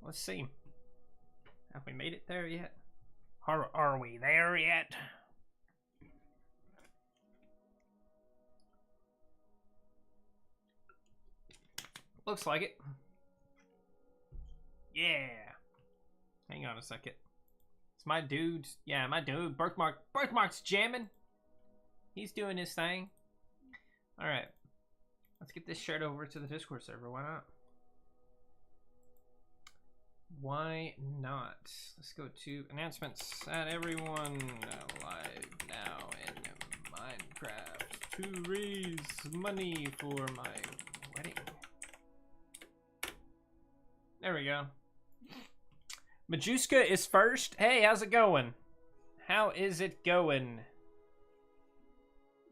let's see. Have we made it there yet? Are we there yet? Looks like it. Yeah. Hang on a second. It's my dude. Yeah, my dude. Birthmark's jamming. He's doing his thing. Alright. Let's get this shared over to the Discord server. Why not? Why not? Let's go to announcements. Add everyone live now in Minecraft to raise money for my wedding. There we go. Majuska is first. Hey, how's it going? How is it going?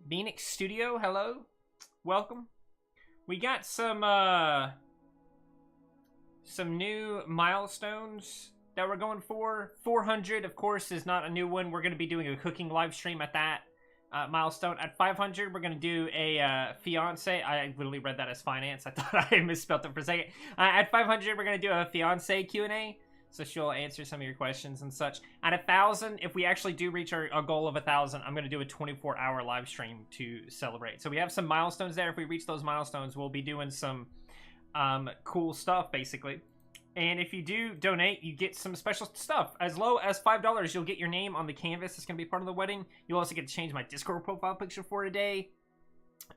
Phoenix Studio, hello. Welcome. We got some new milestones that we're going for. 400, of course, is not a new one. We're going to be doing a cooking live stream at that milestone. At 500, we're going to do a fiance. I literally read that as finance. I thought I misspelled it for a second. At 500, we're going to do a fiance Q&A. So she'll answer some of your questions and such. At 1,000, if we actually do reach our goal of 1,000, I'm going to do a 24-hour live stream to celebrate. So we have some milestones there. If we reach those milestones, we'll be doing some cool stuff, basically. And if you do donate, you get some special stuff. As low as $5, you'll get your name on the canvas. It's going to be part of the wedding. You'll also get to change my Discord profile picture for today.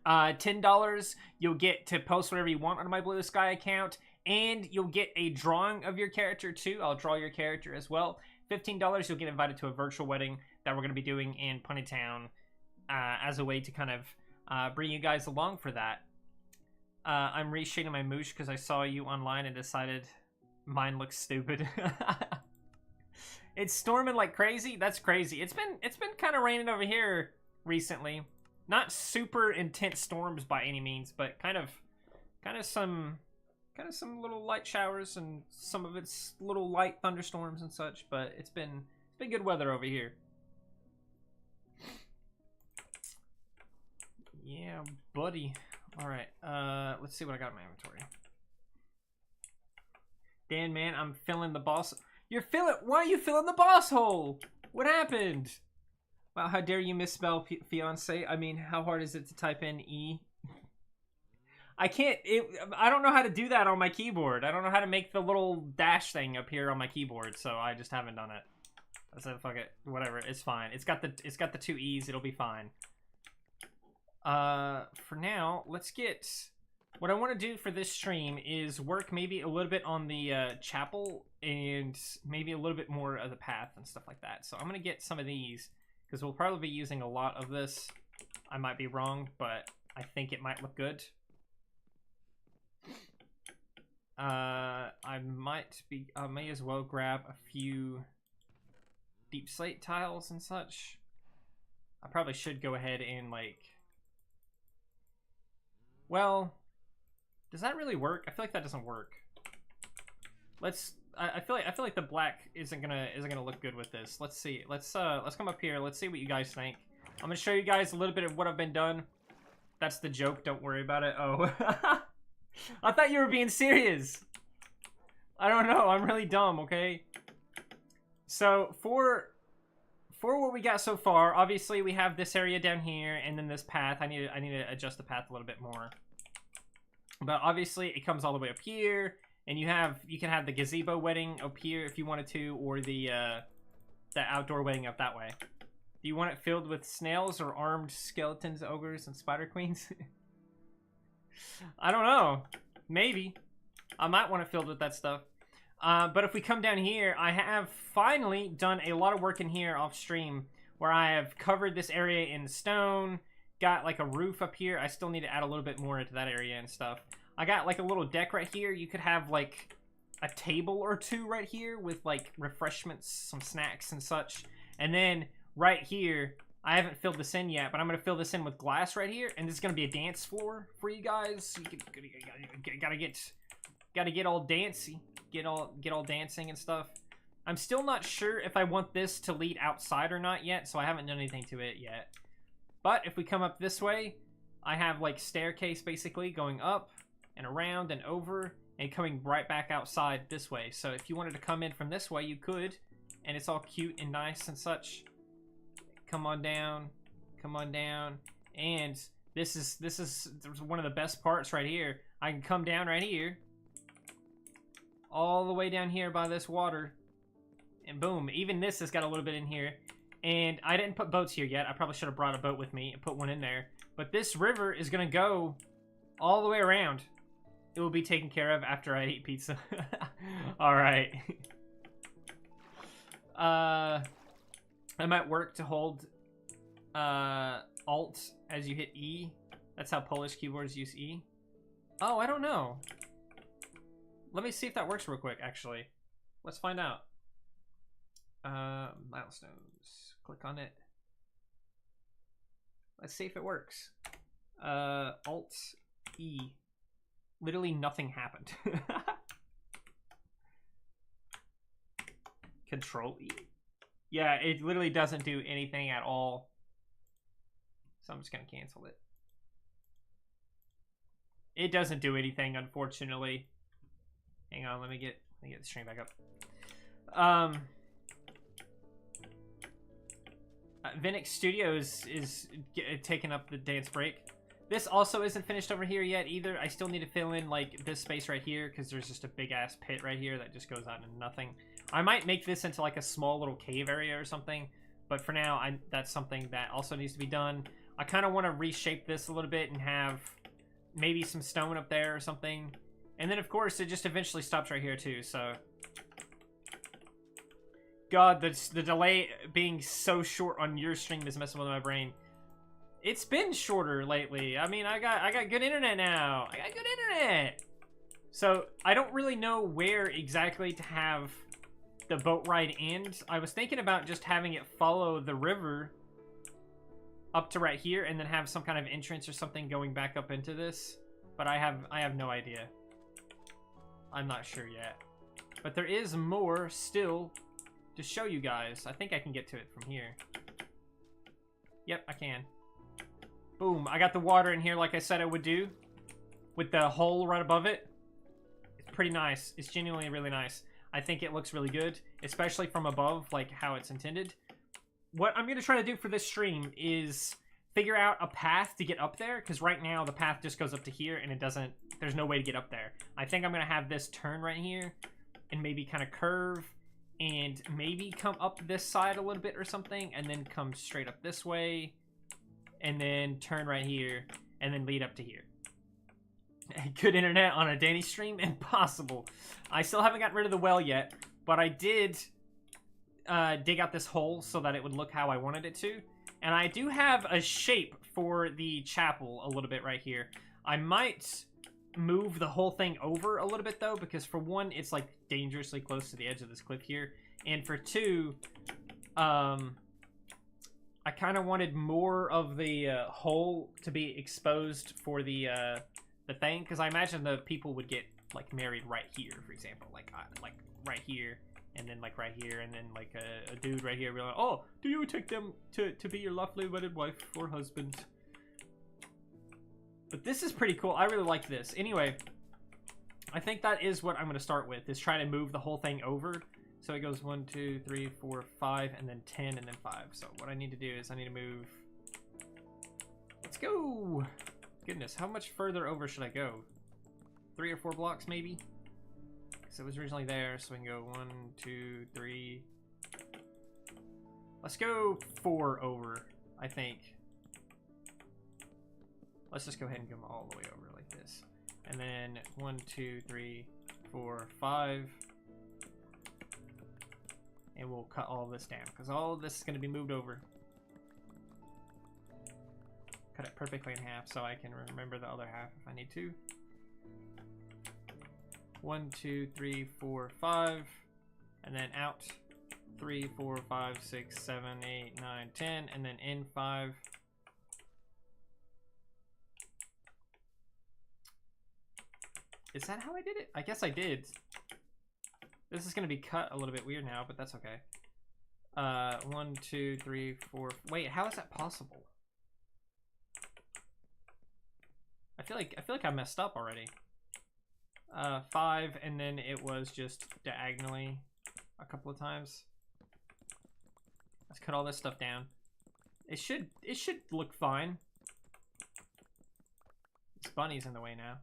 $10, you'll get to post whatever you want on my Blue Sky account. And you'll get a drawing of your character, too. I'll draw your character as well. $15, you'll get invited to a virtual wedding that we're going to be doing in Punnytown as a way to kind of bring you guys along for that. I'm reshading my moosh because I saw you online and decided mine looks stupid. It's storming like crazy. That's crazy. It's been kind of raining over here recently. Not super intense storms by any means, but kind of some little light showers, and some of it's little light thunderstorms and such. But it's been good weather over here. Yeah, buddy. All right. Let's see what I got in my inventory. Dan, man, I'm filling the boss. Why are you filling the boss hole? What happened? Wow, how dare you misspell fiance? I mean, how hard is it to type in E? I don't know how to do that on my keyboard. I don't know how to make the little dash thing appear on my keyboard, so I just haven't done it. I said, fuck it, whatever, it's fine. It's got the 2 E's, it'll be fine. For now, let's get... What I want to do for this stream is work maybe a little bit on the chapel and maybe a little bit more of the path and stuff like that. So I'm going to get some of these because we'll probably be using a lot of this. I might be wrong, but I think it might look good. I may as well grab a few deep slate tiles and such. I probably should go ahead and well, does that really work? I feel like that doesn't work. I feel like the black isn't gonna look good with this. Let's see. Let's come up here. Let's see what you guys think. I'm gonna show you guys a little bit of what I've been done. That's the joke. Don't worry about it. Oh, I thought you were being serious. I don't know. I'm really dumb. Okay. So for what we got so far, obviously we have this area down here, and then this path. I need to adjust the path a little bit more. But obviously it comes all the way up here, and you can have the gazebo wedding up here if you wanted to, or the outdoor wedding up that way. Do you want it filled with snails or armed skeletons, ogres, and spider queens? I don't know. Maybe. I might want it filled with that stuff. But if we come down here, I have finally done a lot of work in here off stream, where I have covered this area in stone, got like a roof up here. I still need to add a little bit more into that area and stuff. I got like a little deck right here. You could have like a table or two right here with like refreshments, some snacks and such. And then right here, I haven't filled this in yet, but I'm gonna fill this in with glass right here, and this is gonna be a dance floor for you guys. You gotta get all dancy, get all dancing and stuff. I'm still not sure if I want this to lead outside or not yet, so I haven't done anything to it yet. But if we come up this way, I have like staircase basically going up and around and over, and coming right back outside this way. So if you wanted to come in from this way, you could, and it's all cute and nice and such. Come on down, and this is one of the best parts right here. I can come down right here, all the way down here by this water, and boom, even this has got a little bit in here. And I didn't put boats here yet. I probably should have brought a boat with me and put one in there. But this river is gonna go all the way around. It will be taken care of after I eat pizza. Alright. I might work to hold Alt as you hit E. That's how Polish keyboards use E. Oh, I don't know. Let me see if that works real quick, actually. Let's find out. Milestones. Click on it. Let's see if it works. Alt E. Literally nothing happened. Control E. Yeah, it literally doesn't do anything at all. So I'm just gonna cancel it. It doesn't do anything, unfortunately. Hang on, let me get the stream back up. Vinix Studios is taking up the dance break. This also isn't finished over here yet either. I still need to fill in like this space right here because there's just a big ass pit right here that just goes out into nothing. I might make this into like a small little cave area or something, but for now that's something that also needs to be done. I kind of want to reshape this a little bit and have maybe some stone up there or something. And then of course it just eventually stops right here too, so God, the delay being so short on your stream is messing with my brain. It's been shorter lately. I mean, I got good internet now. I got good internet. So I don't really know where exactly to have the boat ride end. I was thinking about just having it follow the river up to right here and then have some kind of entrance or something going back up into this. But I have no idea. I'm not sure yet. But there is more still to show you guys. I think I can get to it from here. Yep, I can. Boom, I got the water in here like I said I would do. With the hole right above it. It's pretty nice. It's genuinely really nice. I think it looks really good. Especially from above, like how it's intended. What I'm going to try to do for this stream is figure out a path to get up there. Because right now the path just goes up to here and it doesn't... There's no way to get up there. I think I'm going to have this turn right here. And maybe kind of curve. And maybe come up this side a little bit or something. And then come straight up this way. And then turn right here. And then lead up to here. Good internet on a Danny stream? Impossible. I still haven't gotten rid of the well yet. But I did dig out this hole so that it would look how I wanted it to. And I do have a shape for the chapel a little bit right here. I might move the whole thing over a little bit though, because for one, it's like dangerously close to the edge of this cliff here, and for two, I kind of wanted more of the hole to be exposed for the thing, because I imagine the people would get like married right here, for example, like right here, and then like right here, and then like a dude right here, be like, oh, do you take them to be your lovely wedded wife or husband? But this is pretty cool. I really like this. Anyway, I think that is what I'm going to start with, is try to move the whole thing over. So it goes 1, 2, 3, 4, 5, and then 10, and then 5. So what I need to do is I need to move... Let's go! Goodness, how much further over should I go? 3 or 4 blocks, maybe? Because it was originally there, so we can go 1, 2, 3... Let's go 4 over, I think. Let's just go ahead and go all the way over like this. And then 1, 2, 3, 4, 5. And we'll cut all this down, because all of this is going to be moved over. Cut it perfectly in half so I can remember the other half if I need to. 1, 2, 3, 4, 5. And then out. 3, 4, 5, 6, 7, 8, 9, 10. And then in 5. Is that how I did it? I guess I did. This is going to be cut a little bit weird now, but that's okay. 1, 2, 3, 4... Wait, how is that possible? I feel like I messed up already. 5, and then it was just diagonally a couple of times. Let's cut all this stuff down. It should look fine. This bunny's in the way now.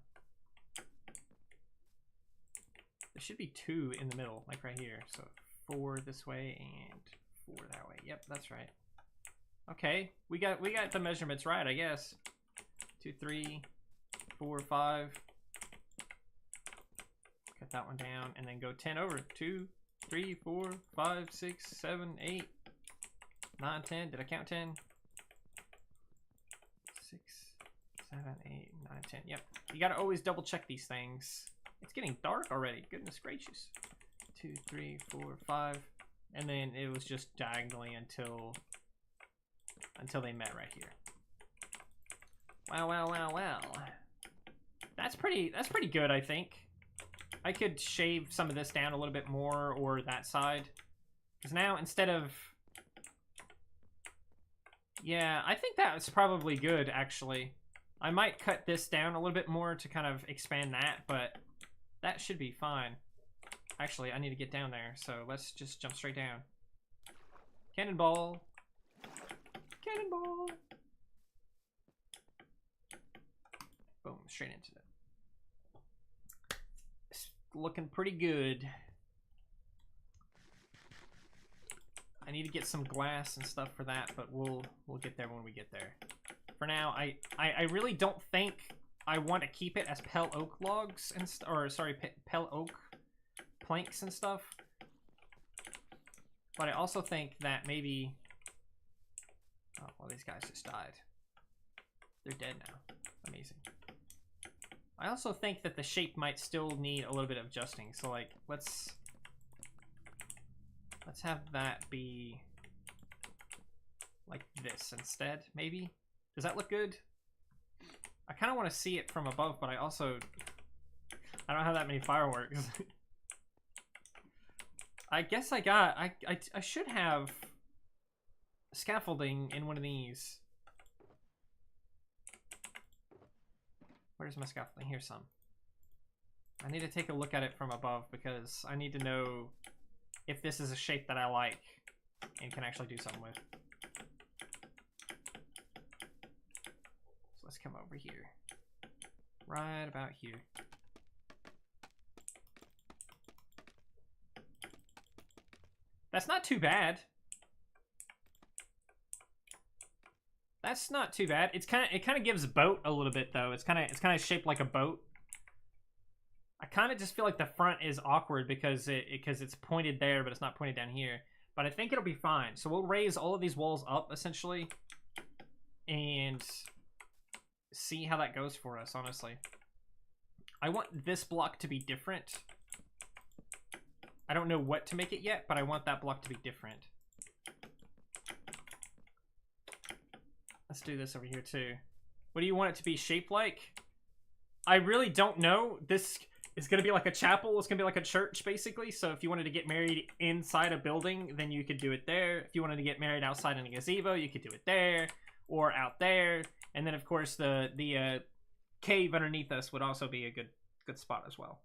There should be 2 in the middle, like right here. So 4 this way and 4 that way. Yep, that's right. Okay, we got the measurements right, I guess. 2, 3, 4, 5. Cut that one down and then go 10 over. 2, 3, 4, 5, 6, 7, 8, 9, 10. Did I count 10? 6, 7, 8, 9, 10. Yep. You gotta always double check these things. It's getting dark already. Goodness gracious. 2, 3, 4, 5. And then it was just diagonally until they met right here. Wow, wow, wow, wow. That's pretty good, I think. I could shave some of this down a little bit more, or that side. Because now, instead of... Yeah, I think that was probably good, actually. I might cut this down a little bit more to kind of expand that, but that should be fine. Actually, I need to get down there, so let's just jump straight down. Cannonball. Cannonball. Boom, straight into it. It's looking pretty good. I need to get some glass and stuff for that, but we'll get there when we get there. For now, I really don't think I want to keep it as Pel Oak logs and Pel Oak planks and stuff. But I also think that maybe... Oh, well, these guys just died. They're dead now. Amazing. I also think that the shape might still need a little bit of adjusting. So, like, let's have that be like this instead, maybe? Does that look good? I kind of want to see it from above, but I don't have that many fireworks. I guess I should have scaffolding in one of these. Where's my scaffolding? Here's some. I need to take a look at it from above because I need to know if this is a shape that I like and can actually do something with. So let's come over here. Right about here. That's not too bad. That's not too bad. It kind of gives boat a little bit though. It's kind of shaped like a boat. I kind of just feel like the front is awkward because it's pointed there, but it's not pointed down here. But I think it'll be fine. So we'll raise all of these walls up essentially, and see how that goes for us. Honestly, I want this block to be different. I don't know what to make it yet, but I want that block to be different. Let's do this over here too. What do you want it to be shaped like? I really don't know. This is going to be like a chapel. It's going to be like a church, basically. So if you wanted to get married inside a building, then you could do it there. If you wanted to get married outside in a gazebo, you could do it there or out there. And then, of course, the cave underneath us would also be a good spot as well.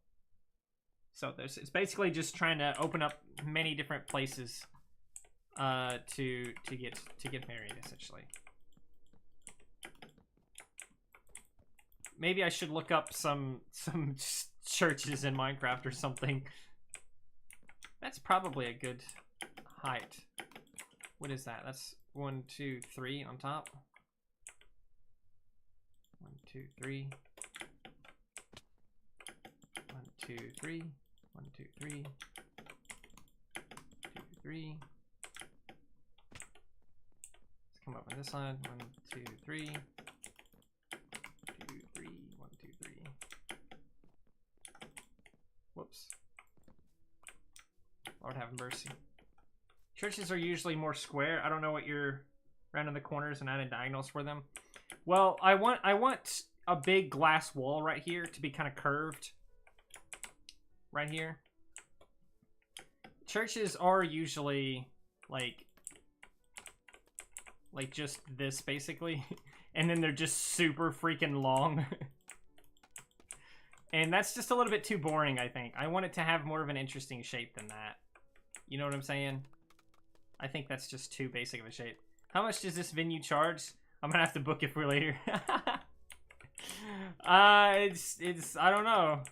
So it's basically just trying to open up many different places to get married, essentially. Maybe I should look up some churches in Minecraft or something. That's probably a good height. What is that? That's 1, 2, 3 on top. 1, 2, 3. 1, 2, 3. 1, 2, 3. 2, 3. Let's come up on this side. 1, 2, 3. 2, 3. 1, 2, 3. Whoops. Lord have mercy. Churches are usually more square. I don't know what you're rounding the corners and adding diagonals for them. Well, I want a big glass wall right here to be kind of curved. Right here. Churches are usually like just this basically, and then they're just super freaking long. And that's just a little bit too boring, I think. I want it to have more of an interesting shape than that. You know what I'm saying? I think that's just too basic of a shape. How much does this venue charge? I'm gonna have to book it for later. It's I don't know.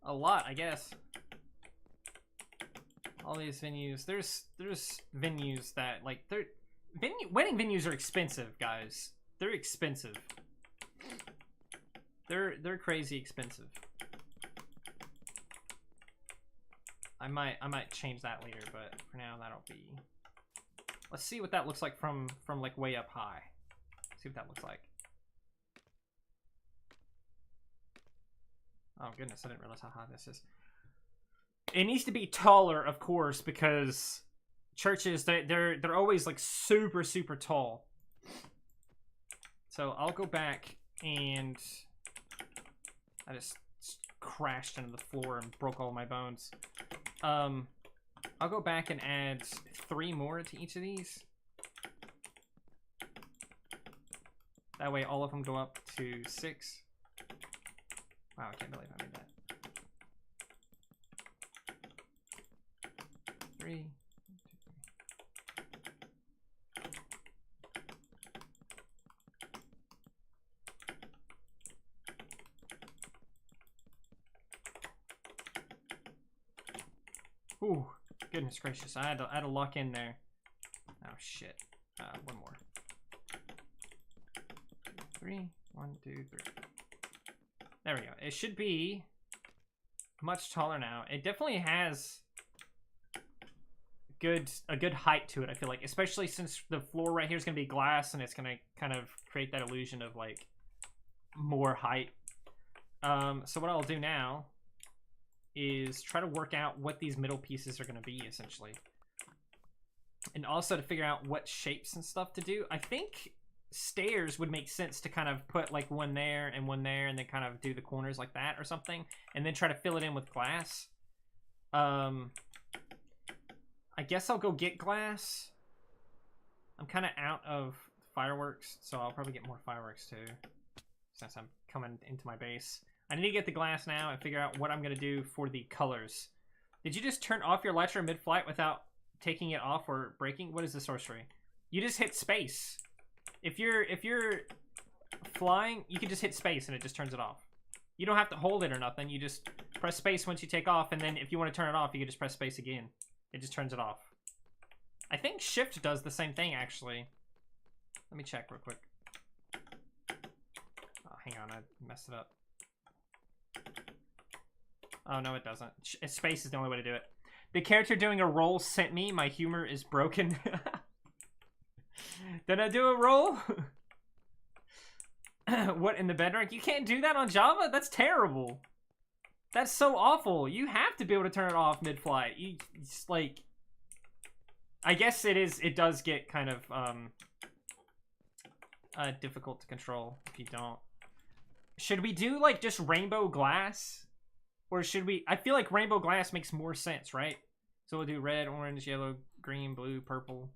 A lot, I guess. All these venues. There's venues that like wedding venues are expensive, guys. They're expensive. They're crazy expensive. I might change that later, but for now that'll be. Let's see what that looks like from like way up high. See what that looks like. Oh goodness, I didn't realize how high this is. It needs to be taller, of course, because churches they're always like super tall. So I'll go back and I just crashed into the floor and broke all my bones. I'll go back and add 3 more to each of these. That way all of them go up to 6. Wow, I can't believe I made that. 3. Ooh, goodness gracious. I had to lock in there. Oh, shit. 1 more. 3. 1, 2, 3. There we go. It should be much taller now. It definitely has a good height to it, I feel like. Especially since the floor right here is going to be glass and it's going to kind of create that illusion of, like, more height. So what I'll do now is try to work out what these middle pieces are going to be, essentially. And also to figure out what shapes and stuff to do. I think stairs would make sense to kind of put like one there, and then kind of do the corners like that or something. And then try to fill it in with glass. I guess I'll go get glass. I'm kind of out of fireworks, so I'll probably get more fireworks too. Since I'm coming into my base. I need to get the glass now and figure out what I'm going to do for the colors. Did you just turn off your Elytra mid-flight without taking it off or breaking? What is the sorcery? You just hit space. If you're flying, you can just hit space and it just turns it off. You don't have to hold it or nothing. You just press space once you take off, and then if you want to turn it off, you can just press space again. It just turns it off. I think shift does the same thing, actually. Let me check real quick. Oh, hang on, I messed it up. Oh, no, it doesn't. Space is the only way to do it. The character doing a roll sent me. My humor is broken. Did I do a roll? What, in the bed rank? You can't do that on Java? That's terrible. That's so awful. You have to be able to turn it off mid-flight. It's like... I guess it does get kind of difficult to control if you don't. Should we do, like, just rainbow glass? Or should we... I feel like rainbow glass makes more sense, right? So we'll do red, orange, yellow, green, blue, purple.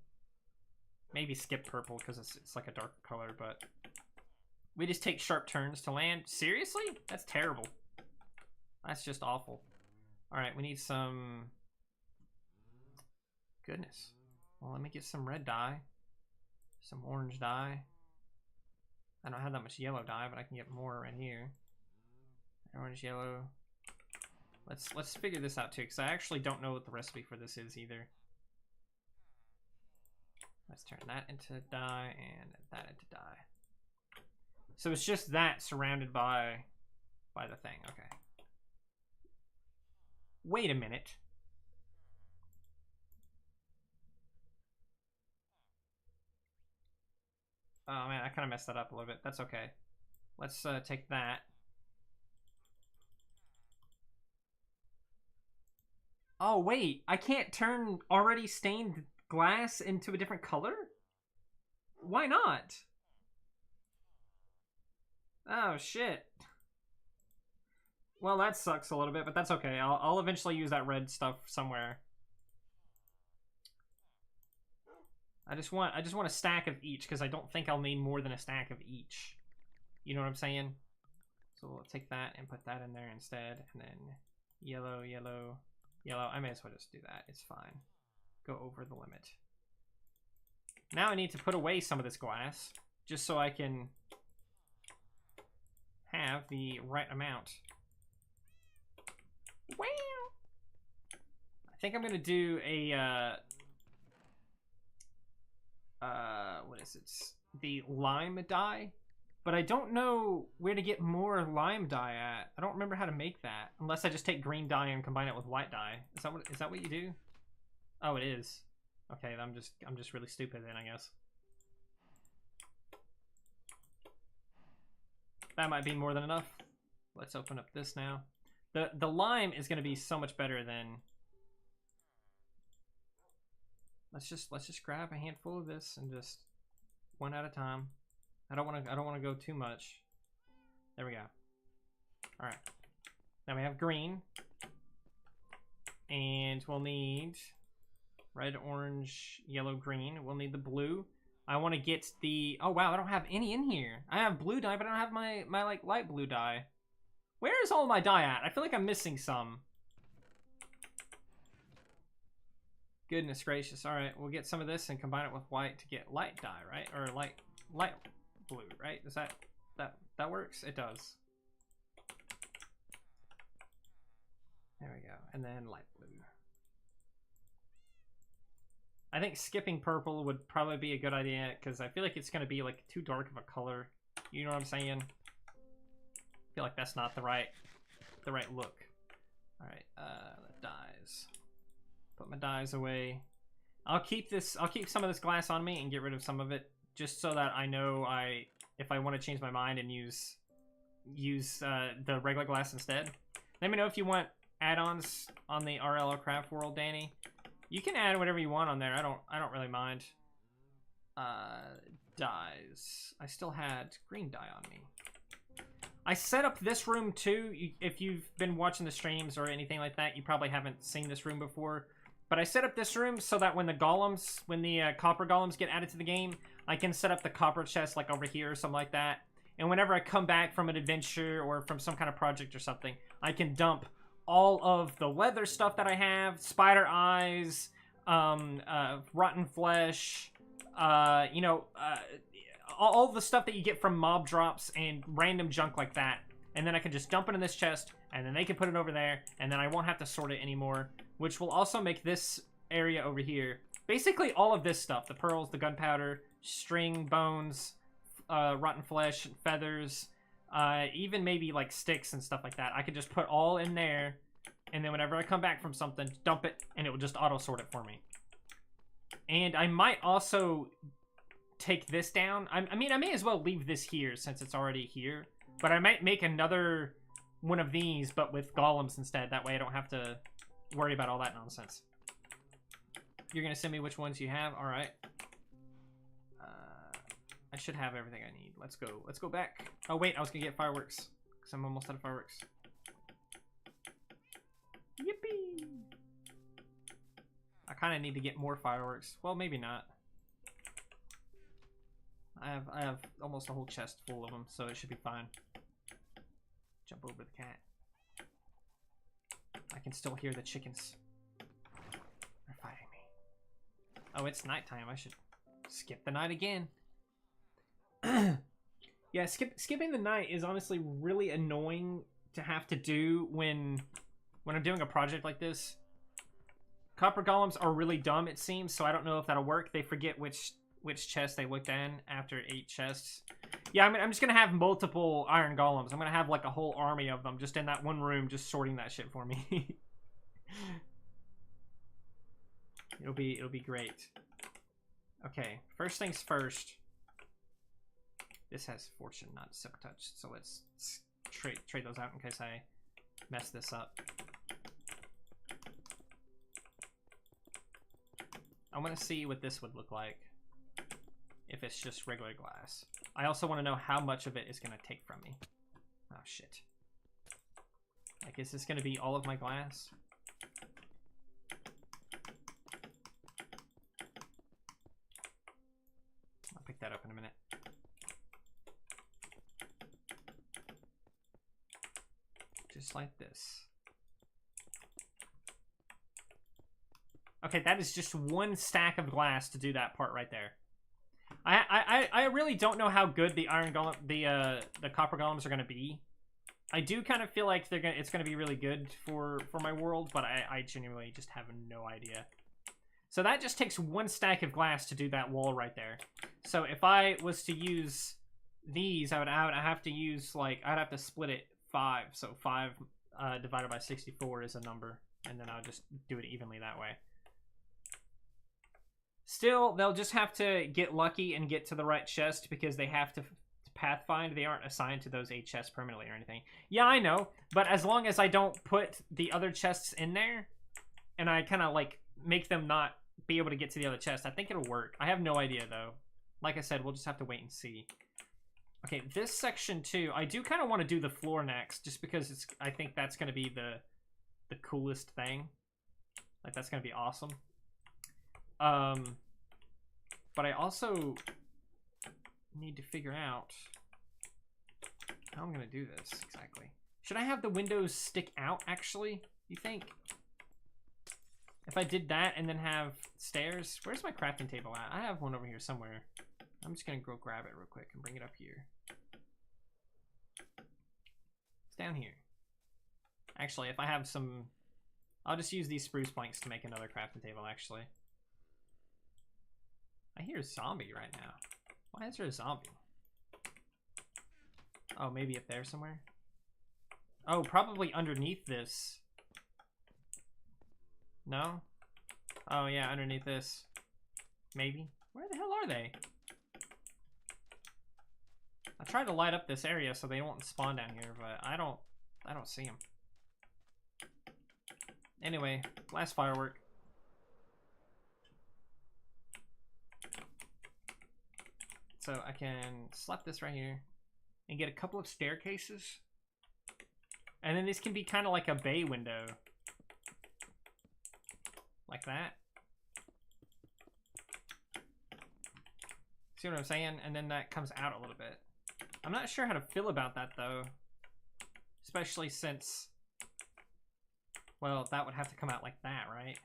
Maybe skip purple because it's like a darker color, but... We just take sharp turns to land. Seriously? That's terrible. That's just awful. Alright, we need some... Goodness. Well, let me get some red dye. Some orange dye. I don't have that much yellow dye, but I can get more right here. Orange, yellow. Let's figure this out too, because I actually don't know what the recipe for this is either. Let's turn that into dye and that into dye. So it's just that surrounded by the thing. Okay. Wait a minute. Oh man, I kind of messed that up a little bit. That's okay. Let's take that. Oh wait, I can't turn already stained glass into a different color? Why not? Oh shit. Well, that sucks a little bit, but that's okay. I'll eventually use that red stuff somewhere. I just want a stack of each because I don't think I'll need more than a stack of each. You know what I'm saying? So we'll take that and put that in there instead, and then yellow, yellow, yellow. I may as well just do that. It's fine. Go over the limit. Now I need to put away some of this glass, just so I can have the right amount. Wow! I think I'm gonna do a, what is it? The lime dye. But I don't know where to get more lime dye at. I don't remember how to make that. Unless I just take green dye and combine it with white dye. Is that what you do? Oh, it is. Okay, I'm just really stupid then, I guess. That might be more than enough. Let's open up this now. The lime is gonna be so much better than. Let's just grab a handful of this and just one at a time. I don't want to go too much. There we go. All right. Now we have green, and we'll need red, orange, yellow, green. We'll need the blue. I want to get the. Oh wow, I don't have any in here. I have blue dye, but I don't have my like light blue dye. Where is all my dye at? I feel like I'm missing some. Goodness gracious! All right, we'll get some of this and combine it with white to get light dye, right? Or light blue, right? Does that works? It does. There we go. And then light blue. I think skipping purple would probably be a good idea because I feel like it's going to be like too dark of a color. You know what I'm saying? I feel like that's not the right look. All right, the dyes. Put my dyes away. I'll keep some of this glass on me and get rid of some of it, just so that I know if I want to change my mind and use the regular glass instead. Let me know if you want add-ons on the RLL Craft World, Danny. You can add whatever you want on there. I don't really mind. Dyes. I still had green dye on me. I set up this room too. If you've been watching the streams or anything like that, you probably haven't seen this room before. But I set up this room so that when the copper golems get added to the game, I can set up the copper chest like over here or something like that. And whenever I come back from an adventure or from some kind of project or something, I can dump all of the leather stuff that I have, spider eyes, rotten flesh, all the stuff that you get from mob drops and random junk like that. And then I can just dump it in this chest, and then they can put it over there, and then I won't have to sort it anymore, which will also make this area over here, basically all of this stuff, the pearls, the gunpowder, string, bones, rotten flesh, feathers, even maybe like sticks and stuff like that. I could just put all in there, and then whenever I come back from something, dump it, and it will just auto sort it for me. And I might also take this down. I mean, I may as well leave this here since it's already here, but I might make another one of these, but with golems instead. That way I don't have to worry about all that nonsense. You're gonna send me which ones you have? All right. I should have everything I need. Let's go back. Oh wait, I was gonna get fireworks because I'm almost out of fireworks. Yippee! I kind of need to get more fireworks. Well, maybe not. I have almost a whole chest full of them, so it should be fine. Jump over the cat. I can still hear the chickens. They're fighting me. Oh, it's nighttime. I should skip the night again. Yeah, skipping the night is honestly really annoying to have to do when I'm doing a project like this. Copper golems are really dumb, it seems, so I don't know if that'll work. They forget which chest they looked in after 8 chests. Yeah, I mean, I'm just gonna have multiple iron golems. I'm gonna have like a whole army of them just in that one room, just sorting that shit for me. It'll be great. Okay, first things first. This has fortune, not silk touch, so let's trade those out in case I mess this up. I want to see what this would look like if it's just regular glass. I also want to know how much of it is going to take from me. Oh, shit. Like, is this going to be all of my glass? I'll pick that up in a minute. Just like this. Okay, that is just one stack of glass to do that part right there. I really don't know how good the iron golem, the copper golems are gonna be. I do kind of feel like it's gonna be really good for my world, but I genuinely just have no idea. So that just takes one stack of glass to do that wall right there. So if I was to use these, I would have to use, like, I'd have to split it 5. So 5 divided by 64 is a number, and then I'll just do it evenly that way. Still, they'll just have to get lucky and get to the right chest because they have to pathfind. They aren't assigned to those 8 chests permanently or anything. Yeah, I know, but as long as I don't put the other chests in there, and I kind of, like, make them not be able to get to the other chest, I think it'll work. I have no idea, though. Like I said, we'll just have to wait and see. Okay, this section, too, I do kind of want to do the floor next, just because I think that's going to be the coolest thing. Like, that's going to be awesome. But I also need to figure out how I'm gonna do this exactly. Should I have the windows stick out, actually, you think? If I did that and then have stairs, where's my crafting table at? I have one over here somewhere. I'm just gonna go grab it real quick and bring it up here. It's down here. Actually, if I have some, I'll just use these spruce planks to make another crafting table, actually. I hear a zombie right now. Why is there a zombie? Oh, maybe up there somewhere? Oh, probably underneath this. No? Oh, yeah, underneath this. Maybe. Where the hell are they? I tried to light up this area so they won't spawn down here, but I don't see them. Anyway, last firework. So I can slap this right here and get a couple of staircases. And then this can be kind of like a bay window. Like that. See what I'm saying? And then that comes out a little bit. I'm not sure how to feel about that, though. Especially since, well, that would have to come out like that, right?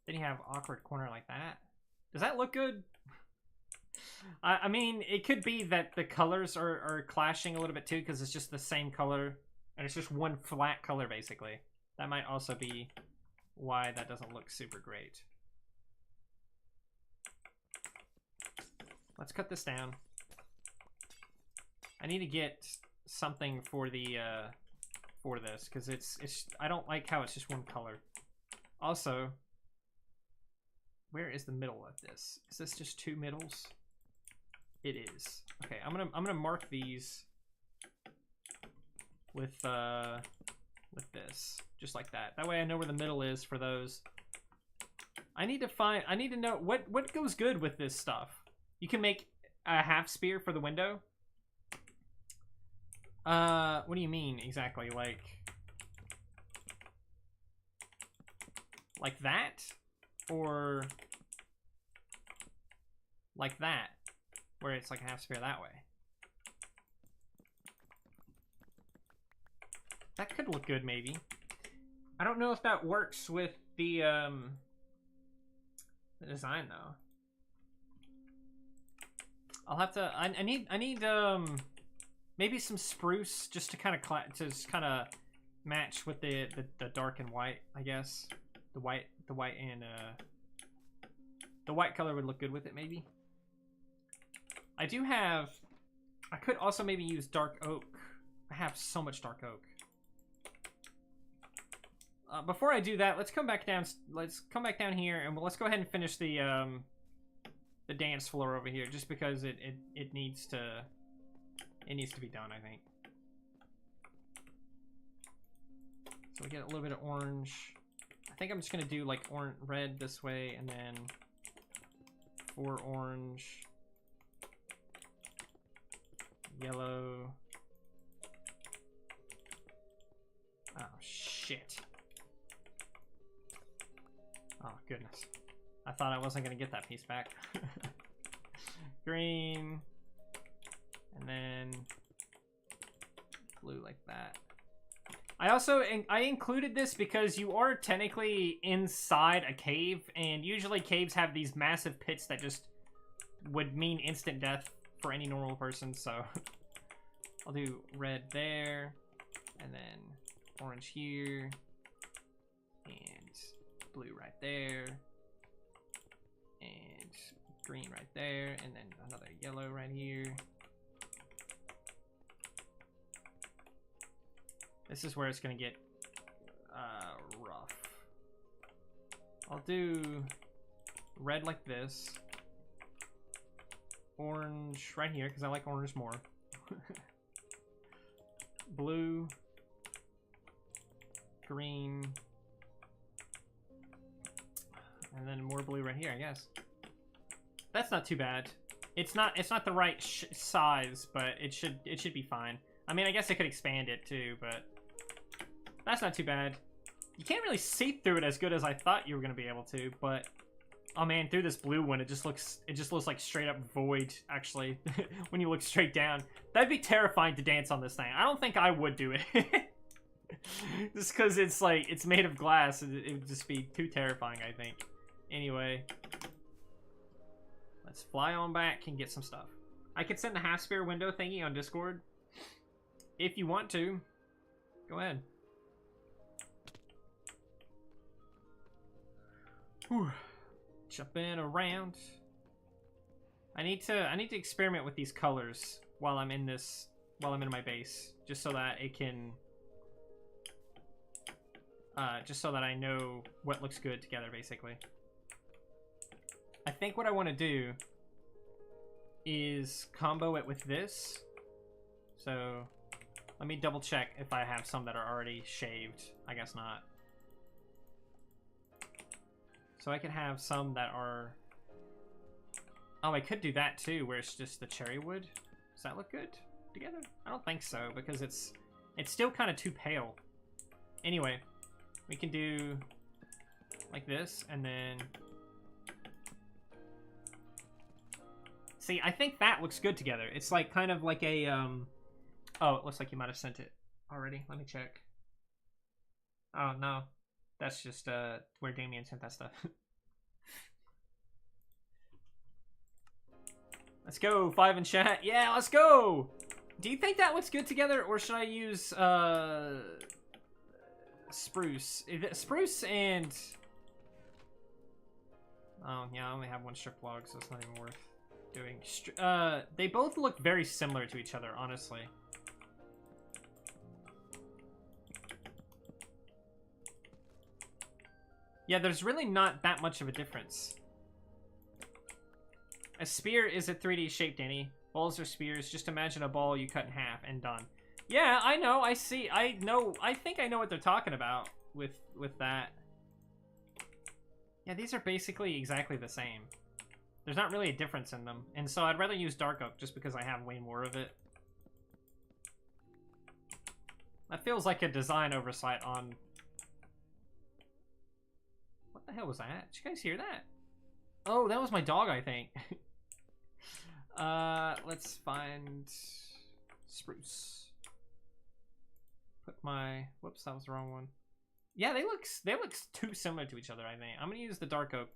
Then you have awkward corner like that. Does that look good? I mean, it could be that the colors are clashing a little bit too, because it's just the same color, and it's just one flat color, basically. That might also be why that doesn't look super great. Let's cut this down. I need to get something for the for this, because it's I don't like how it's just one color. Also, where is the middle of this? Is this just 2 middles? It is. Okay, I'm gonna mark these with this, just like that. That way I know where the middle is for those. I need to know what goes good with this stuff. You can make a half spear for the window. What do you mean exactly? Like that? Or like that, where it's like a half spear that way? That could look good, maybe. I don't know if that works with the design, though. I'll have to. I need maybe some spruce just to kind of match with the dark and white, I guess. The white and the white color would look good with it, maybe. I could also maybe use dark oak. I have so much dark oak. Before I do that, let's come back down. Let's come back down here, and let's go ahead and finish the dance floor over here, just because it needs to be done, I think. So we get a little bit of orange. I think I'm just gonna do like red this way, and then 4 orange, yellow. Oh shit. Oh goodness. I thought I wasn't gonna get that piece back. Green. And then blue like that. I included this because you are technically inside a cave, and usually caves have these massive pits that just would mean instant death for any normal person, so I'll do red there, and then orange here, and blue right there, and green right there, and then another yellow right here. This is where it's gonna get rough. I'll do red like this, orange right here because I like orange more. Blue, green, and then more blue right here, I guess. That's not too bad. It's not the right size, but it should be fine. I mean, I guess I could expand it too, but that's not too bad. You can't really see through it as good as I thought you were gonna be able to, but oh man, through this blue one, it just looks like straight up void. Actually, when you look straight down, that'd be terrifying to dance on this thing. I don't think I would do it, just because it's made of glass. It would just be too terrifying, I think. Anyway, let's fly on back and get some stuff. I could send the half spare window thingy on Discord if you want to. Go ahead. Whew. Jumping around. I need to experiment with these colors while I'm in my base, just so that it can just so that I know what looks good together, basically. I think what I want to do is combo it with this. So let me double check if I have some that are already shaved. I guess not. So I could have some that are... Oh, I could do that too, where it's just the cherry wood. Does that look good together? I don't think so, because it's still kind of too pale. Anyway, we can do like this, and then... See, I think that looks good together. It's like kind of like a... Oh, it looks like you might have sent it already. Let me check. Oh, no. That's just where Damien sent that stuff. Let's go, 5 in chat. Yeah, let's go! Do you think that looks good together, or should I use spruce? Spruce and... Oh, yeah, I only have one strip log, so it's not even worth doing. They both look very similar to each other, honestly. Yeah, there's really not that much of a difference. A spear is a 3D shape, Danny. Balls are spears. Just imagine a ball you cut in half and done. Yeah, I know. I see. I know. I think I know what they're talking about with that. Yeah, these are basically exactly the same. There's not really a difference in them. And so I'd rather use dark oak just because I have way more of it. That feels like a design oversight on... What the hell was that? Did you guys hear that? Oh, that was my dog, I think. Let's find spruce. Put my... Whoops, that was the wrong one. Yeah, they look too similar to each other, I think. I'm gonna use the dark oak.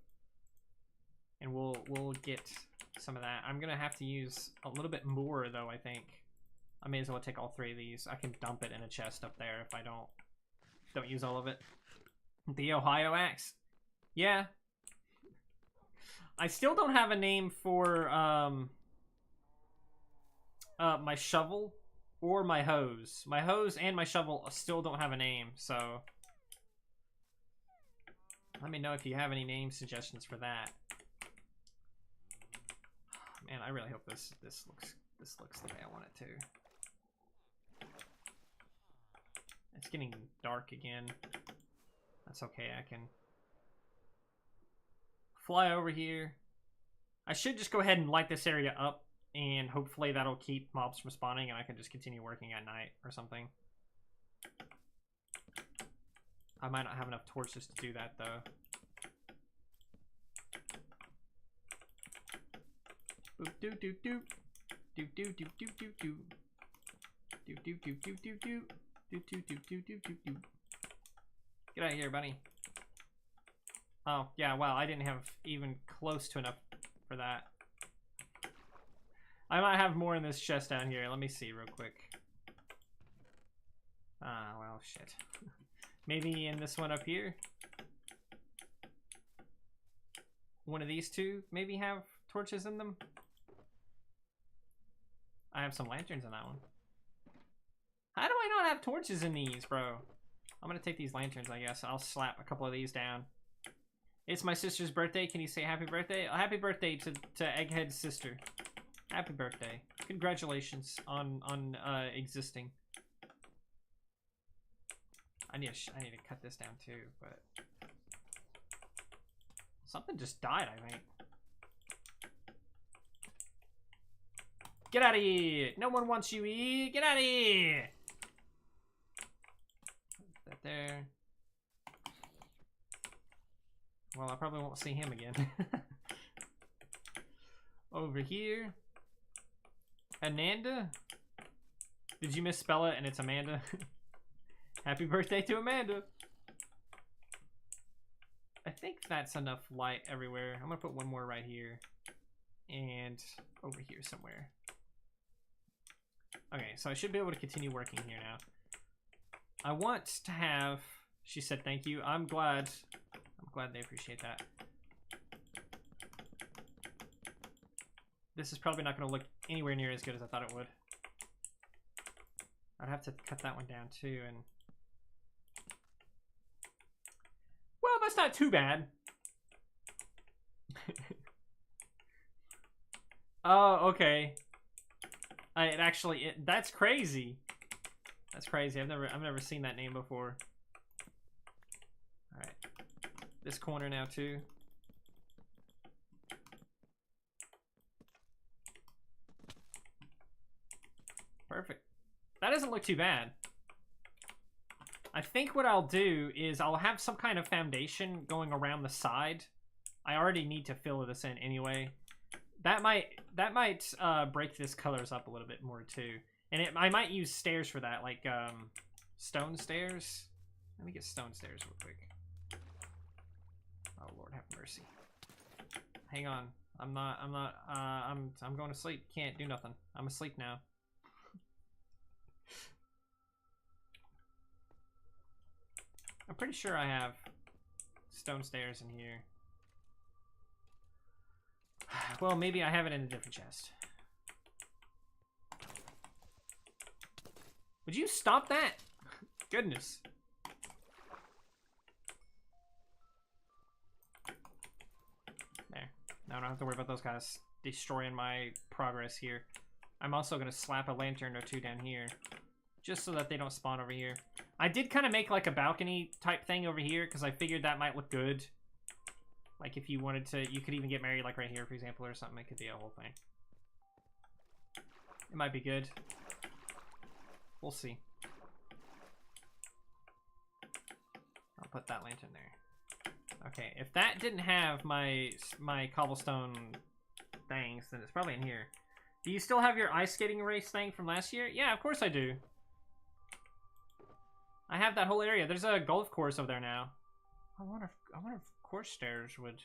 And we'll get some of that. I'm gonna have to use a little bit more, though, I think. I may as well take all 3 of these. I can dump it in a chest up there if I don't use all of it. The Ohio axe. Yeah. I still don't have a name for my shovel or my hose. My hose and my shovel still don't have a name, so let me know if you have any name suggestions for that. Man, I really hope this looks the way I want it to. It's getting dark again. That's okay, I can fly over here. I should just go ahead and light this area up, and hopefully that'll keep mobs from spawning, and I can just continue working at night or something. I might not have enough torches to do that, though. Boop doo doo doo. Doo doo doo doo doo doo. Doo doo doo doo doo doo. Get out of here, bunny. Oh, yeah, wow, I didn't have even close to enough for that. I might have more in this chest down here. Let me see real quick. Ah, well, shit. Maybe in this one up here? One of these two maybe have torches in them? I have some lanterns in that one. How do I not have torches in these, bro? I'm gonna take these lanterns, I guess. I'll slap a couple of these down. It's my sister's birthday. Can you say happy birthday? Happy birthday to Egghead's sister. Happy birthday. Congratulations on existing. I need to cut this down too, but something just died, I think. Get out of here! No one wants you here! Get out of here! Put that there. Well, I probably won't see him again. Over here. Ananda? Did you misspell it and it's Amanda? Happy birthday to Amanda! I think that's enough light everywhere. I'm gonna put one more right here. And over here somewhere. Okay, so I should be able to continue working here now. I want to have... She said thank you. I'm glad they appreciate that. This is probably not going to look anywhere near as good as I thought it would. I'd have to cut that one down too, and... Well, that's not too bad. Oh, okay. That's crazy. That's crazy. I've never seen that name before. All right. This corner now too. Perfect. That doesn't look too bad. I think what I'll do is I'll have some kind of foundation going around the side. I already need to fill this in anyway. That might break this colors up a little bit more too. And I might use stairs for that, like stone stairs. Let me get stone stairs real quick. Oh Lord have mercy. Hang on. I'm going to sleep. Can't do nothing. I'm asleep now. I'm pretty sure I have stone stairs in here. Well, maybe I have it in a different chest. Would you stop that? Goodness. There. Now I don't have to worry about those guys destroying my progress here. I'm also going to slap a lantern or two down here, just so that they don't spawn over here. I did kind of make like a balcony type thing over here, because I figured that might look good. Like if you wanted to, you could even get married like right here, for example, or something. It could be a whole thing. It might be good. We'll see. I'll put that lantern there. Okay, if that didn't have my cobblestone things, then it's probably in here. Do you still have your ice skating race thing from last year? Yeah, of course I do. I have that whole area. There's a golf course over there now. I wonder if course stairs would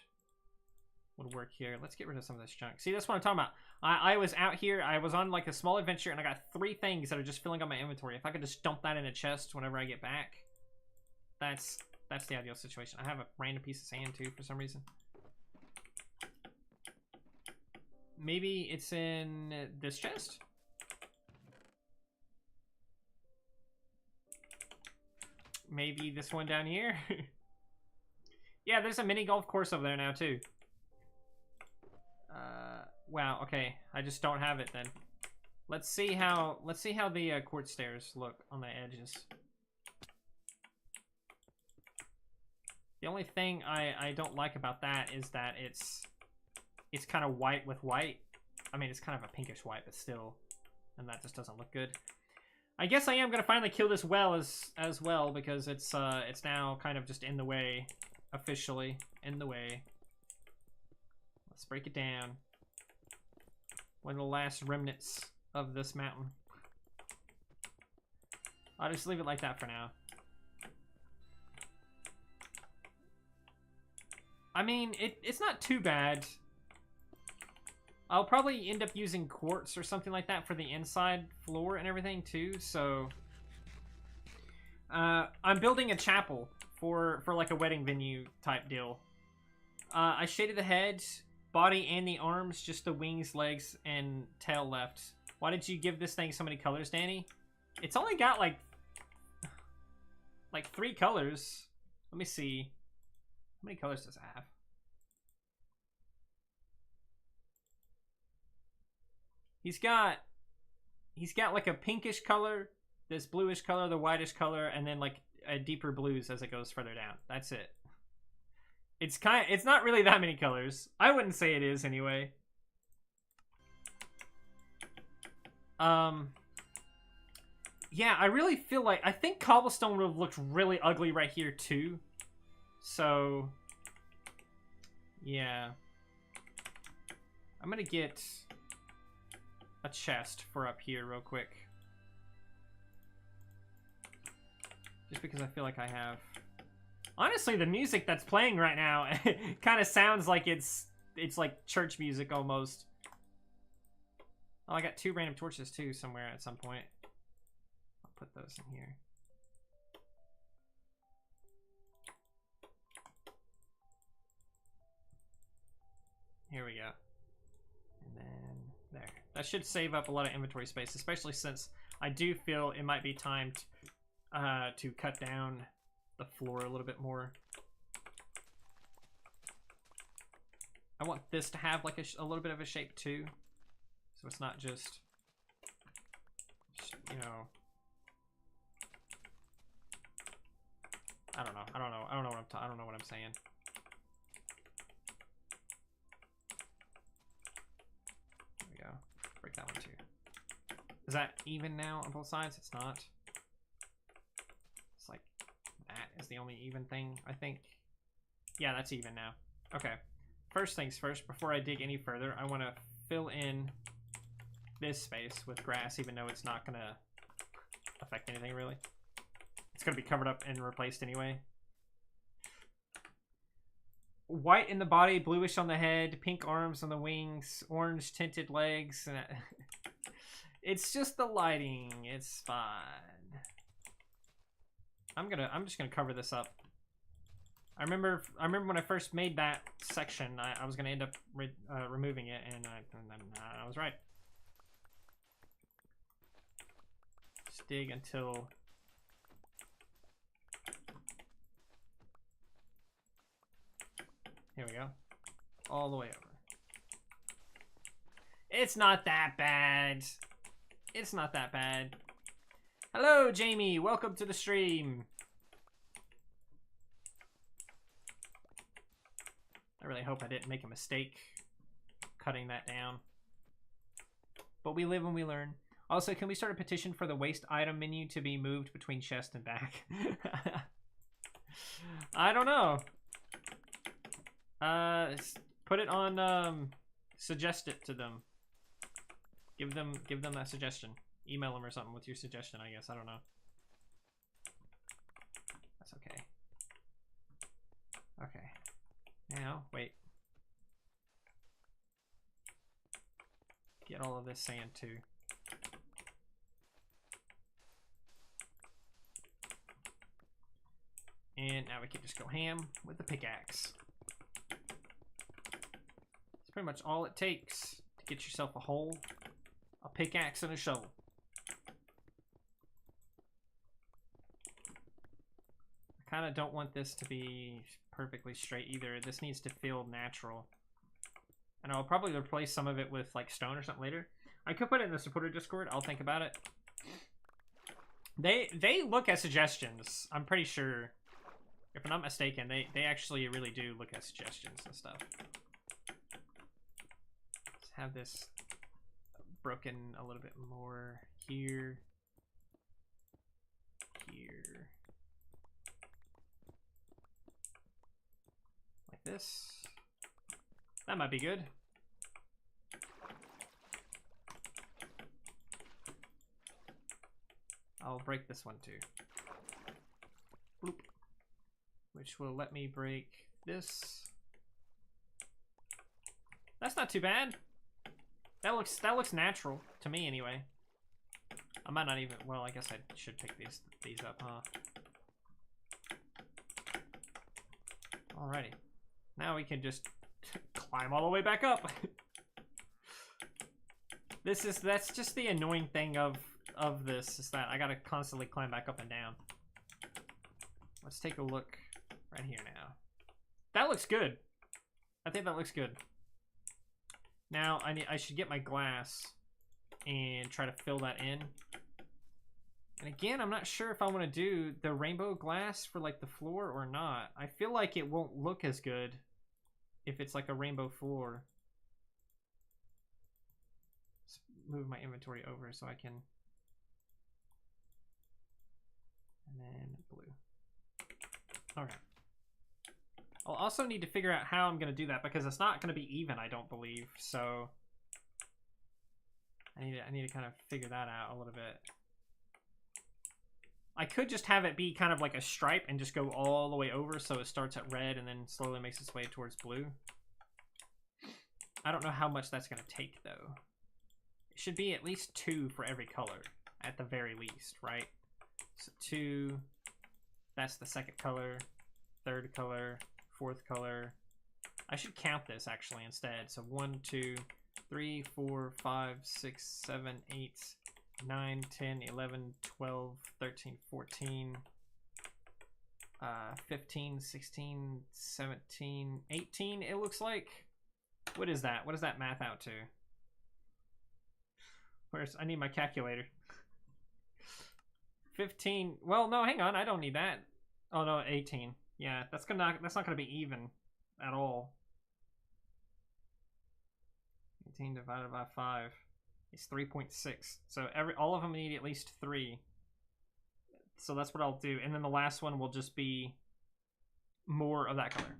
work here. Let's get rid of some of this junk. See, that's what I'm talking about. I was out here. I was on like a small adventure, and I got 3 things that are just filling up my inventory. If I could just dump that in a chest whenever I get back, that's the ideal situation. I have a random piece of sand too for some reason. Maybe it's in this chest? Maybe this one down here? Yeah, there's a mini golf course over there now too. Wow, okay. I just don't have it then. Let's see how the quartz stairs look on the edges. The only thing I don't like about that is that it's kind of white with white. I mean, it's kind of a pinkish white, but still, and that just doesn't look good. I guess I am gonna finally kill this well as well, because it's now kind of just in the way, officially in the way. Let's break it down. One of the last remnants of this mountain. I'll just leave it like that for now. I mean, it's not too bad. I'll probably end up using quartz or something like that for the inside floor and everything too, so... I'm building a chapel for like a wedding venue type deal. I shaded the head, body, and the arms, just the wings, legs, and tail left. Why did you give this thing so many colors, Danny? It's only got like 3 colors. Let me see. How many colors does it have? He's got like a pinkish color, this bluish color, the whitish color, and then like a deeper blues as it goes further down. That's it. It's not really that many colors. I wouldn't say it is anyway. Yeah, I really feel like I think cobblestone would have looked really ugly right here too. So yeah. I'm gonna get a chest for up here real quick. Just because I feel like I have... Honestly, the music that's playing right now kind of sounds like it's like church music almost. Oh, I got 2 random torches too somewhere at some point. I'll put those in here. Here we go. And then there. That should save up a lot of inventory space, especially since I do feel it might be time to cut down the floor a little bit more. I want this to have like a little bit of a shape too, so it's not just, you know, I don't know what I'm saying. There we go. Break that one too. Is that even now on both sides? It's not. It's like that is the only even thing, I think. Yeah, that's even now. Okay. First things first, before I dig any further, I want to fill in this space with grass, even though it's not going to affect anything, really. It's going to be covered up and replaced anyway. White in the body, bluish on the head, pink arms on the wings, orange tinted legs. And it's just the lighting. It's fine. I'm just gonna cover this up. I remember when I first made that section, I was gonna end up removing it, and I was right. Just dig until here we go, all the way over. It's not that bad. It's not that bad. Hello, Jamie. Welcome to the stream. I really hope I didn't make a mistake cutting that down. But we live and we learn. Also, can we start a petition for the waste item menu to be moved between chest and back? I don't know. Put it on, suggest it to them. Give them that suggestion. Email them or something with your suggestion, I guess. I don't know. That's okay. Okay. Now, wait. Get all of this sand too. And now we can just go ham with the pickaxe. That's pretty much all it takes to get yourself a hole, a pickaxe, and a shovel. I kind of don't want this to be perfectly straight either. This needs to feel natural. And I'll probably replace some of it with like stone or something later. I could put it in the supporter Discord. I'll think about it. They look at suggestions. I'm pretty sure. If I'm not mistaken, they actually really do look at suggestions and stuff. Let's have this broken a little bit more here. Here. Like this. That might be good. I'll break this one too. Bloop. Which will let me break this. That's not too bad. That looks natural to me anyway. I might not even, well, I guess I should pick these up, huh? Alrighty. Now we can just climb all the way back up. That's just the annoying thing of this, is that I gotta constantly climb back up and down. Let's take a look right here now. That looks good. I think that looks good. Now I should get my glass and try to fill that in. And again, I'm not sure if I want to do the rainbow glass for like the floor or not. I feel like it won't look as good if it's like a rainbow floor. Let's move my inventory over so I can. And then blue. Okay. I'll also need to figure out how I'm going to do that because it's not going to be even, I don't believe. So I need to kind of figure that out a little bit. I could just have it be kind of like a stripe and just go all the way over so it starts at red and then slowly makes its way towards blue. I don't know how much that's going to take though. It should be at least 2 for every color at the very least, right? So 2, that's the second color, third color, fourth color. I should count this actually instead. So 1, 2, 3, 4, 5, 6, 7, 8, 9, 10, 11, 12, 13, 14, 15, 16, 17, 18, it looks like. What is that? What does that math out to? I need my calculator. 15. Well, no, hang on. I don't need that. Oh no, 18. Yeah, that's not gonna be even at all. 18 divided by 5 is 3.6. So all of them need at least 3. So that's what I'll do. And then the last one will just be more of that color.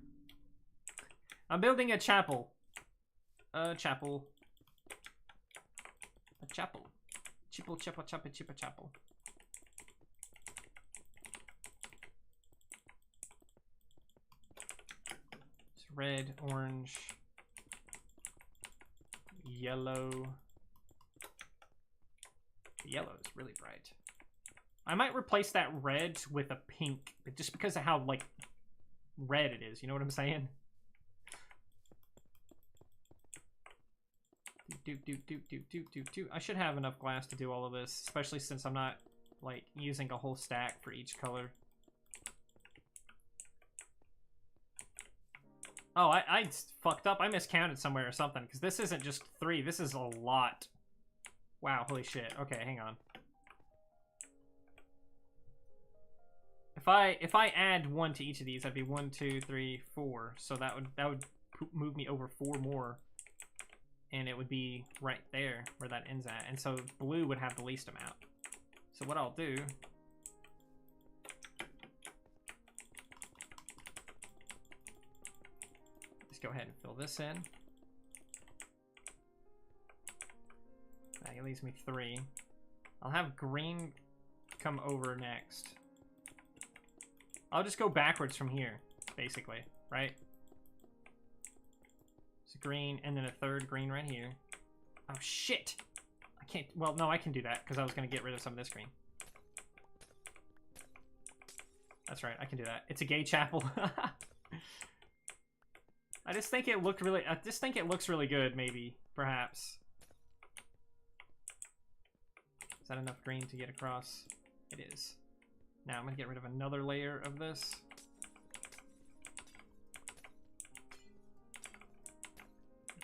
I'm building a chapel. A chapel. A chapel. Chipple, chapel, chapel, chippa, chapel. It's red, orange, yellow. The yellow is really bright. I might replace that red with a pink, but just because of how, like, red it is. You know what I'm saying? I should have enough glass to do all of this, especially since I'm not, like, using a whole stack for each color. Oh, I fucked up. I miscounted somewhere or something, because this isn't just 3. This is a lot. Wow, holy shit. Okay, hang on. If I add 1 to each of these, that'd be 1, 2, 3, 4. So that would move me over 4 more. And it would be right there where that ends at. And so blue would have the least amount. So what I'll do... Just go ahead and fill this in. That leaves me 3. I'll have green come over next. I'll just go backwards from here, basically, right? So green, and then a third green right here. Oh, shit! I can't... Well, no, I can do that, because I was going to get rid of some of this green. That's right, I can do that. It's a gay chapel. I just think it looked really... I just think it looks really good, maybe. Perhaps. Is that enough green to get across? It is. Now I'm going to get rid of another layer of this.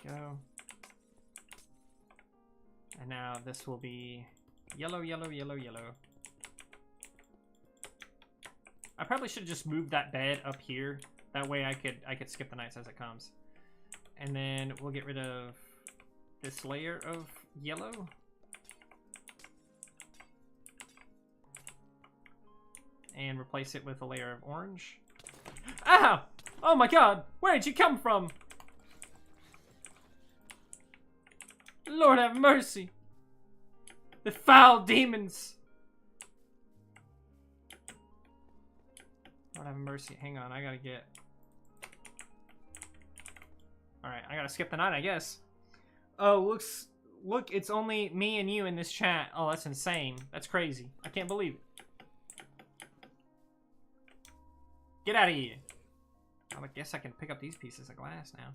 There we go. And now this will be yellow, yellow, yellow, yellow. I probably should have just moved that bed up here. That way I could skip the nights as it comes. And then we'll get rid of this layer of yellow. And replace it with a layer of orange. Ow! Oh my god! Where did you come from? Lord have mercy! The foul demons! Lord have mercy. Hang on, I gotta get... Alright, I gotta skip the night, I guess. Oh, look, it's only me and you in this chat. Oh, that's insane. That's crazy. I can't believe it. Get out of here. I guess I can pick up these pieces of glass now.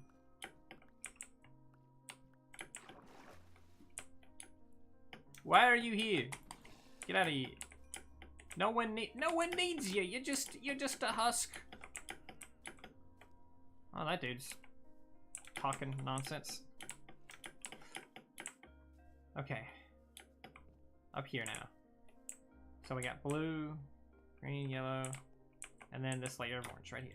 Why are you here? Get out of here. No one needs you. You're just a husk. Oh, that dude's talking nonsense. Okay. Up here now. So we got blue, green, yellow, and then this layer of orange right here.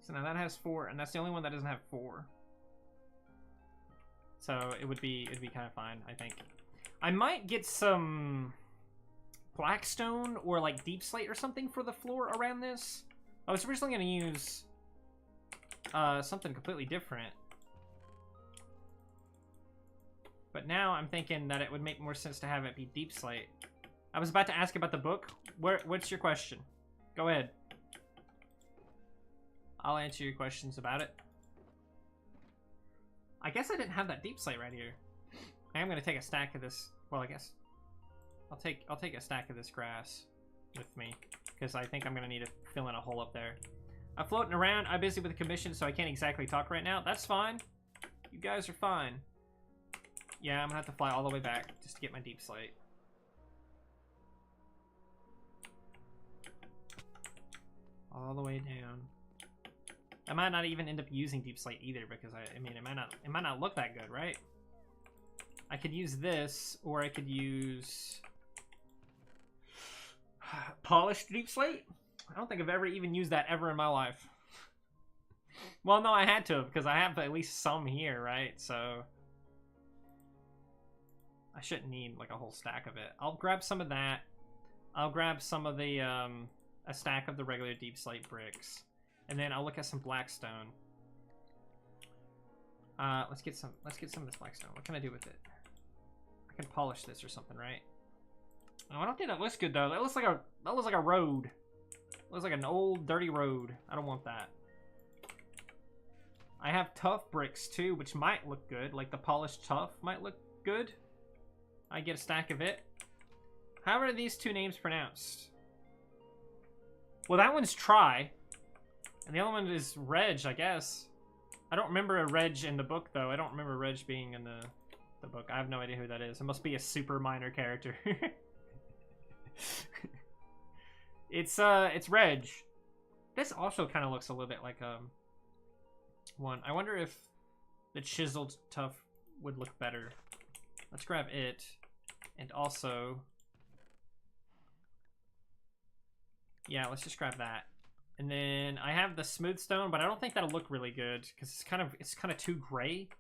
So now that has 4, and that's the only one that doesn't have 4. So it'd be kind of fine, I think. I might get some blackstone or like deep slate or something for the floor around this. I was originally going to use something completely different. But now I'm thinking that it would make more sense to have it be deep slate. I was about to ask about the book. What's your question? Go ahead. I'll answer your questions about it. I guess I didn't have that deep slate right here. I am gonna take a stack of this. Well, I guess I'll take a stack of this grass with me because I think I'm gonna need to fill in a hole up there. I'm floating around. I'm busy with the commission, so I can't exactly talk right now. That's fine. You guys are fine. Yeah, I'm gonna have to fly all the way back just to get my deep slate. All the way down. I might not even end up using deep slate either because I mean it might not look that good, right? I could use this, or I could use polished deep slate. I don't think I've ever even used that ever in my life. Well, no, I had to because I have at least some here, right? So I shouldn't need like a whole stack of it. I'll grab some of that. I'll grab some of the a stack of the regular deep slate bricks. And then I'll look at some blackstone. Let's get some of this blackstone. What can I do with it? I can polish this or something, right? Oh, I don't think that looks good though. That looks like a road. It looks like an old dirty road. I don't want that. I have tough bricks too, which might look good. Like the polished tough might look good. I get a stack of it. How are these two names pronounced? Well, that one's Try. And the other one is Reg, I guess. I don't remember a Reg in the book, though. I don't remember Reg being in the book. I have no idea who that is. It must be a super minor character. It's Reg. This also kind of looks a little bit like one. I wonder if the chiseled tough would look better. Let's grab it, and also, yeah, let's just grab that. And then I have the smooth stone, but I don't think that'll look really good because it's kind of too gray.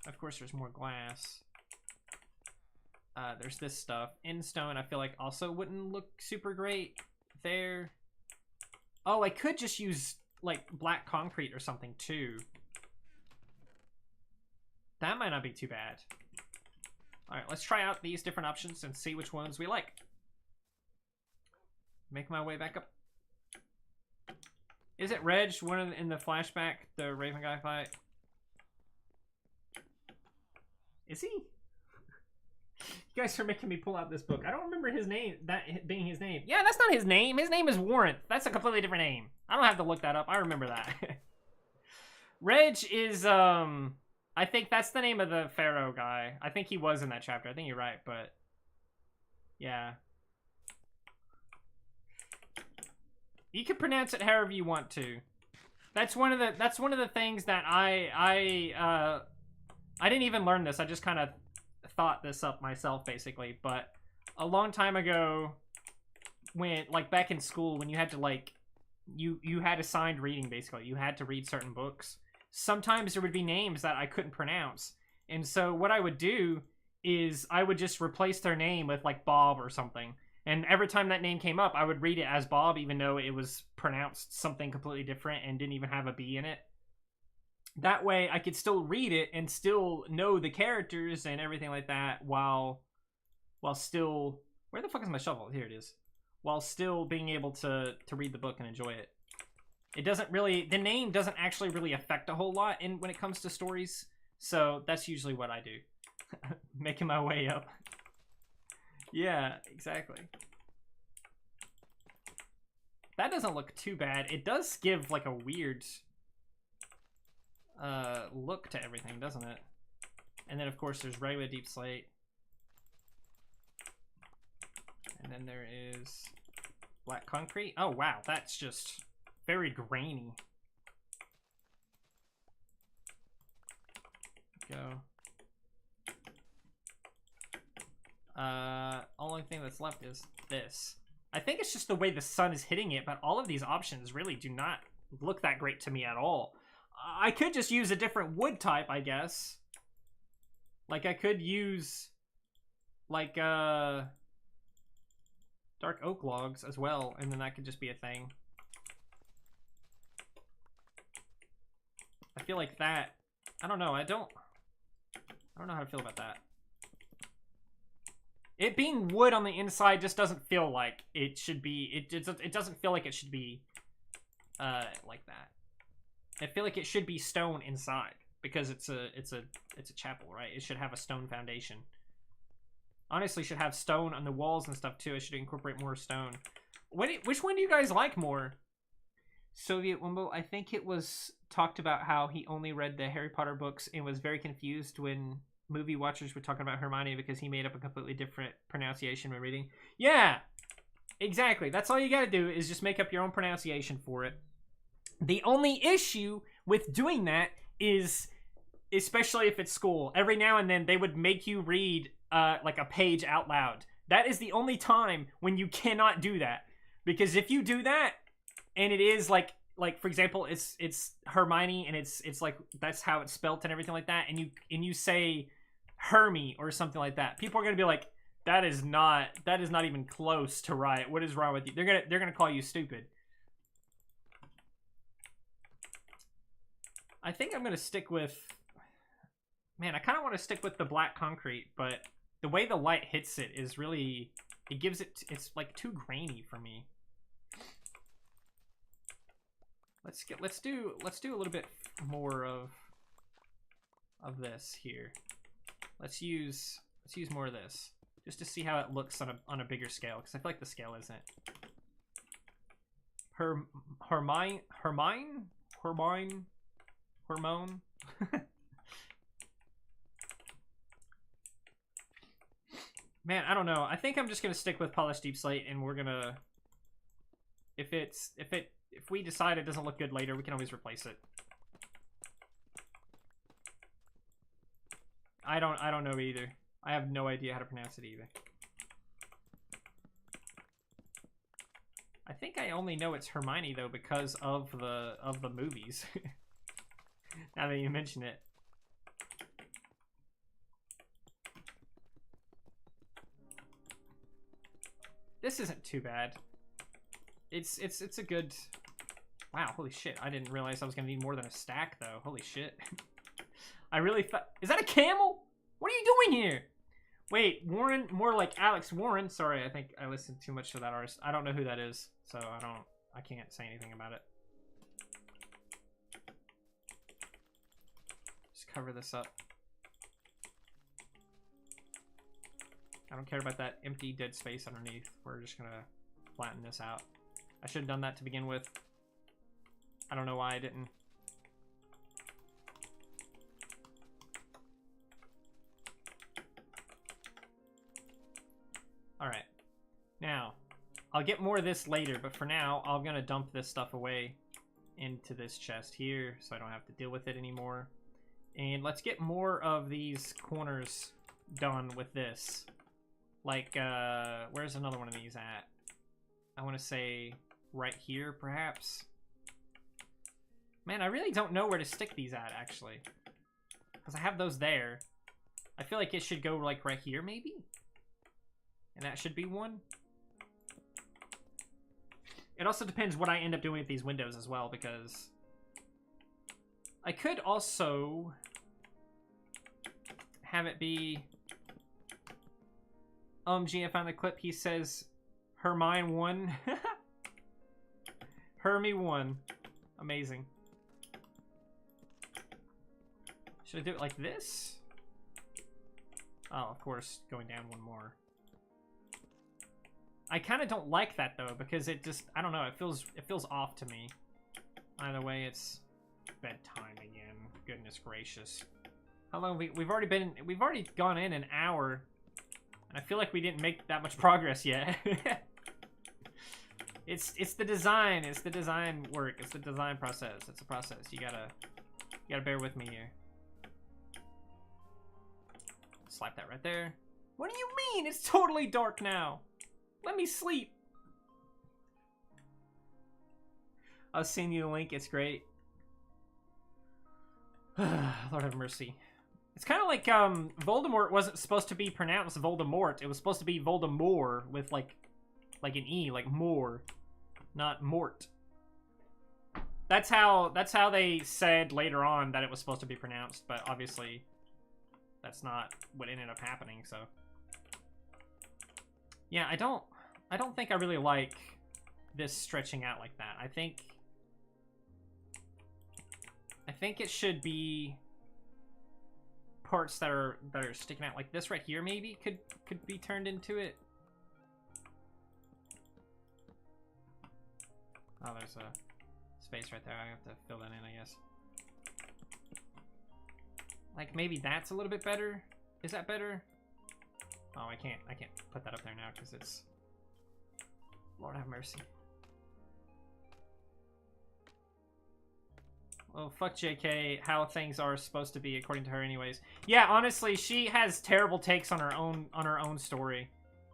Of course, there's more glass. There's this stuff. In stone, I feel like also wouldn't look super great there. Oh, I could just use like black concrete or something too. That might not be too bad. All right, let's try out these different options and see which ones we like. Make my way back up. Is it Reg, one in the flashback, the Raven guy fight? Is he? You guys are making me pull out this book. I don't remember his name, that being his name. Yeah, that's not his name. His name is Warrant. That's a completely different name. I don't have to look that up. I remember that. Reg is, I think that's the name of the Pharaoh guy. I think he was in that chapter. I think you're right, but yeah. You can pronounce it however you want to. That's one of the things that I didn't even learn this. I just kind of thought this up myself basically. But a long time ago, when like back in school, when you had to like you had assigned reading basically. You had to read certain books. Sometimes there would be names that I couldn't pronounce. And so what I would do is I would just replace their name with like Bob or something. And every time that name came up, I would read it as Bob, even though it was pronounced something completely different and didn't even have a B in it. That way, I could still read it and still know the characters and everything like that while still... Where the fuck is my shovel? Here it is. while still being able to read the book and enjoy it. It doesn't really, the name doesn't actually really affect a whole lot when it comes to stories, so that's usually what I do. Making my way up. Yeah, exactly. That doesn't look too bad. It does give like a weird look to everything, doesn't it? And then of course there's regular deep slate. And then there is black concrete. Oh wow, that's just very grainy. Go. Only thing that's left is this. I think it's just the way the sun is hitting it, but all of these options really do not look that great to me at all. I could just use a different wood type, I guess. Like, I could use, like, dark oak logs as well, and then that could just be a thing. I feel like that, I don't know, I don't know how to feel about that. It being wood on the inside just doesn't feel like it should be, it doesn't feel like it should be, like that. I feel like it should be stone inside, because it's a chapel, right? It should have a stone foundation. Honestly, should have stone on the walls and stuff too. It should incorporate more stone. Which one do you guys like more? Soviet Wumbo, I think it was talked about how he only read the Harry Potter books and was very confused when movie watchers were talking about Hermione because he made up a completely different pronunciation when reading. Yeah, exactly. That's all you gotta do is just make up your own pronunciation for it. The only issue with doing that is, especially if it's school, every now and then they would make you read like a page out loud. That is the only time when you cannot do that. Because if you do that, and it is like for example, it's Hermione and it's like that's how it's spelt and everything like that, and you say Hermy or something like that, people are gonna be like, that is not even close to right. What is wrong with you? They're gonna call you stupid. I think I'm gonna stick with, man, I kind of want to stick with the black concrete, but the way the light hits it is really, it gives it, it's like too grainy for me. Let's do a little bit more of this here. Let's use more of this just to see how it looks on a bigger scale, because I feel like the scale isn't. Hormone. Man, I don't know. I think I'm just gonna stick with polished deep slate, and we're gonna, if we decide it doesn't look good later, we can always replace it. I don't know either. I have no idea how to pronounce it either. I think I only know it's Hermione though because of the movies. Now that you mention it. This isn't too bad. It's a good, wow, holy shit. I didn't realize I was gonna need more than a stack though. Holy shit. I really thought, is that a camel? What are you doing here? Wait, Warren, more like Alex Warren. Sorry, I think I listened too much to that artist. I don't know who that is, so I can't say anything about it. Just cover this up. I don't care about that empty dead space underneath. We're just gonna flatten this out. I should have done that to begin with. I don't know why I didn't. Alright. Now, I'll get more of this later, but for now, I'm gonna dump this stuff away into this chest here so I don't have to deal with it anymore. And let's get more of these corners done with this. Like, where's another one of these at? I want to say right here, perhaps. Man, I really don't know where to stick these at, actually. Because I have those there. I feel like it should go, like, right here, maybe? And that should be one. It also depends what I end up doing with these windows as well, because I could also have it be... Gee, I found the clip. He says Hermine won. Hermie won. Amazing. Should I do it like this? Oh, of course, going down one more. I kind of don't like that though, because it just, I don't know, it feels off to me. Either way, it's bedtime again. Goodness gracious. How long we've already gone in an hour, and I feel like we didn't make that much progress yet. It's the design, it's the design work, it's the design process. It's a process. You gotta bear with me here. Slap that right there. What do you mean? It's totally dark now. Let me sleep. I'll send you the link. It's great. Lord have mercy. It's kind of like Voldemort wasn't supposed to be pronounced Voldemort. It was supposed to be Voldemort with like an E, like more, not Mort. That's how they said later on that it was supposed to be pronounced, but obviously that's not what ended up happening. So yeah, I don't think I really like this stretching out like that. I think it should be parts that are sticking out like this right here. Maybe could be turned into it. Oh, there's a space right there. I have to fill that in, I guess. Like maybe that's a little bit better. Is that better? Oh, I can't put that up there now because it's, Lord have mercy. Oh, fuck JK, how things are supposed to be according to her anyways. Yeah, honestly, she has terrible takes on her own story.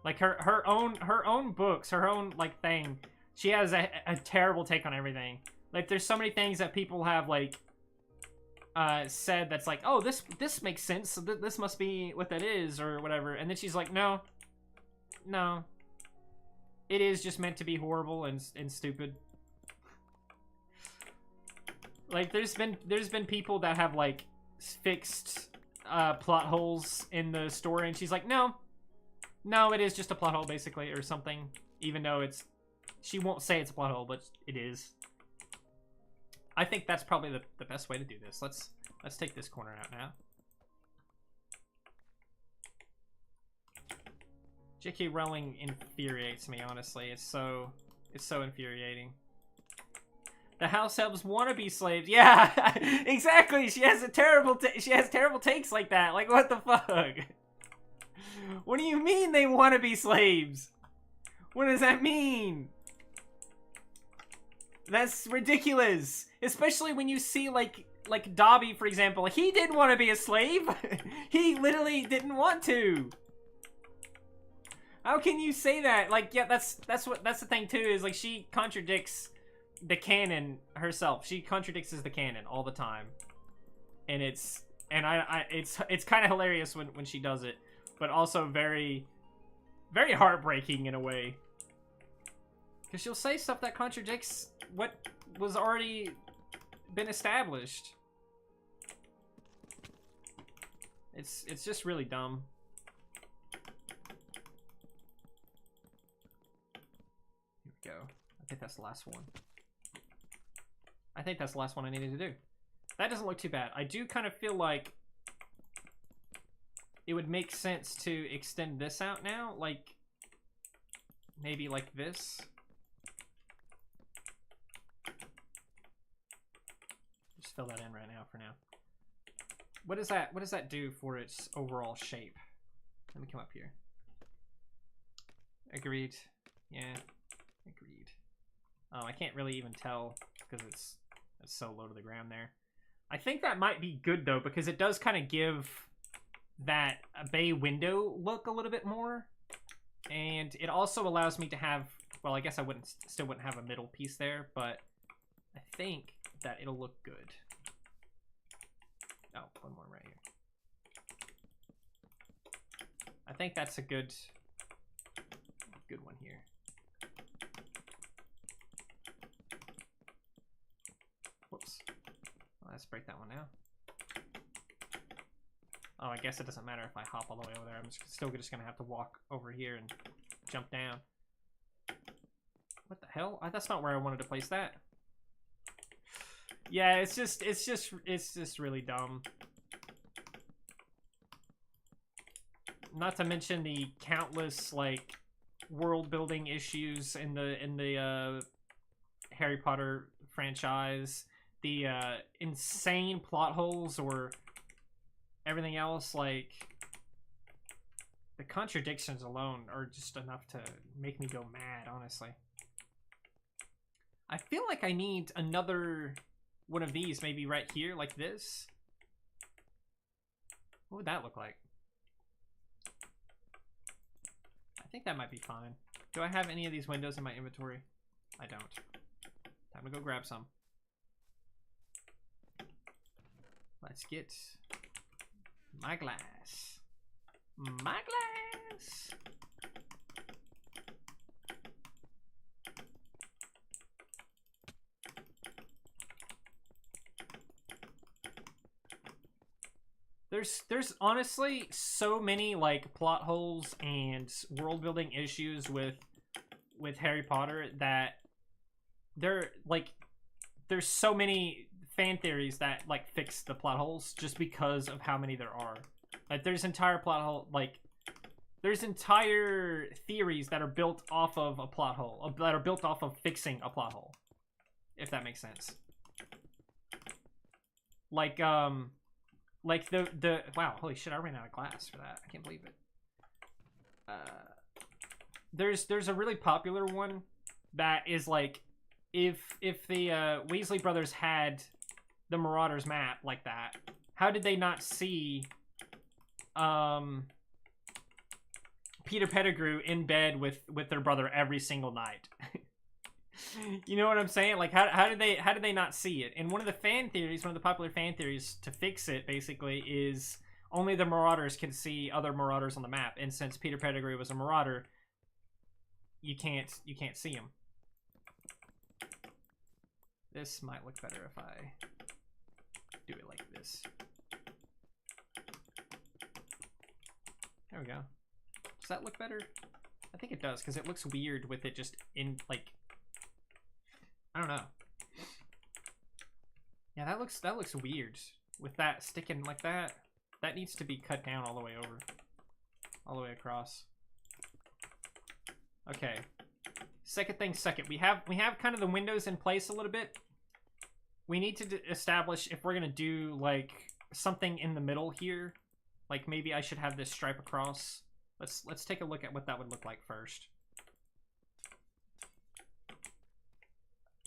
Like her own books, her own like thing. She has a terrible take on everything. Like there's so many things that people have like said that's like, "Oh, this makes sense. So this must be what that is or whatever." And then she's like, "No. No. It is just meant to be horrible and stupid." Like there's been people that have like fixed plot holes in the story, and she's like, no, it is just a plot hole basically or something. Even though she won't say it's a plot hole, but it is. I think that's probably the best way to do this. Let's take this corner out now. J.K. Rowling infuriates me, honestly. It's so infuriating. The house elves want to be slaves. Yeah, exactly. She has terrible takes like that. Like, what the fuck? What do you mean they want to be slaves? What does that mean? That's ridiculous. Especially when you see like Dobby, for example. He didn't want to be a slave. He literally didn't want to. How can you say that? Like, yeah, that's the thing too. Is like she contradicts the canon herself. She contradicts the canon all the time, and it's kind of hilarious when she does it, but also very, very heartbreaking in a way, because she'll say stuff that contradicts what was already been established. It's just really dumb. Here we go. I think that's the last one. I think that's the last one I needed to do. That doesn't look too bad. I do kind of feel like it would make sense to extend this out now, like maybe like this. Just fill that in right now for now. What does that do for its overall shape? Let me come up here. Agreed. Yeah, agreed. Oh, I can't really even tell because it's so low to the ground there. I think that might be good though, because it does kind of give that bay window look a little bit more, and it also allows me to have, well, I guess I still wouldn't have a middle piece there, but I think that it'll look good. Oh, one more right here. I think that's a good one here. Whoops. Well, let's break that one now. Oh, I guess it doesn't matter if I hop all the way over there. I'm still just gonna have to walk over here and jump down. What the hell? That's not where I wanted to place that. Yeah, it's just really dumb. Not to mention the countless like world building issues in the Harry Potter franchise, the insane plot holes or everything else. Like the contradictions alone are just enough to make me go mad, honestly. I feel like I need another one of these, maybe right here, like this. What would that look like? I think that might be fine. Do I have any of these windows in my inventory? I don't. Time to go grab some. Let's get my glass. My glass! There's honestly so many like plot holes and world building issues with Harry Potter that there's so many fan theories that like fix the plot holes just because of how many there are. Like there's entire plot hole, like there's entire theories that are built off of a plot hole, that are built off of fixing a plot hole, if that makes sense. Like the wow, holy shit, I ran out of glass for that. I can't believe it. There's a really popular one that is like, if the Weasley brothers had the Marauders map like that, how did they not see Peter Pettigrew in bed with their brother every single night? You know what I'm saying? Like, how did they not see it? And one of the popular fan theories to fix it basically is only the Marauders can see other Marauders on the map, and since Peter Pettigrew was a Marauder, you can't see him. This might look better if I do it like this. There we go. Does that look better? I think it does, because it looks weird with it just in, like, I don't know. Yeah, that looks weird with that sticking like that. That needs to be cut down all the way over, all the way across. Okay. Second thing second, we have kind of the windows in place a little bit. We need to establish if we're gonna do like something in the middle here. Like maybe I should have this stripe across. Let's take a look at what that would look like first.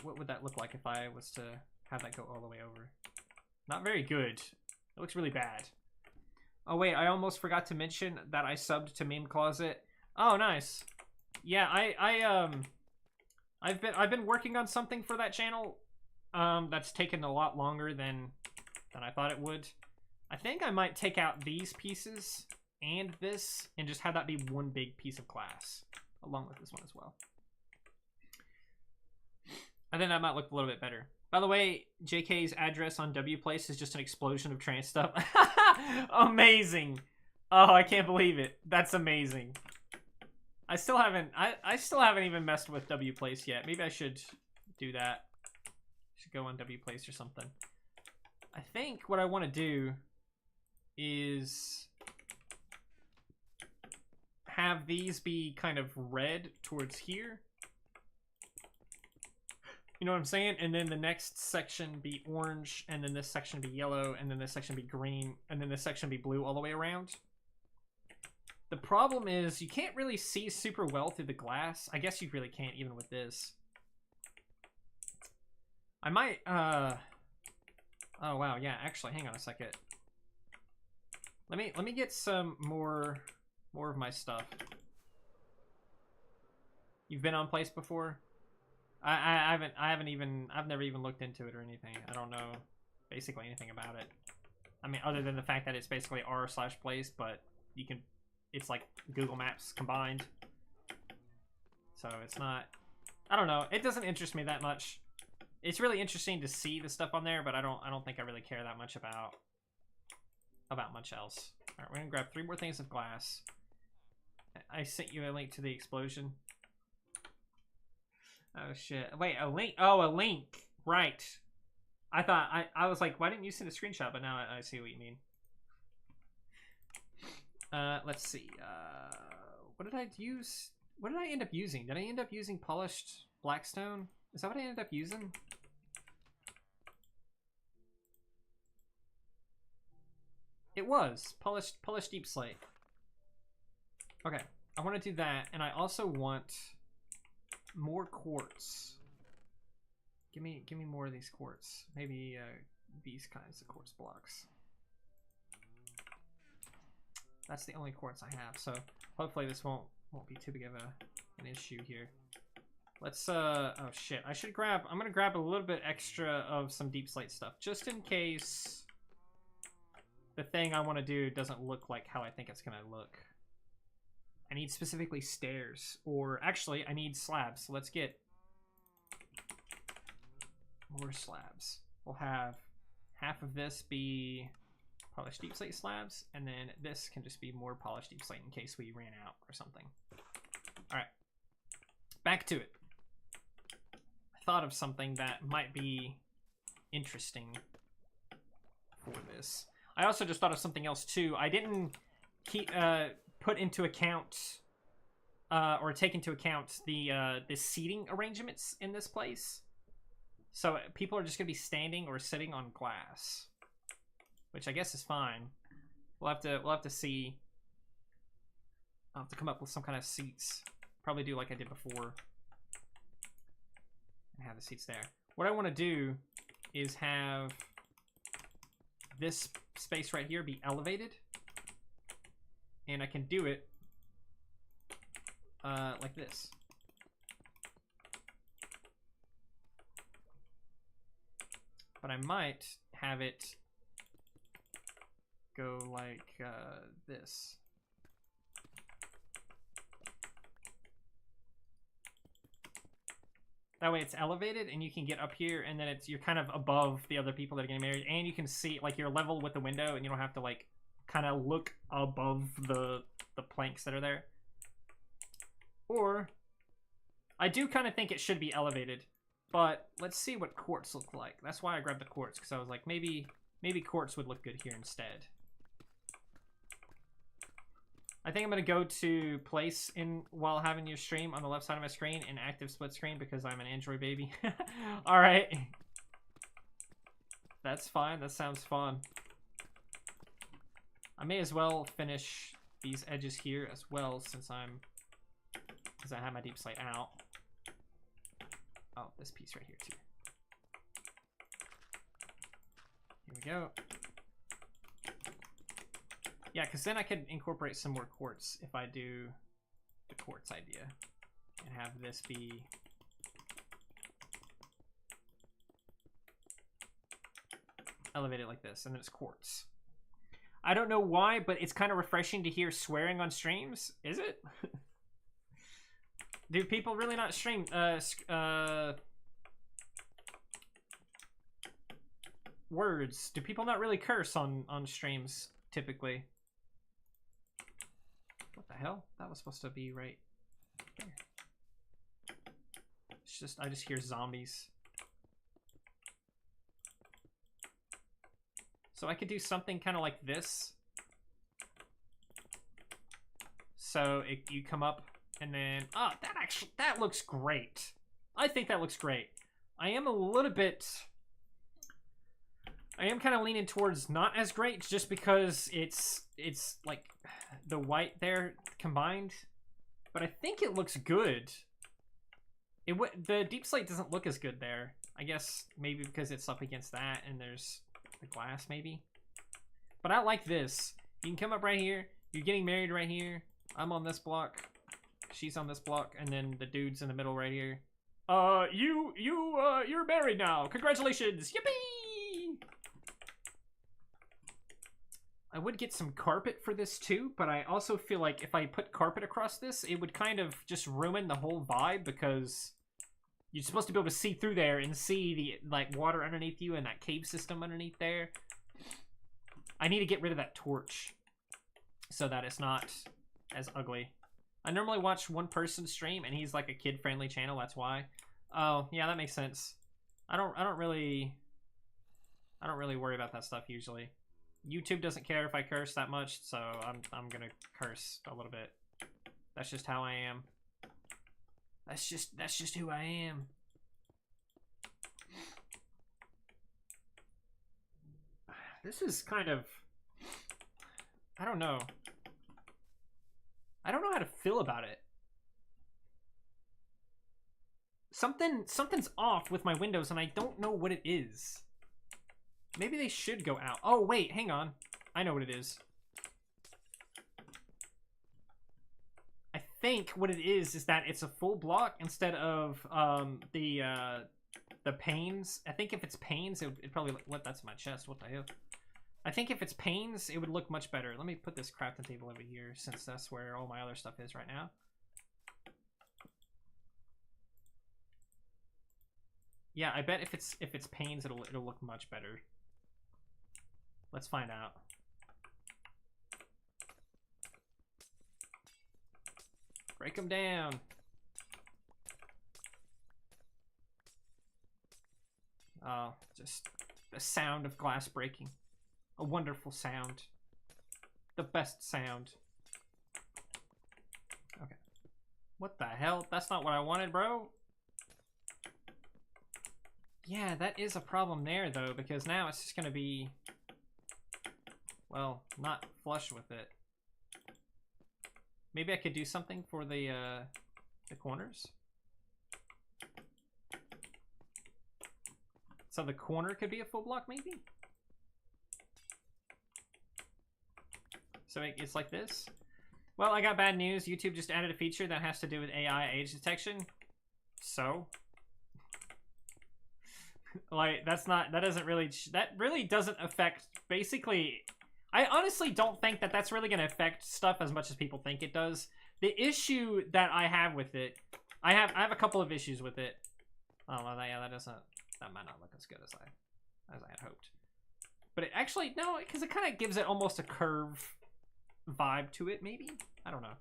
What would that look like if I was to have that go all the way over? Not very good. It looks really bad. Oh wait, I almost forgot to mention that I subbed to Meme Closet. Oh, nice. Yeah, I've been working on something for that channel. That's taken a lot longer than I thought it would. I think I might take out these pieces and this and just have that be one big piece of glass along with this one as well. I think that might look a little bit better. By the way, JK's address on Wplace is just an explosion of trans stuff. Amazing. Oh, I can't believe it. That's amazing. I still haven't even messed with Wplace yet. Maybe I should do that. I should go on Wplace or something. I think what I want to do is have these be kind of red towards here. You know what I'm saying? And then the next section be orange, and then this section be yellow, and then this section be green, and then this section be blue all the way around. The problem is you can't really see super well through the glass. I guess you really can't even with this. I might, oh wow, yeah, actually, hang on a second. Let me get some more of my stuff. You've been on Place before? I've never even looked into it or anything. I don't know basically anything about it. I mean, other than the fact that it's basically r/place, but you can, it's like Google Maps combined. So it's not, I don't know. It doesn't interest me that much. It's really interesting to see the stuff on there, but I don't think I really care that much about much else. All right, we're gonna grab 3 more things of glass. I sent you a link to the explosion. Oh shit. Wait, a link. Oh, a link. Right. I was like, why didn't you send a screenshot? But now I see what you mean. Let's see. What did I use? What did I end up using? Did I end up using polished blackstone? Is that what I ended up using? It was polished deep slate. Okay, I want to do that, and I also want more quartz. Give me more of these quartz. Maybe these kinds of quartz blocks. That's the only quartz I have, so hopefully this won't be too big of an issue here. Let's oh shit, I'm gonna grab a little bit extra of some deep slate stuff just in case the thing I want to do doesn't look like how I think it's gonna look. I need specifically stairs, or actually I need slabs, so let's get more slabs. We'll have half of this be polished deep slate slabs, and then this can just be more polished deep slate in case we ran out or something. Alright, back to it. I thought of something that might be interesting for this. I also just thought of something else too. I didn't put into account or take into account the seating arrangements in this place. So people are just gonna be standing or sitting on glass, which I guess is fine. We'll have to see. I'll have to come up with some kind of seats. Probably do like I did before and have the seats there. What I want to do is have this space right here be elevated, and I can do it like this. But I might have it go like this. That way it's elevated and you can get up here, and then you're kind of above the other people that are getting married, and you can see, like, you're level with the window and you don't have to like kind of look above the planks that are there. Or I do kind of think it should be elevated, but let's see what quartz look like. That's why I grabbed the quartz, because I was like, maybe quartz would look good here instead. I think I'm gonna go to place in while having your stream on the left side of my screen in active split screen because I'm an Android baby. All right, that's fine. That sounds fun. I may as well finish these edges here as well because I have my deep slate out. Oh, this piece right here too. Here we go. Yeah, because then I could incorporate some more quartz if I do the quartz idea and have this be elevated like this, and then it's quartz. I don't know why, but it's kind of refreshing to hear swearing on streams. Is it? Do people really not stream words? Do people not really curse on streams typically? What the hell? That was supposed to be right there. It's just, I just hear zombies. So I could do something kind of like this. So you come up and then, oh, that looks great. I think that looks great. I am kind of leaning towards not as great just because it's like the white there combined, but I think it looks good. The deep slate doesn't look as good there. I guess maybe because it's up against that and there's the glass maybe. But I like this. You can come up right here. You're getting married right here. I'm on this block. She's on this block, and then the dude's in the middle right here. You're married now. Congratulations. Yippee! I would get some carpet for this too, but I also feel like if I put carpet across this, it would kind of just ruin the whole vibe because you're supposed to be able to see through there and see the like water underneath you and that cave system underneath there. I need to get rid of that torch so that it's not as ugly. I normally watch one person stream and he's like a kid-friendly channel, that's why. Oh, yeah, that makes sense. I don't really worry about that stuff usually. YouTube doesn't care if I curse that much, so I'm gonna curse a little bit. That's just how I am. That's just who I am. This is kind of, I don't know. I don't know how to feel about it. Something's off with my windows and I don't know what it is. Maybe they should go out. Oh, wait, hang on. I know what it is. I think what it is that it's a full block instead of the panes. I think if it's panes, it'd probably look, what, that's my chest, what the hell? I think if it's panes, it would look much better. Let me put this crafting table over here since that's where all my other stuff is right now. Yeah, I bet if it's panes, it'll look much better. Let's find out. Break them down. Oh, just the sound of glass breaking. A wonderful sound. The best sound. Okay. What the hell? That's not what I wanted, bro. Yeah, that is a problem there, though, because now it's just gonna be, well, not flush with it. Maybe I could do something for the corners. So the corner could be a full block, maybe? So it's like this. Well, I got bad news. YouTube just added a feature that has to do with AI age detection. So, like, that really doesn't affect, basically, I honestly don't think that that's really going to affect stuff as much as people think it does. The issue that I have with it, I have a couple of issues with it. Oh, well, yeah, that might not look as good as I had hoped. But it actually, no, because it kind of gives it almost a curve vibe to it, maybe? I don't know.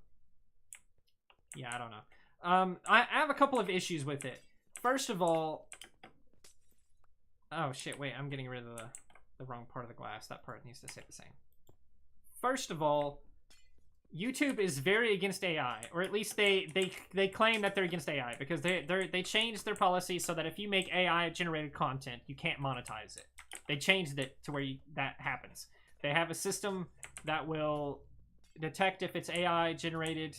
Yeah, I don't know. I have a couple of issues with it. First of all, oh shit, wait, I'm getting rid of the wrong part of the glass. That part needs to stay the same. First of all, YouTube is very against AI, or at least they claim that they're against AI because they changed their policy so that if you make AI generated content, you can't monetize it. They changed it to where that happens. They have a system that will detect if it's AI generated,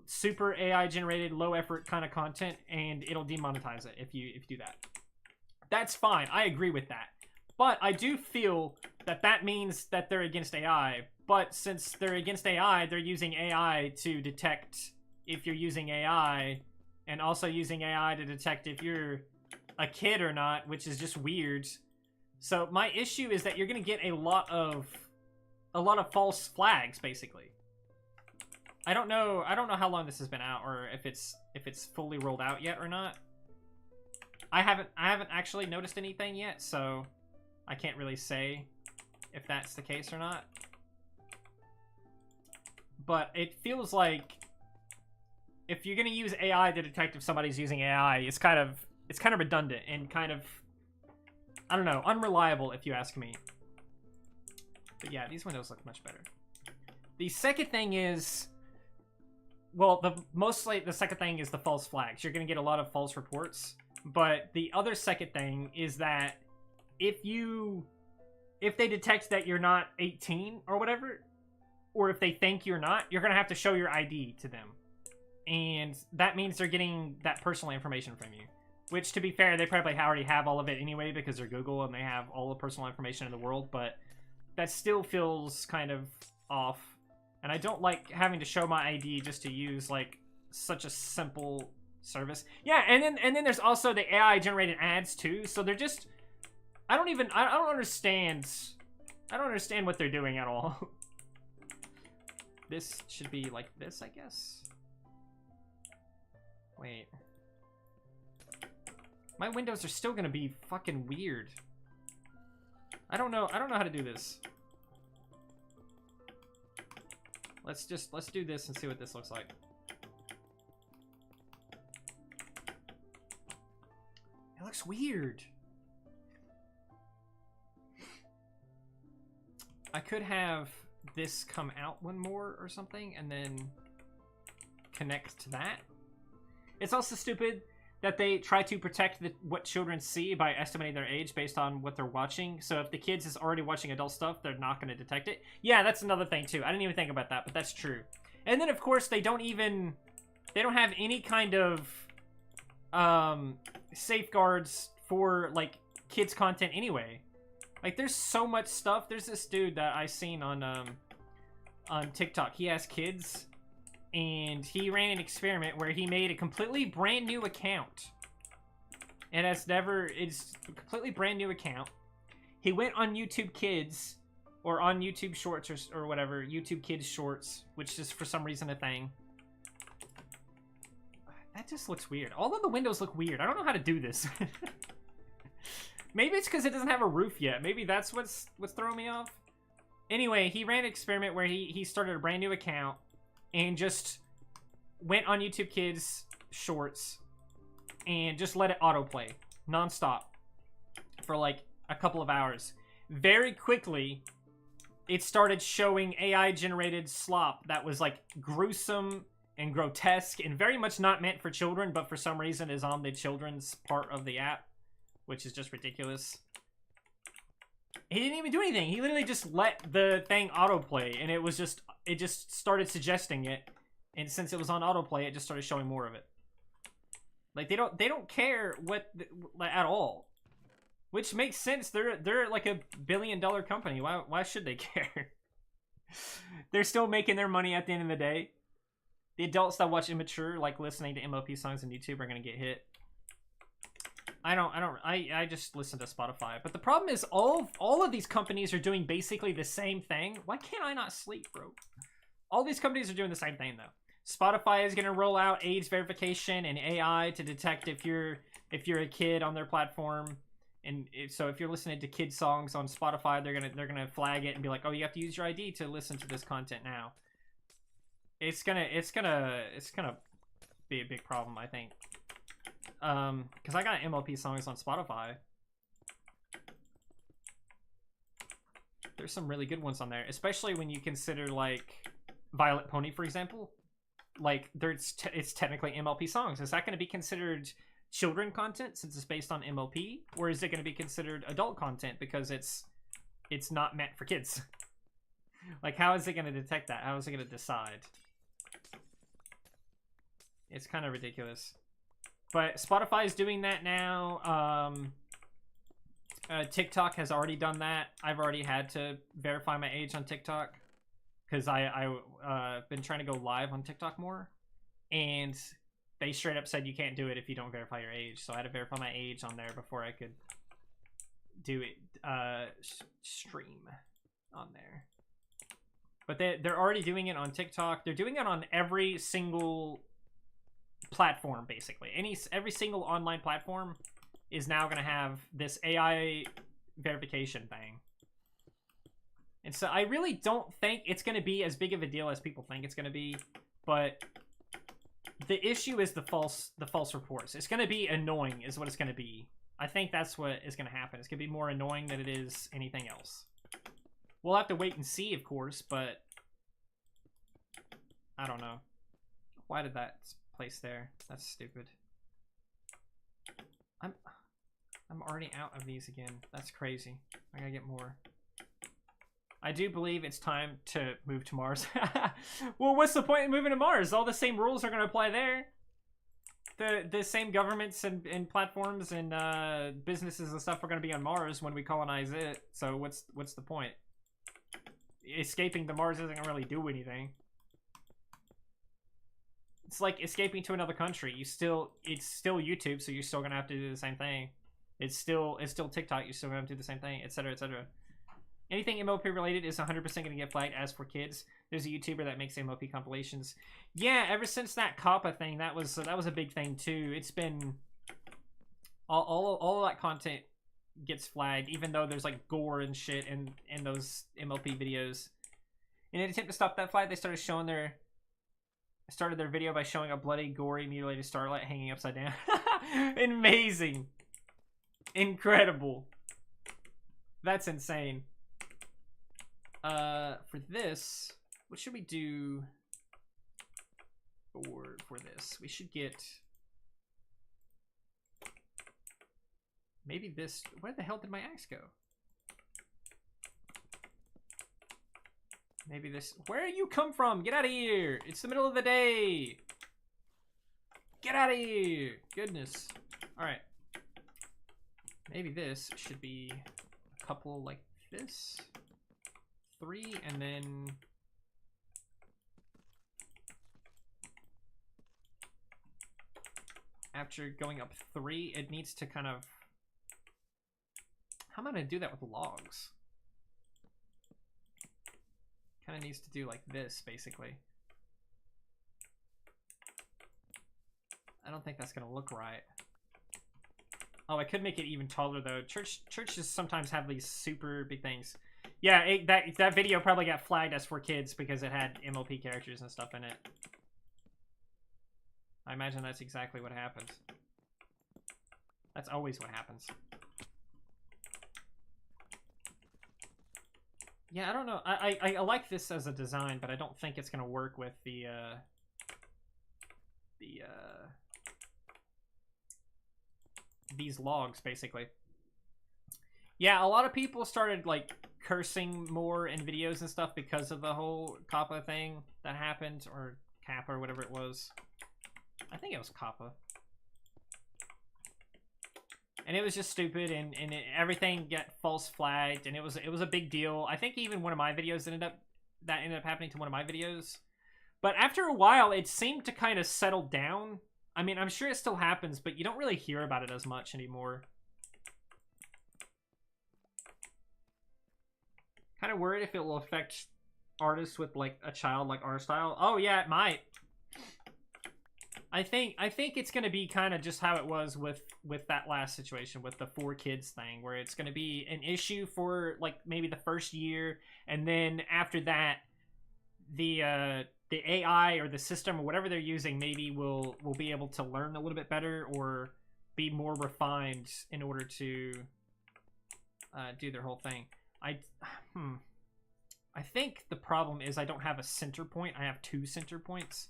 super AI generated, low effort kind of content, and it'll demonetize it if you do that. That's fine. I agree with that. But I do feel that that means that they're against AI. But since they're against AI, they're using AI to detect if you're using AI, and also using AI to detect if you're a kid or not, which is just weird. So my issue is that you're gonna get a lot of false flags, basically. I don't know how long this has been out, or if it's fully rolled out yet or not. I haven't actually noticed anything yet, so I can't really say if that's the case or not. But it feels like if you're gonna use AI to detect if somebody's using AI, it's kind of redundant and kind of, I don't know, unreliable if you ask me. But yeah, these windows look much better. The second thing is, well, the second thing is the false flags. You're gonna get a lot of false reports. But the other second thing is that if they detect that you're not 18 or whatever, or if they think you're not, you're gonna have to show your ID to them. And that means they're getting that personal information from you. Which, to be fair, they probably already have all of it anyway because they're Google and they have all the personal information in the world, but that still feels kind of off. And I don't like having to show my ID just to use, like, such a simple service. Yeah, and then there's also the AI generated ads too, so they're just, I don't understand what they're doing at all. This should be like this, I guess. Wait. My windows are still gonna be fucking weird. I don't know how to do this. Let's do this and see what this looks like. looks weird. I could have this come out one more or something and then connect to that. It's also stupid that they try to protect what children see by estimating their age based on what they're watching. So if the kids is already watching adult stuff, they're not going to detect it. Yeah, that's another thing too. I didn't even think about that, but that's true. And then of course they don't have any kind of safeguards for like kids content anyway. Like there's so much stuff. There's this dude that I seen on TikTok. He has kids. And he ran an experiment where he made a completely brand new account. And it's a completely brand new account. He went on YouTube Kids, or on YouTube Shorts, or whatever, YouTube Kids Shorts, which is for some reason a thing. That just looks weird. All of the windows look weird. I don't know how to do this. Maybe it's because it doesn't have a roof yet. Maybe that's what's throwing me off. Anyway, he ran an experiment where he started a brand new account. And just went on YouTube Kids Shorts and just let it autoplay nonstop for like a couple of hours. Very quickly, it started showing AI-generated slop that was like gruesome and grotesque and very much not meant for children, but for some reason is on the children's part of the app, which is just ridiculous. He didn't even do anything. He literally just let the thing autoplay, and it just started suggesting it. And since it was on autoplay, it just started showing more of it. Like they don't care at all, which makes sense. They're like a billion-dollar company. Why should they care? They're still making their money at the end of the day. The adults that watch immature, like listening to MLP songs on YouTube, are gonna get hit. I just listen to Spotify. But the problem is all of these companies are doing basically the same thing. Why can't I not sleep, bro? All these companies are doing the same thing though. Spotify is going to roll out age verification and AI to detect if you're a kid on their platform. And so if you're listening to kid songs on Spotify, they're going to flag it and be like, "Oh, you have to use your ID to listen to this content now." It's going to be a big problem, I think. Because I got MLP songs on Spotify. There's some really good ones on there, especially when you consider like Violet Pony, for example. Like it's technically MLP songs. Is that going to be considered children content since it's based on MLP, or is it going to be considered adult content because it's not meant for kids? Like, how is it going to detect that? How is it going to decide? It's kind of ridiculous. But Spotify is doing that now. TikTok has already done that. I've already had to verify my age on TikTok because I've been trying to go live on TikTok more, and they straight up said you can't do it if you don't verify your age. So I had to verify my age on there before I could do it. Stream on there. But they're already doing it on TikTok. They're doing it on every single platform, basically. Every single online platform is now going to have this AI verification thing. And so I really don't think it's going to be as big of a deal as people think it's going to be. But the issue is the false reports. It's going to be annoying is what it's going to be. I think that's what is going to happen. It's going to be more annoying than it is anything else. We'll have to wait and see, of course, but I don't know. Why did that place there? That's stupid. I'm already out of these again. That's crazy. I gotta get more. I do believe it's time to move to Mars. Well, what's the point of moving to Mars? All the same rules are gonna apply there. The same governments and platforms and businesses and stuff are gonna be on Mars when we colonize it. So what's the point? Escaping to Mars isn't gonna really do anything. It's like escaping to another country. it's still YouTube, so you're still gonna have to do the same thing. It's still TikTok. You're still gonna have to do the same thing, etc., etc. Anything MLP related is 100% gonna get flagged as for kids. There's a YouTuber that makes MLP compilations. Yeah, ever since that COPPA thing, that was a big thing too. It's been all of that content gets flagged, even though there's like gore and shit in those MLP videos. In an attempt to stop that flag, they started their video by showing a bloody, gory, mutilated Starlight hanging upside down. Amazing. Incredible. That's insane. For this, what should we do for this? We should get maybe this. Where the hell did my axe go? Maybe this. Where you come from? Get out of here! It's the middle of the day. Get out of here! Goodness. All right. Maybe this should be a couple like this. 3, and then after going up 3, it needs to kind of... How am I going to do that with logs? Kind of needs to do like this, basically. I don't think that's going to look right. Oh, I could make it even taller, though. Churches sometimes have these super big things. Yeah, that video probably got flagged as for kids because it had MLP characters and stuff in it. I imagine that's exactly what happens. That's always what happens. Yeah, I don't know. I like this as a design, but I don't think it's gonna work with these logs, basically. Yeah, a lot of people started like cursing more in videos and stuff because of the whole Kappa thing that happened, or Kappa, or whatever it was. I think it was Kappa. And it was just stupid, and everything got false flagged, and it was a big deal. I think even one of my videos ended up happening to one of my videos. But after a while, it seemed to kind of settle down. I mean, I'm sure it still happens, but you don't really hear about it as much anymore. Kind of worried if it will affect artists with like a childlike art style. Oh yeah, it might. I think it's gonna be kind of just how it was with that last situation with the 4 kids thing, where it's gonna be an issue for like maybe the first year, and then after that, the AI or the system or whatever they're using maybe will be able to learn a little bit better or be more refined in order to do their whole thing. I think the problem is I don't have a center point. I have 2 center points,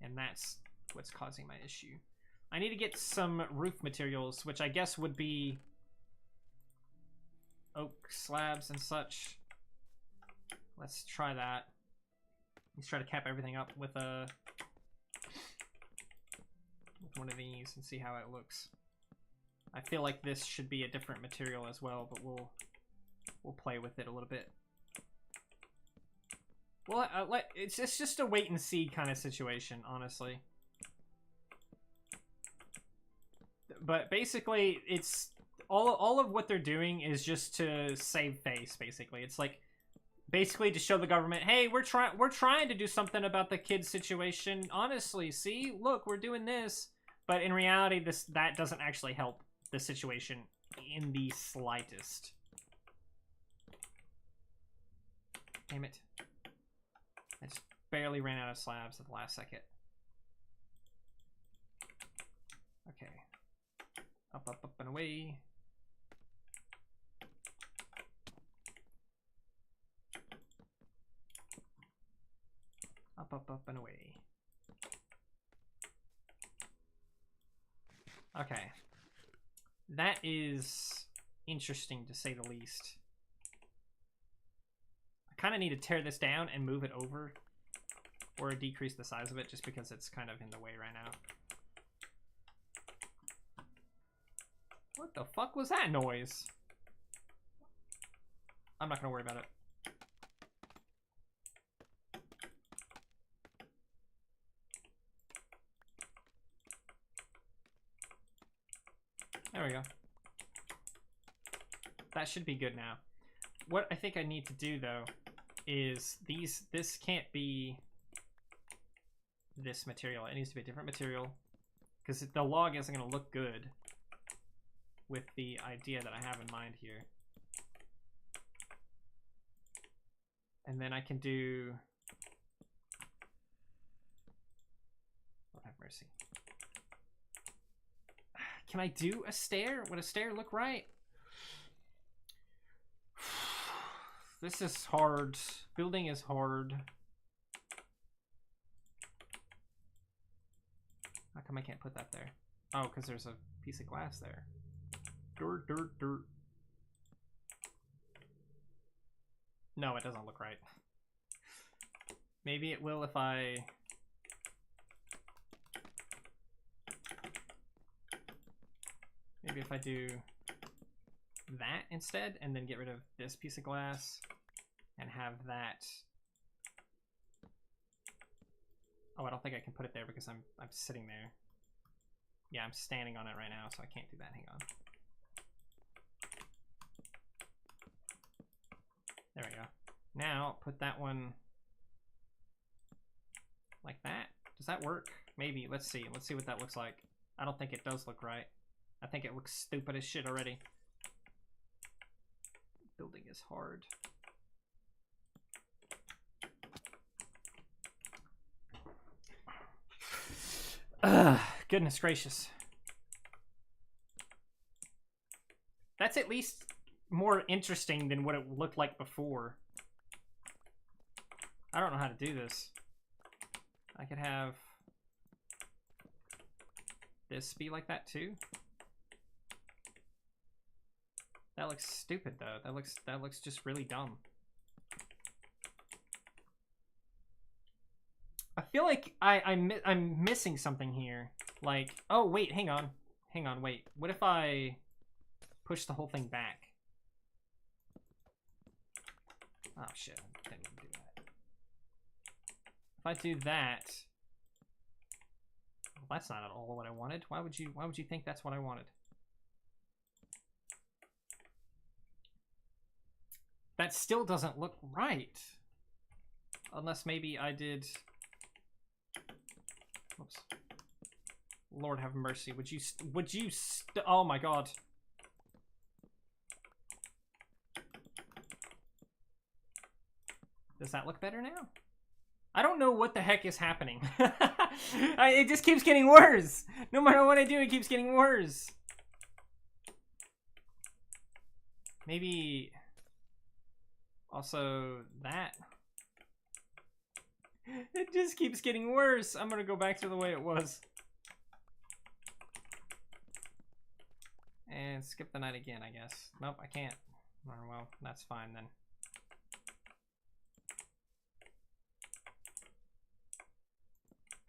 and that's what's causing my issue. I need to get some roof materials, which I guess would be oak slabs and such. Let's try that. Let's try to cap everything up with one of these and see how it looks. I feel like this should be a different material as well, but we'll play with it a little bit. Well, it's just a wait and see kind of situation, honestly. But basically, it's all of what they're doing is just to save face. Basically, it's like basically to show the government, hey, we're trying to do something about the kids' situation. Honestly, see, look, we're doing this. But in reality, that doesn't actually help the situation in the slightest. Damn it. I just barely ran out of slabs at the last second. Okay. Up, up, up, and away. Up, up, up, and away. Okay. That is interesting, to say the least. I kind of need to tear this down and move it over, or decrease the size of it, just because it's kind of in the way right now. What the fuck was that noise? I'm not gonna worry about it. There we go. That should be good now. What I think I need to do, though, is this can't be this material. It needs to be a different material, because the log isn't going to look good with the idea that I have in mind here. And then I can do... Lord have mercy. Can I do a stair? Would a stair look right? This is hard. Building is hard. How come I can't put that there? Oh, because there's a piece of glass there. Dirt, dirt, dirt. No, it doesn't look right. Maybe it will if I... Maybe if I do that instead, and then get rid of this piece of glass, and have that... Oh, I don't think I can put it there because I'm sitting there. Yeah, I'm standing on it right now, so I can't do that. Hang on. There we go. Now, put that one like that. Does that work? Maybe. Let's see. Let's see what that looks like. I don't think it does look right. I think it looks stupid as shit already. Building is hard. Ugh, goodness gracious. That's at least more interesting than what it looked like before. I don't know how to do this. I could have this be like that too. That looks stupid though. That looks just really dumb. I feel like I'm missing something here. Like, oh wait, hang on, wait. What if I push the whole thing back? Oh shit, I didn't even do that. If I do that, well, that's not at all what I wanted. Why would you think that's what I wanted? That still doesn't look right. Unless maybe I did... Whoops. Lord have mercy. Would you oh my god. Does that look better now? I don't know what the heck is happening. It just keeps getting worse. No matter what I do, it keeps getting worse. Maybe also that. It just keeps getting worse. I'm gonna go back to the way it was. And skip the night again, I guess. Nope, I can't. Well, that's fine then.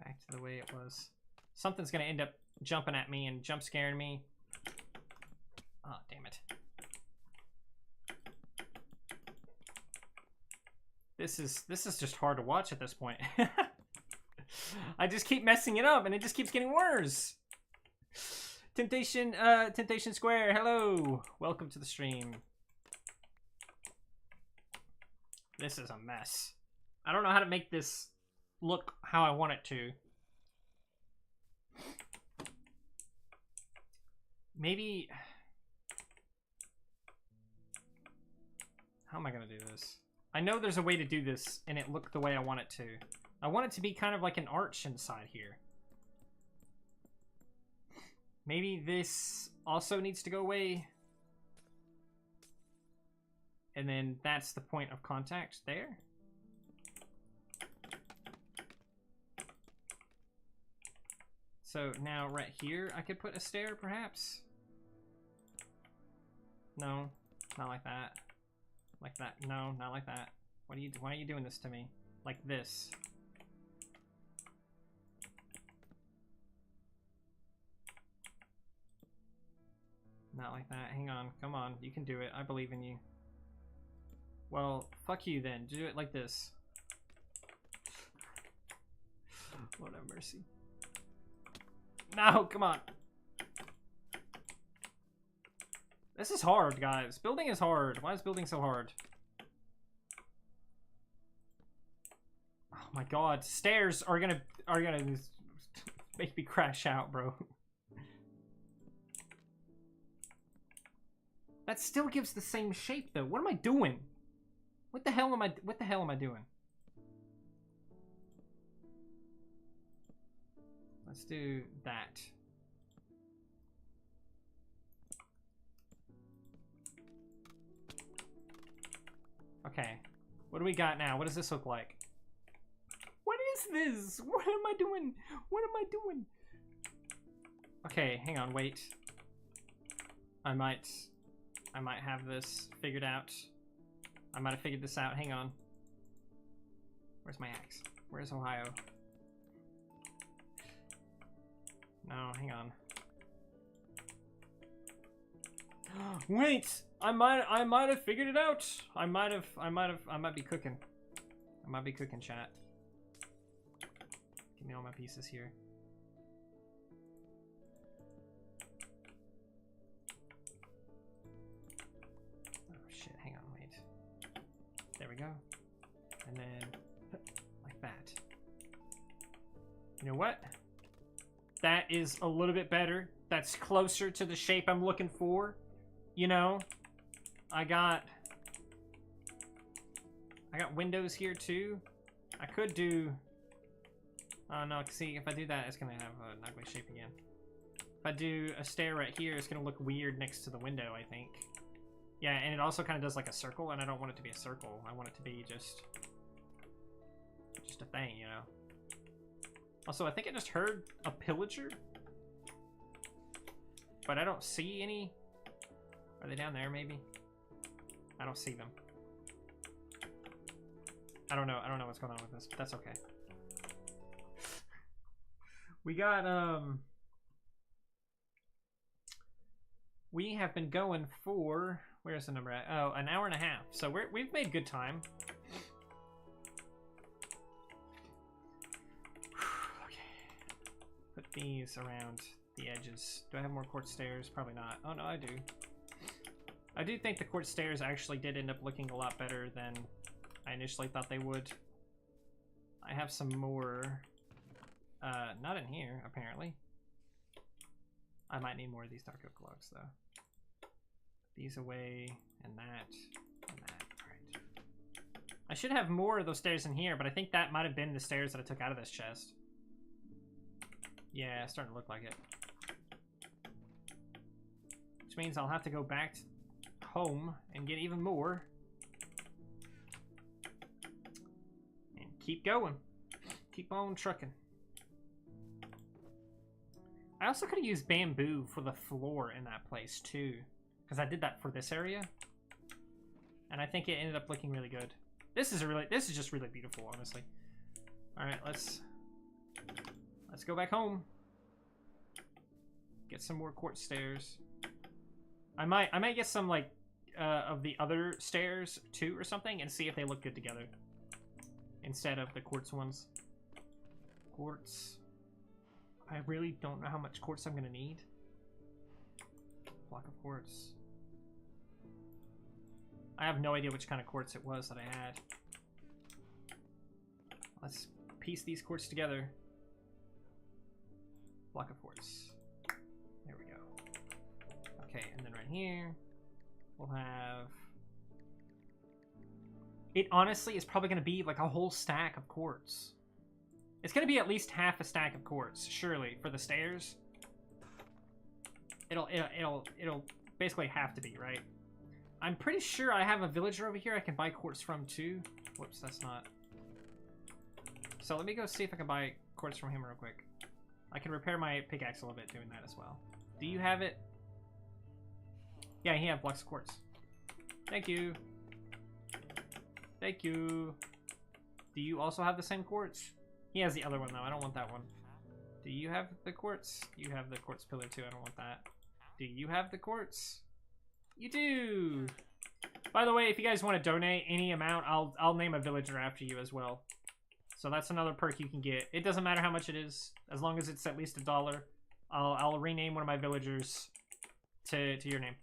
Back to the way it was. Something's gonna end up jumping at me and jump scaring me. Oh, damn it. This is just hard to watch at this point. I just keep messing it up and it just keeps getting worse. Temptation Square, hello. Welcome to the stream. This is a mess. I don't know how to make this look how I want it to. Maybe... How am I gonna do this? I know there's a way to do this and it look the way I want it to. I want it to be kind of like an arch inside here. Maybe this also needs to go away. And then that's the point of contact there. So now right here, I could put a stair perhaps. No, not like that. Like that. No, not like that. Why are you doing this to me? Like this. Not like that. Hang on. Come on. You can do it. I believe in you. Well, fuck you then. Do it like this. Lord have mercy. No, come on. This is hard, guys. Building is hard. Why is building so hard? Oh my god. Stairs are gonna make me crash out, bro. That still gives the same shape though. What am I doing? What the hell am I doing? Let's do that. Okay. What do we got now? What does this look like? What is this? What am I doing? What am I doing? Okay, hang on, wait. I might have this figured out. I might have figured this out. Hang on. Where's my axe? Where's Ohio? No, hang on. Wait! I might have figured it out. I might be cooking. I might be cooking, chat. Give me all my pieces here. Oh shit, hang on, wait. There we go. And then like that. You know what? That is a little bit better. That's closer to the shape I'm looking for. You know, I got windows here too. I could do, oh no, see, if I do that, it's gonna have an ugly shape again. If I do a stair right here, it's gonna look weird next to the window, I think. Yeah, and it also kind of does like a circle, and I don't want it to be a circle. I want it to be just a thing, you know. Also, I think I just heard a pillager, but I don't see any. Are they down there, maybe? I don't see them. I don't know what's going on with this, but that's okay. We got, we have been going for, where's the number at? Oh, an hour and a half. So we've made good time. Okay. Put these around the edges. Do I have more quartz stairs? Probably not. Oh no, I do. I do think the quartz stairs actually did end up looking a lot better than I initially thought they would. I have some more, not in here, apparently. I might need more of these dark oak logs, though. These away, and that, alright. I should have more of those stairs in here, but I think that might have been the stairs that I took out of this chest. Yeah, it's starting to look like it. Which means I'll have to go back to home and get even more. And keep going. Keep on trucking. I also could have used bamboo for the floor in that place too, because I did that for this area, and I think it ended up looking really good. This is just really beautiful, honestly. All right, let's go back home. Get some more quartz stairs. I might get some like of the other stairs too or something, and see if they look good together instead of the quartz ones. Quartz. I really don't know how much quartz I'm gonna need. Block of quartz. I have no idea which kind of quartz it was that I had. Let's piece these quartz together. Block of quartz. There we go. Okay, and then right here, we'll have... It honestly is probably gonna be like a whole stack of quartz. It's gonna be at least half a stack of quartz, surely, for the stairs. It'll basically have to be, right? I'm pretty sure I have a villager over here I can buy quartz from too. Whoops, that's not. So let me go see if I can buy quartz from him real quick. I can repair my pickaxe a little bit doing that as well. Do you have it? Yeah, he has blocks of quartz. Thank you. Thank you. Do you also have the same quartz? He has the other one though, I don't want that one. Do you have the quartz? You have the quartz pillar too, I don't want that. Do you have the quartz? You do! By the way, if you guys want to donate any amount, I'll name a villager after you as well. So that's another perk you can get. It doesn't matter how much it is, as long as it's at least $1. I'll rename one of my villagers to your name.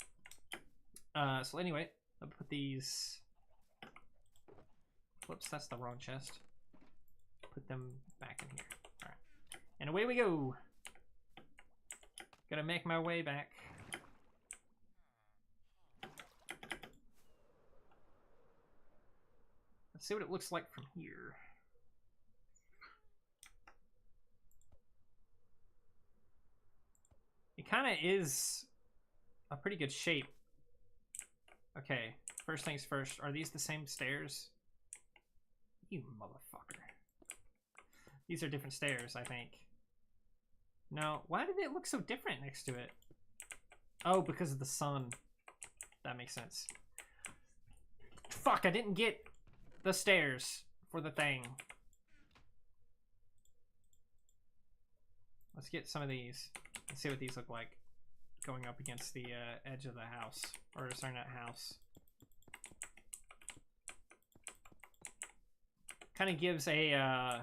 So anyway, I'll put these... Whoops, that's the wrong chest. Put them back in here. Alright. And away we go. Gotta make my way back. Let's see what it looks like from here. It kind of is a pretty good shape. Okay, first things first. Are these the same stairs? You motherfucker. These are different stairs, I think. No, why did it look so different next to it? Oh, because of the sun. That makes sense. Fuck, I didn't get the stairs for the thing. Let's get some of these. Let's see what these look like going up against the edge of the house. Or, sorry, not house. Kind of gives a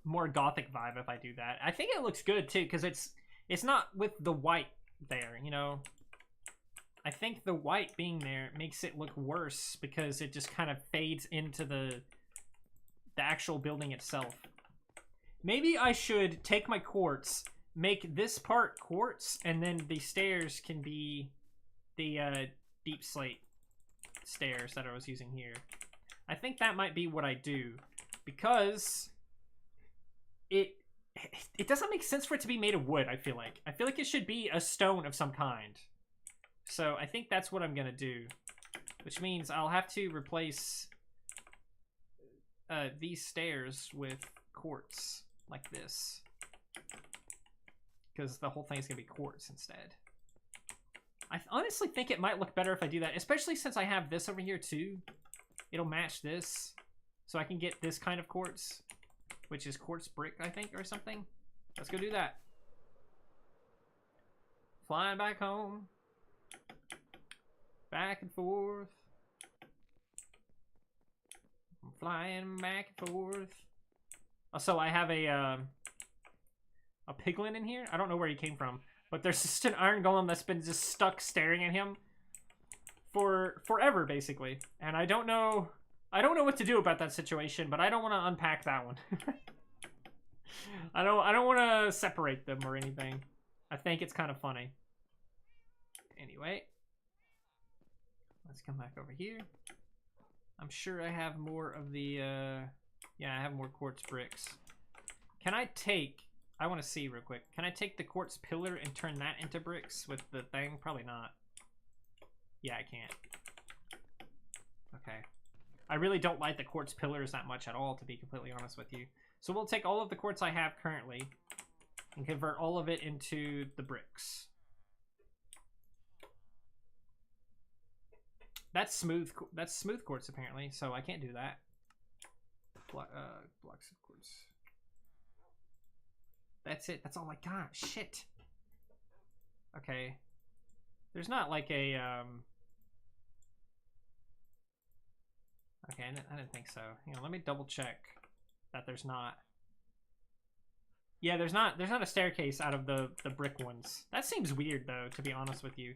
more gothic vibe if I do that. I think it looks good too, because it's not with the white there, you know. I think the white being there makes it look worse because it just kind of fades into the actual building itself. Maybe I should take my quartz, make this part quartz, and then the stairs can be the deep slate stairs that I was using here. I think that might be what I do, because it doesn't make sense for it to be made of wood, I feel like. I feel like it should be a stone of some kind. So I think that's what I'm gonna do, which means I'll have to replace these stairs with quartz like this, because the whole thing's gonna be quartz instead. I honestly think it might look better if I do that, especially since I have this over here too. It'll match this, so I can get this kind of quartz, which is quartz brick, I think, or something. Let's go do that. Flying back home. Back and forth. I'm flying back and forth. Also, I have a piglin in here. I don't know where he came from, but there's just an iron golem that's been just stuck staring at him for forever, basically. And I don't know what to do about that situation, but I don't want to unpack that one. I don't want to separate them or anything. I think it's kind of funny. Anyway, let's come back over here. I'm sure I have more of the yeah, I have more quartz bricks. Can I take, I want to see real quick, can I take the quartz pillar and turn that into bricks with the thing? Probably not. Yeah, I can't. Okay. I really don't like the quartz pillars that much at all, to be completely honest with you. So we'll take all of the quartz I have currently and convert all of it into the bricks. That's smooth quartz apparently, so I can't do that. Blocks of quartz. That's it. That's all I got. Shit. Okay. There's not like a okay, I didn't think so. Hang on, let me double check that there's not. Yeah, there's not a staircase out of the brick ones. That seems weird though, to be honest with you.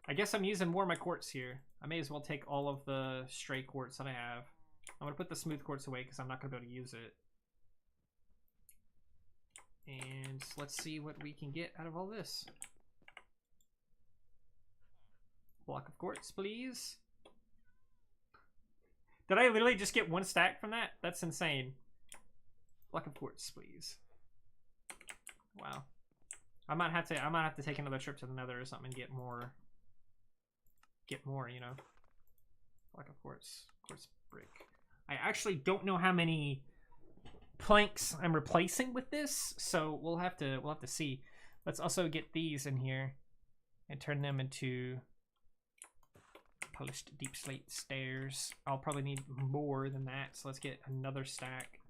I guess I'm using more of my quartz here. I may as well take all of the stray quartz that I have. I'm gonna put the smooth quartz away because I'm not gonna be able to use it. And let's see what we can get out of all this. Block of quartz, please. Did I literally just get one stack from that? That's insane. Block of quartz, please. Wow. I might have to take another trip to the Nether or something and get more. You know. Block of quartz, quartz brick. I actually don't know how many planks I'm replacing with this, so we'll have to see. Let's also get these in here and turn them into polished deep slate stairs. I'll probably need more than that, so let's get another stack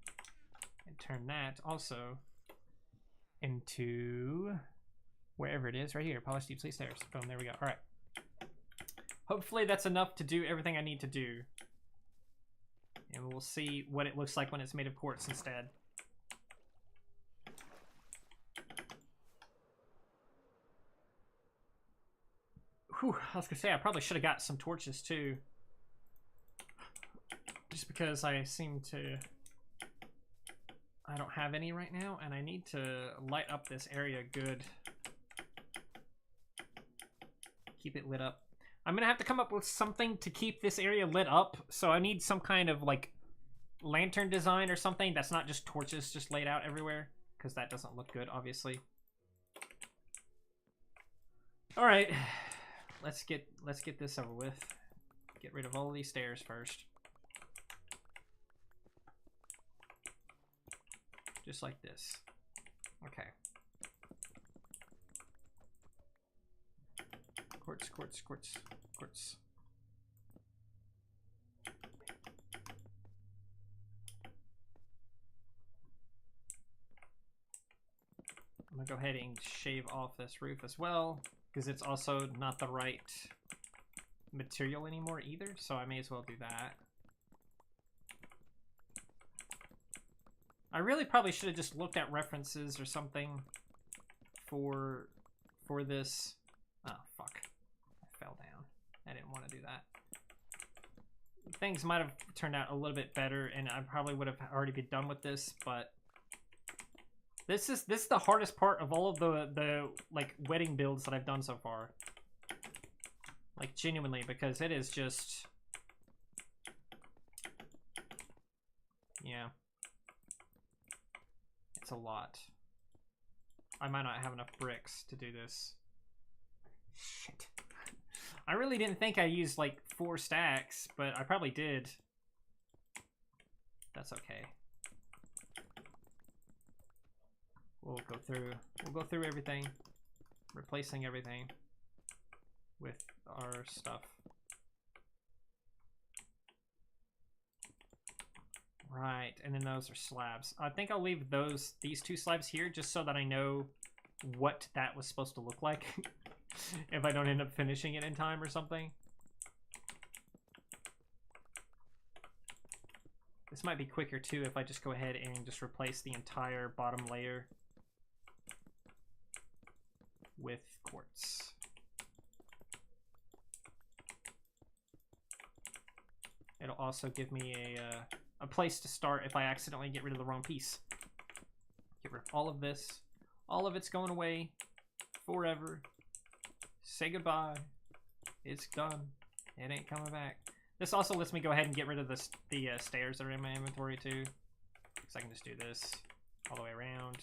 and turn that also into wherever it is, right here, polished deep slate stairs. Boom, there we go. All right. Hopefully that's enough to do everything I need to do. And we'll see what it looks like when it's made of quartz instead. Whew, I was gonna say I probably should have got some torches too. Just because I don't have any right now, and I need to light up this area good. Keep it lit up. I'm gonna have to come up with something to keep this area lit up, so I need some kind of like lantern design or something that's not just torches just laid out everywhere, because that doesn't look good, obviously. All right, let's get this over with. Get rid of all of these stairs first. Just like this. Okay. Quartz, quartz, quartz, quartz. I'm gonna go ahead and shave off this roof as well, because it's also not the right material anymore either, so I may as well do that. I really probably should have just looked at references or something for this. Oh, fuck. I fell down. I didn't want to do that. Things might have turned out a little bit better, and I probably would have already been done with this, but this is the hardest part of all of the like wedding builds that I've done so far. Like genuinely, because it is just, yeah, it's a lot. I might not have enough bricks to do this. Shit. I really didn't think I used like 4 stacks, but I probably did. That's okay. We'll go through everything, replacing everything with our stuff. Right, and then those are slabs. I think I'll leave these 2 slabs here just so that I know what that was supposed to look like if I don't end up finishing it in time or something. This might be quicker too if I just go ahead and just replace the entire bottom layer with quartz. It'll also give me a place to start if I accidentally get rid of the wrong piece. Get rid of all of this. All of it's going away forever. Say goodbye. It's done. It ain't coming back. This also lets me go ahead and get rid of the stairs that are in my inventory too. So I can just do this all the way around.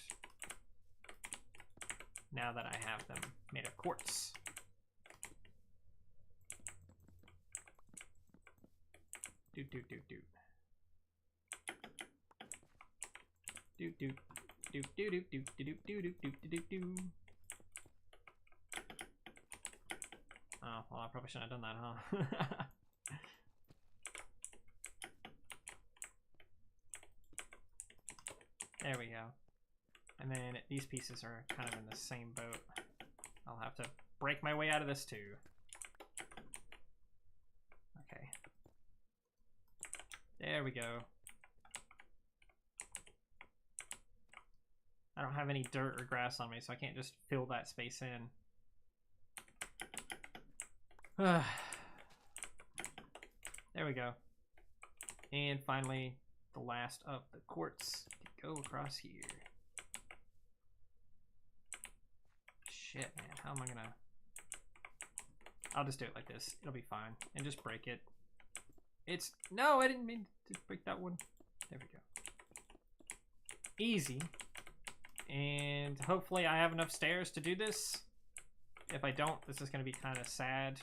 Now that I have them made of quartz. Do do do do. Do do do do do do do do do do do do. Oh, well, I probably shouldn't have done that, huh? There we go. And then these pieces are kind of in the same boat. I'll have to break my way out of this too. Okay. There we go. I don't have any dirt or grass on me, so I can't just fill that space in. There we go. And finally, the last of the quartz can go across here. Shit, man, how am I gonna... I'll just do it like this. It'll be fine. And just break it. It's... No, I didn't mean to break that one. There we go. Easy. And hopefully I have enough stairs to do this. If I don't, this is gonna be kind of sad.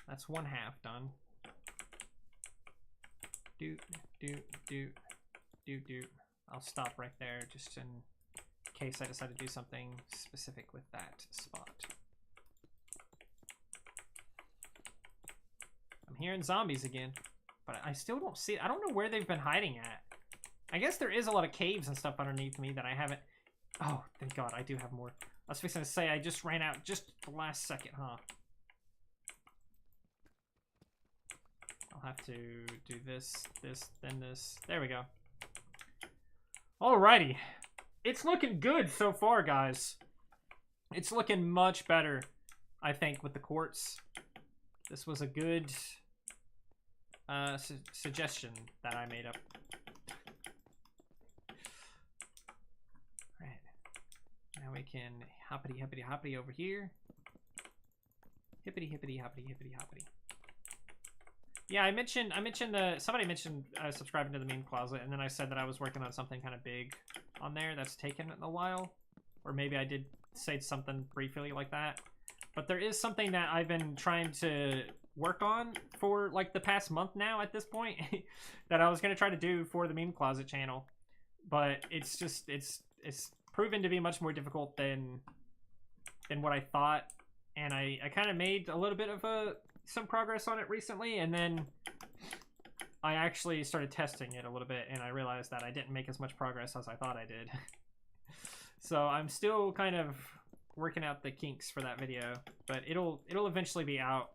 That's 1/2 done. Do, do, do, do, do. I'll stop right there just in case I decide to do something specific with that spot. I'm hearing zombies again, but I still don't see it. I don't know where they've been hiding at. I guess there is a lot of caves and stuff underneath me that I haven't... Oh, thank God, I do have more. I was fixing to say I just ran out just the last second, huh? I'll have to do this, this, then this. There we go. Alrighty. It's looking good so far, guys. It's looking much better, I think, with the quartz. This was a good suggestion that I made up. Right. Now we can hoppity, hoppity, hoppity over here. Hippity, hippity, hoppity, hippity, hoppity. Yeah, somebody mentioned subscribing to the meme closet, and then I said that I was working on something kind of big on there that's taken a while. Or maybe I did say something briefly like that. But there is something that I've been trying to work on for like the past month now at this point that I was going to try to do for the Meme Closet channel. But it's just, it's proven to be much more difficult than what I thought. And I kind of made a little bit of some progress on it recently, and then I actually started testing it a little bit, and I realized that I didn't make as much progress as I thought I did. So I'm still kind of working out the kinks for that video, but it'll eventually be out.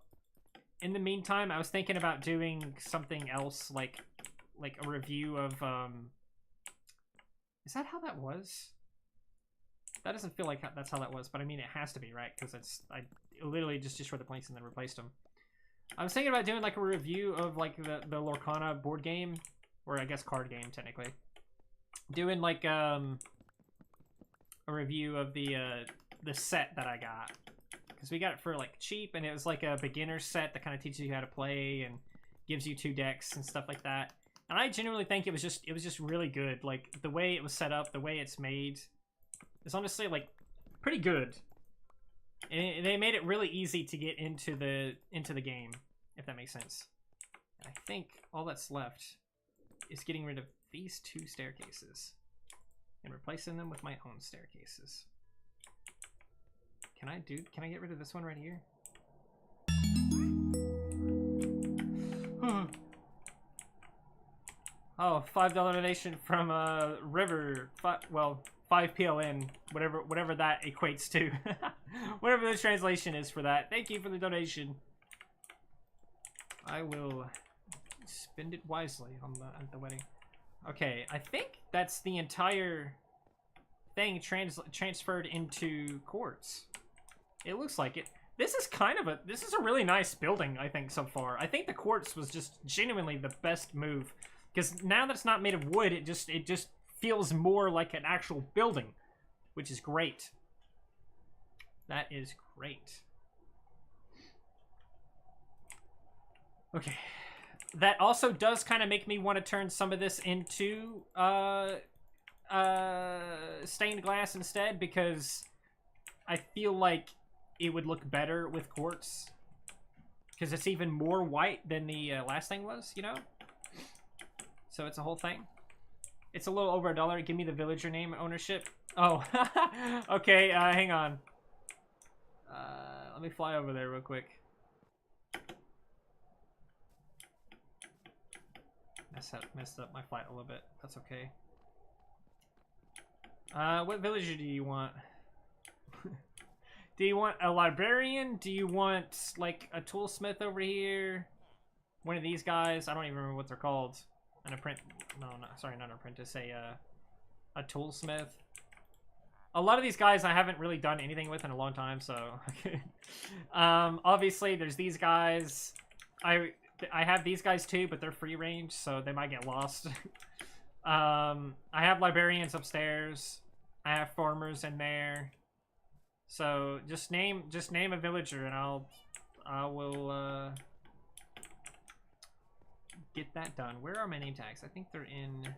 In the meantime, I was thinking about doing something else, like a review of is that how that was? That doesn't feel like that's how that was, but I mean it has to be, right? Because I literally just destroyed the planks and then replaced them. I was thinking about doing like a review of like the Lorcana board game, or I guess card game technically. Doing like a review of the set that I got, because we got it for like cheap, and it was like a beginner set that kind of teaches you how to play and gives you 2 decks and stuff like that. And I genuinely think it was just really good. Like the way it was set up, the way it's made, is honestly like pretty good. And they made it really easy to get into the game, if that makes sense. And I think all that's left is getting rid of these 2 staircases and replacing them with my own staircases. Can I get rid of this one right here? Oh, $5 donation from River. 5 PLN, whatever that equates to. Whatever the translation is for that. Thank you for the donation. I will spend it wisely on the wedding. Okay, I think that's the entire thing transferred into quartz. It looks like it. This is a really nice building, I think, so far. I think the quartz was just genuinely the best move, because now that it's not made of wood, it just feels more like an actual building, which is great. That is great. Okay. That also does kind of make me want to turn some of this into stained glass instead, because I feel like it would look better with quartz, because it's even more white than the last thing was, you know? So it's a whole thing. It's a little over $1. Give me the villager name ownership. Oh, okay, hang on. Let me fly over there real quick. Messed up my flight a little bit. That's okay. What villager do you want? Do you want a librarian? Do you want, like, a toolsmith over here? One of these guys? I don't even remember what they're called. An apprentice? No, sorry, not an apprentice. A toolsmith. A lot of these guys I haven't really done anything with in a long time, so... obviously, there's these guys. I have these guys too, but they're free range, so they might get lost. I have librarians upstairs. I have farmers in there. So just name a villager, and I will get that done. Where are my name tags? I think they're in.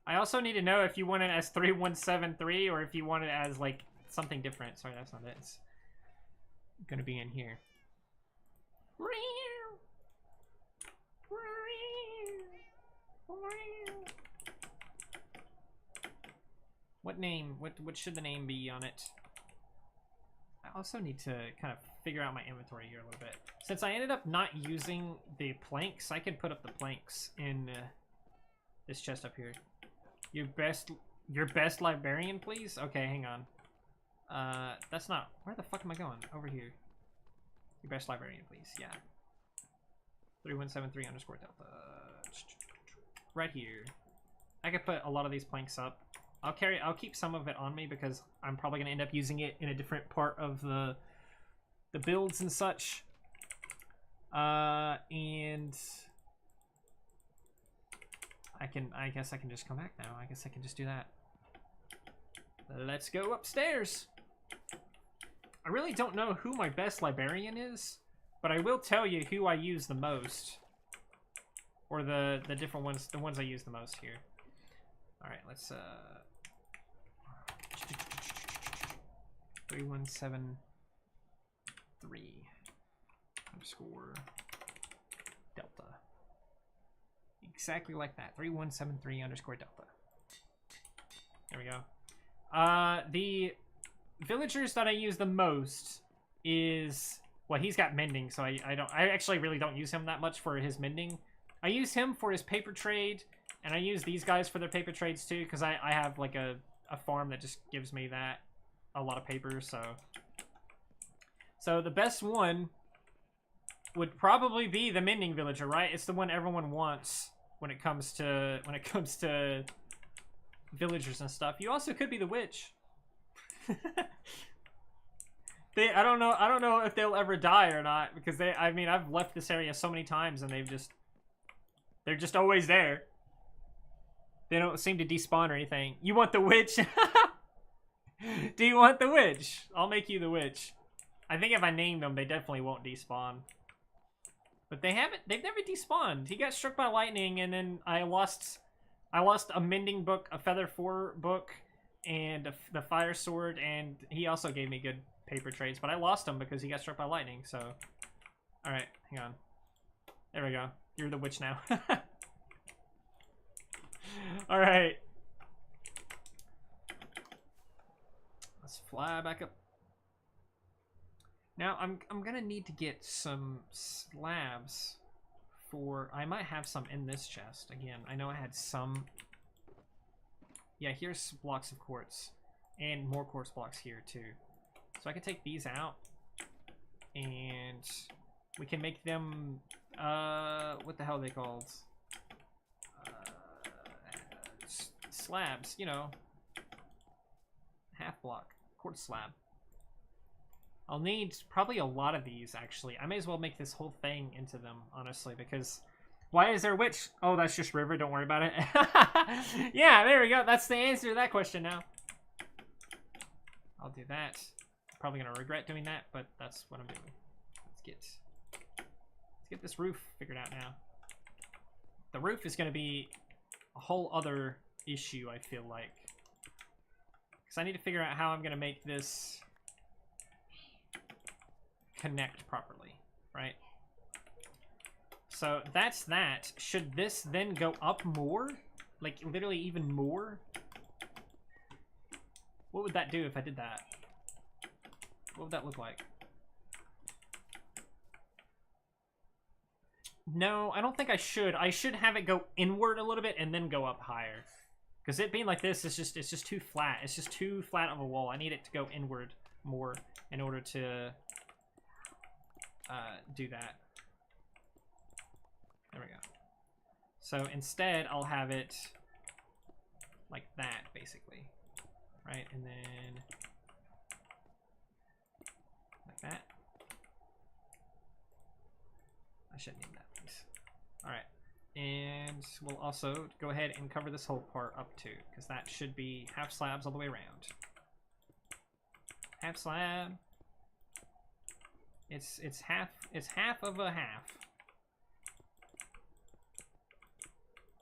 I also need to know if you want it as 3173 or if you want it as like something different. Sorry, that's not it. It's gonna be in here. What name? What should the name be on it? I also need to kind of figure out my inventory here a little bit. Since I ended up not using the planks, I can put up the planks in this chest up here. Your best librarian, please? Okay, hang on. That's not... Where the fuck am I going? Over here. Your best librarian, please. Yeah. 3173 _ Delta. Right here. I could put a lot of these planks up. I'll keep some of it on me because I'm probably gonna end up using it in a different part of the builds and such. And I guess I can just come back now. I guess I can just do that. Let's go upstairs. I really don't know who my best librarian is, but I will tell you who I use the most. Or the different ones, the ones I use the most here. Alright, let's 3173 underscore delta. Exactly like that. 3173 underscore delta. There we go. The villagers that I use the most is, well, he's got mending, so I actually really don't use him that much for his mending. I use him for his paper trade, and I use these guys for their paper trades too, because I have like a farm that just gives me that a lot of paper. So the best one would probably be the mending villager, right? It's the one everyone wants when it comes to villagers and stuff. You also could be the witch. I don't know if they'll ever die or not, because I mean, I've left this area so many times and they're just always there. They don't seem to despawn or anything. You want the witch? Do you want the witch? I'll make you the witch. I think if I name them, they definitely won't despawn. But they've never despawned. He got struck by lightning, and then I lost a mending book, a feather 4 book, and the fire sword, and he also gave me good paper trades, but I lost him because he got struck by lightning, so. Alright, hang on. There we go. You're the witch now. Alright. Let's fly back up. Now, I'm gonna need to get some slabs for... I might have some in this chest. Again, I know I had some... Yeah, here's blocks of quartz. And more quartz blocks here, too. So I can take these out. And we can make them... what the hell are they called? Slabs, you know. Half block. Quartz slab. I'll need probably a lot of these, actually. I may as well make this whole thing into them, honestly, because... Why is there a witch? Oh, that's just river. Don't worry about it. Yeah, there we go. That's the answer to that question now. I'll do that. Probably going to regret doing that, but that's what I'm doing. Let's get this roof figured out now. The roof is going to be a whole other issue, I feel like. Because I need to figure out how I'm going to make this connect properly, right? So that's that. Should this then go up more? Like, literally even more? What would that do if I did that? What would that look like? No, I don't think I should. I should have it go inward a little bit and then go up higher. Because it being like this, it's just too flat. It's just too flat of a wall. I need it to go inward more in order to do that. There we go. So instead, I'll have it like that, basically. Right, and then like that. I shouldn't need that, please. Alright, and we'll also go ahead and cover this whole part up too, because that should be half slabs all the way around. Half slab. It's half of a half.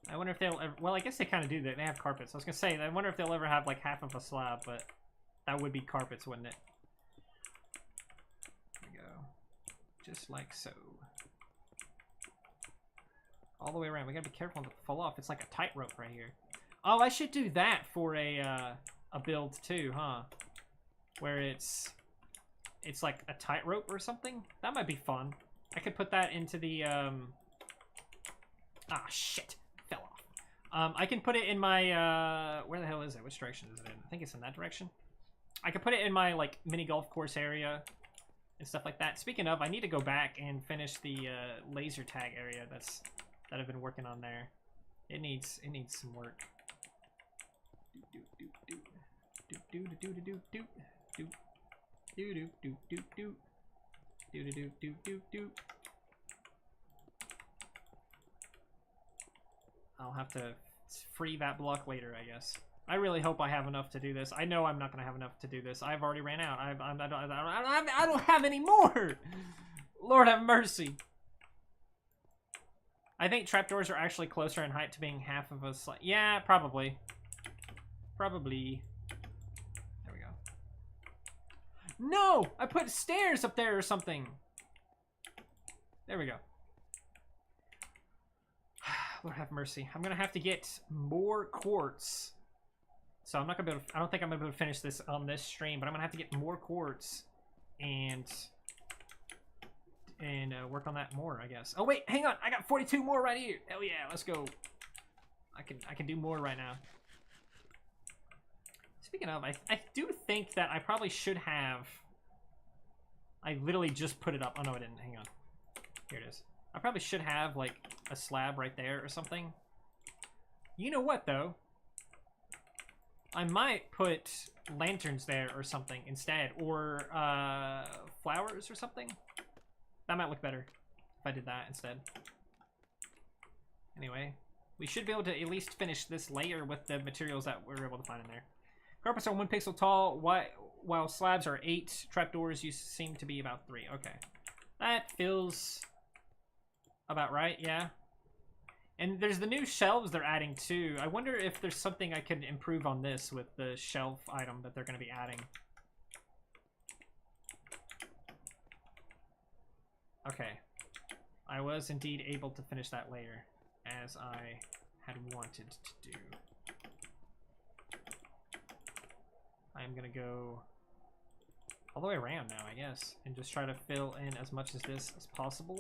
I wonder if they'll ever... Well, I guess they kind of do that. They have carpets. I was going to say, I wonder if they'll ever have, like, half of a slab, but that would be carpets, wouldn't it? There we go. Just like so. All the way around. We got to be careful not to fall off. It's like a tightrope right here. Oh, I should do that for a build, too, huh? Where it's like a tightrope or something. That might be fun. I could put that into the... Ah, shit. I can put it in my, where the hell is it? Which direction is it in? I think it's in that direction. I can put it in my, like, mini golf course area and stuff like that. Speaking of, I need to go back and finish the, laser tag area that I've been working on there. It needs some work. I'll have to free that block later, I guess. I really hope I have enough to do this. I know I'm not gonna have enough to do this. I've already ran out. I don't have any more. Lord have mercy. I think trapdoors are actually closer in height to being half of a slab. Yeah, probably. Probably. There we go. No! I put stairs up there or something. There we go. Lord have mercy. I'm gonna have to get more quartz. So I'm not gonna be able to, I don't think I'm gonna be able to finish this on this stream, but I'm gonna have to get more quartz and work on that more, I guess. Oh wait, hang on, I got 42 more right here. Hell yeah, let's go. I can do more right now. Speaking of, I do think that I probably should have. I literally just put it up. Oh no, I didn't. Hang on. Here it is. I probably should have like a slab right there or something. You know what though? I might put lanterns there or something instead, or flowers or something. That might look better if I did that instead. Anyway, we should be able to at least finish this layer with the materials that we're able to find in there. Carpets are 1 pixel tall, while slabs are 8. Trapdoors you seem to be about 3. Okay. That feels about right, yeah. And there's the new shelves they're adding too. I wonder if there's something I could improve on this with the shelf item that they're going to be adding. Okay. I was indeed able to finish that layer as I had wanted to do. I'm going to go all the way around now, I guess, and just try to fill in as much of this as possible.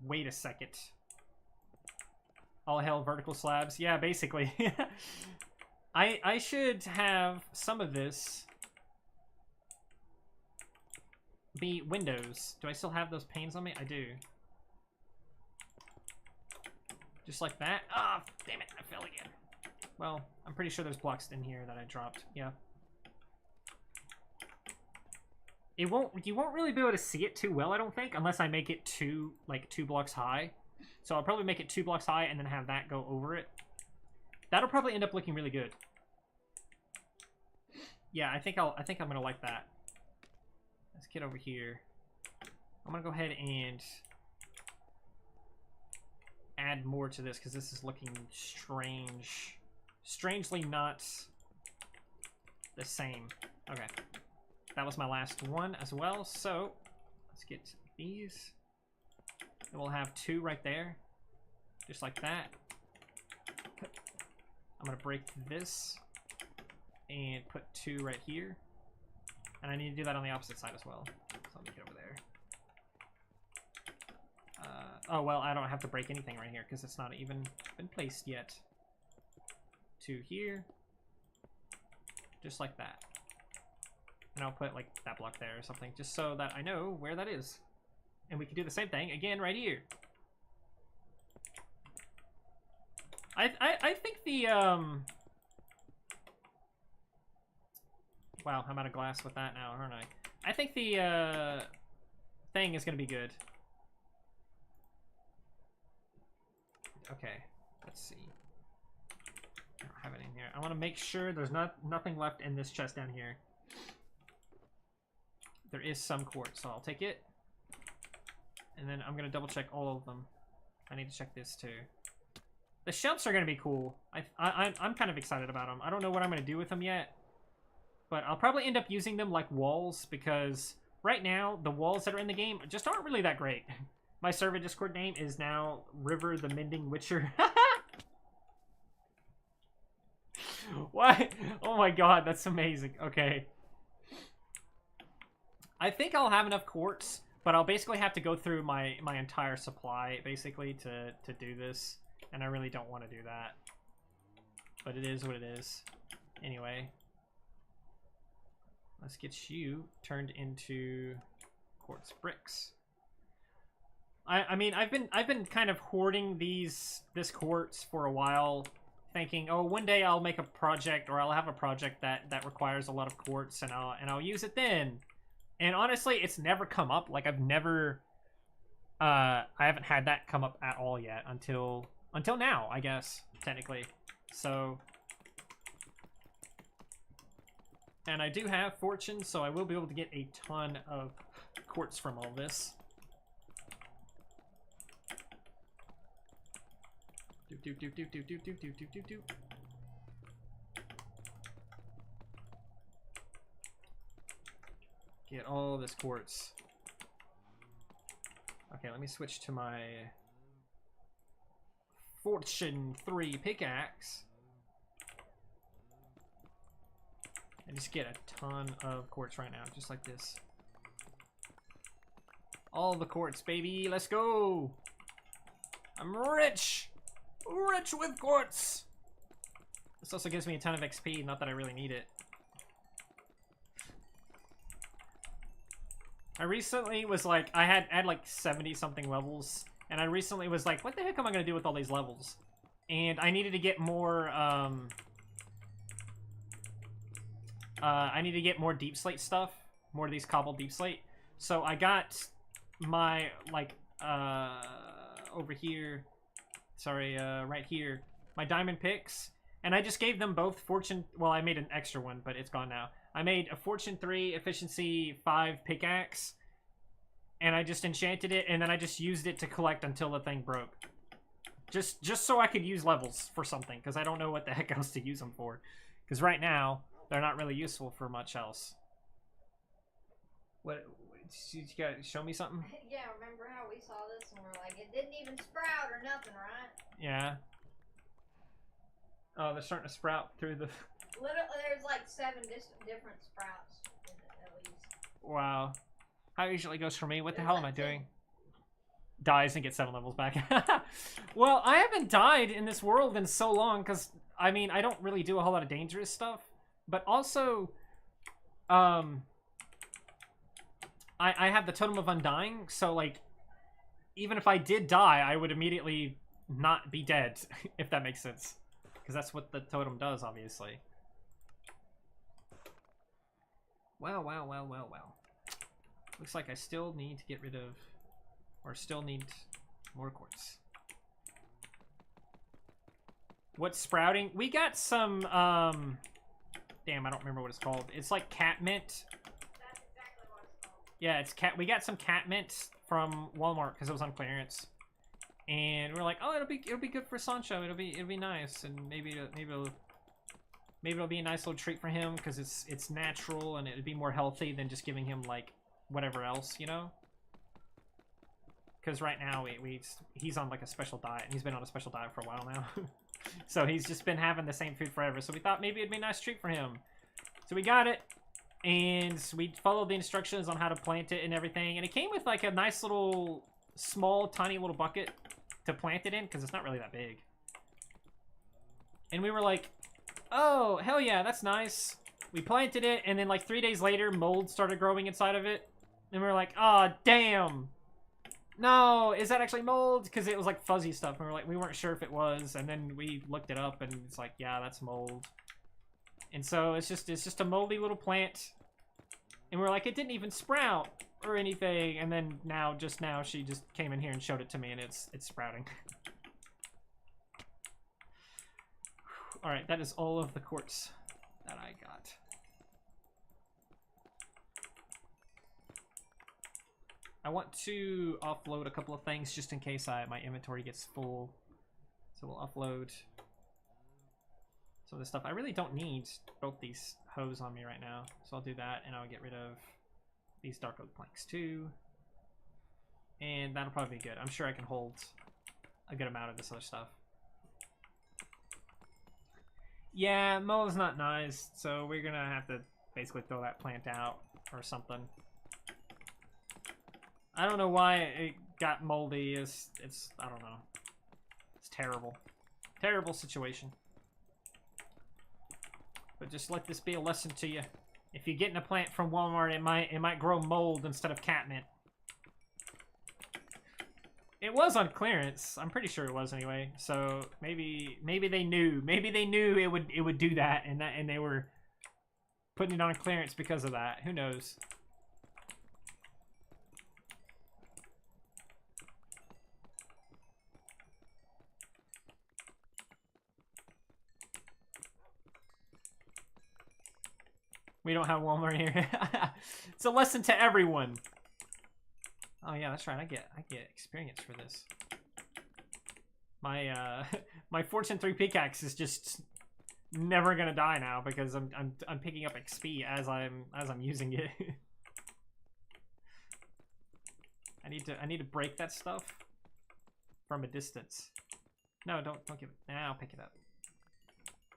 Wait a second. All hell vertical slabs. Yeah, basically. I should have some of this be windows. Do I still have those panes on me? I do. Just like that. Ah, oh, damn it, I fell again. Well, I'm pretty sure there's blocks in here that I dropped. Yeah. You won't really be able to see it too well, I don't think, unless I make it 2 blocks high. So I'll probably make it 2 blocks high and then have that go over it. That'll probably end up looking really good. Yeah, I think I'm gonna like that. Let's get over here. I'm gonna go ahead and add more to this because this is looking strange. Strangely not the same. Okay. That was my last one as well, so let's get these. And we'll have 2 right there, just like that. I'm gonna break this and put 2 right here. And I need to do that on the opposite side as well. So let me get over there. Oh, well, I don't have to break anything right here because it's not even been placed yet. 2 here. Just like that. And I'll put, like, that block there or something, just so that I know where that is. And we can do the same thing again right here. I think the, Wow, I'm out of glass with that now, aren't I? I think the, thing is gonna be good. Okay, let's see. I don't have it in here. I want to make sure there's nothing left in this chest down here. There is some quartz, so I'll take it. And then I'm gonna double check all of them. I need to check this too. The shelves are gonna be cool. I'm kind of excited about them. I don't know what I'm gonna do with them yet, but I'll probably end up using them like walls because right now the walls that are in the game just aren't really that great. My server Discord name is now River the Mending Witcher. What? Oh my god, that's amazing. Okay. I think I'll have enough quartz, but I'll basically have to go through my entire supply, basically, to do this. And I really don't want to do that. But it is what it is. Anyway. Let's get you turned into quartz bricks. I mean, I've been kind of hoarding this quartz for a while, thinking, oh, one day I'll make a project, or I'll have a project that requires a lot of quartz, and I'll use it then. And honestly, it's never come up. Like I've never, I haven't had that come up at all yet until now, I guess, technically. So, and I do have fortune, so I will be able to get a ton of quartz from all this. get all this quartz. Okay, let me switch to my Fortune 3 pickaxe. And just get a ton of quartz right now, just like this. All the quartz, baby. Let's go. I'm rich. Rich with quartz. This also gives me a ton of XP, not that I really need it. I recently was like, I had like 70 something levels, and I recently was like, what the heck am I gonna do with all these levels? And I needed to get more, I need to get more deep slate stuff, more of these cobbled deep slate. So I got my, like, over here, sorry, right here, my diamond picks, and I just gave them both fortune, well, I made an extra one, but it's gone now. I made a Fortune 3 Efficiency 5 pickaxe, and I just enchanted it, and then I just used it to collect until the thing broke. Just so I could use levels for something, because I don't know what the heck else to use them for. Because right now, they're not really useful for much else. What, you gotta show me something? Yeah, remember how we saw this and we're like, it didn't even sprout or nothing, right? Yeah. Oh, they're starting to sprout through the... Literally, there's like 7 different sprouts in it, at least. Wow. How it usually goes for me. What the hell am I doing? Dies and gets 7 levels back. Well, I haven't died in this world in so long because, I mean, I don't really do a whole lot of dangerous stuff. But also, I have the Totem of Undying, so, like, even if I did die, I would immediately not be dead, if that makes sense. Because that's what the totem does, obviously. Well. Looks like I still need to get rid of, or still need more quartz. What's sprouting? We got some, damn, I don't remember what it's called. It's like catmint. That's exactly what it's called. Yeah, it's cat. We got some catmint from Walmart because it was on clearance, and we're like, oh, it'll be good for Sancho. It'll be nice, and maybe it'll be a nice little treat for him because it's natural and it'd be more healthy than just giving him like whatever else, you know. Because right now he's on like a special diet, and he's been on a special diet for a while now. So he's just been having the same food forever. So we thought maybe it'd be a nice treat for him. So we got it, and we followed the instructions on how to plant it and everything. And it came with like a nice little, small, tiny little bucket to plant it in, because it's not really that big. And we were like, oh, hell yeah, that's nice. We planted it, and then like 3 days later, mold started growing inside of it. And we were like, oh, damn. No, is that actually mold? Because it was like fuzzy stuff. And we weren't sure if it was. And then we looked it up, and it's like, yeah, that's mold. And so it's just a moldy little plant. And we're like, it didn't even sprout or anything. And then just now, she just came in here and showed it to me, and it's sprouting. All right, that is all of the quartz that I got. I want to offload a couple of things just in case my inventory gets full. So we'll offload some of this stuff. I really don't need both these hoes on me right now. So I'll do that, and I'll get rid of these dark oak planks too. And that'll probably be good. I'm sure I can hold a good amount of this other stuff. Yeah, mold's not nice, so we're gonna have to basically throw that plant out or something. I don't know why it got moldy. It's I don't know. It's terrible. Terrible situation. But just let this be a lesson to you. If you're getting a plant from Walmart, it might grow mold instead of catmint. It was on clearance. I'm pretty sure it was anyway. So maybe they knew. Maybe they knew it would do that, and they were putting it on clearance because of that. Who knows? We don't have Walmart here. It's a lesson to everyone. Oh yeah, that's right. I get experience for this. My my Fortune 3 pickaxe is just never gonna die now because I'm picking up XP as I'm using it. I need to break that stuff from a distance. No, don't give it. Nah, I'll pick it up.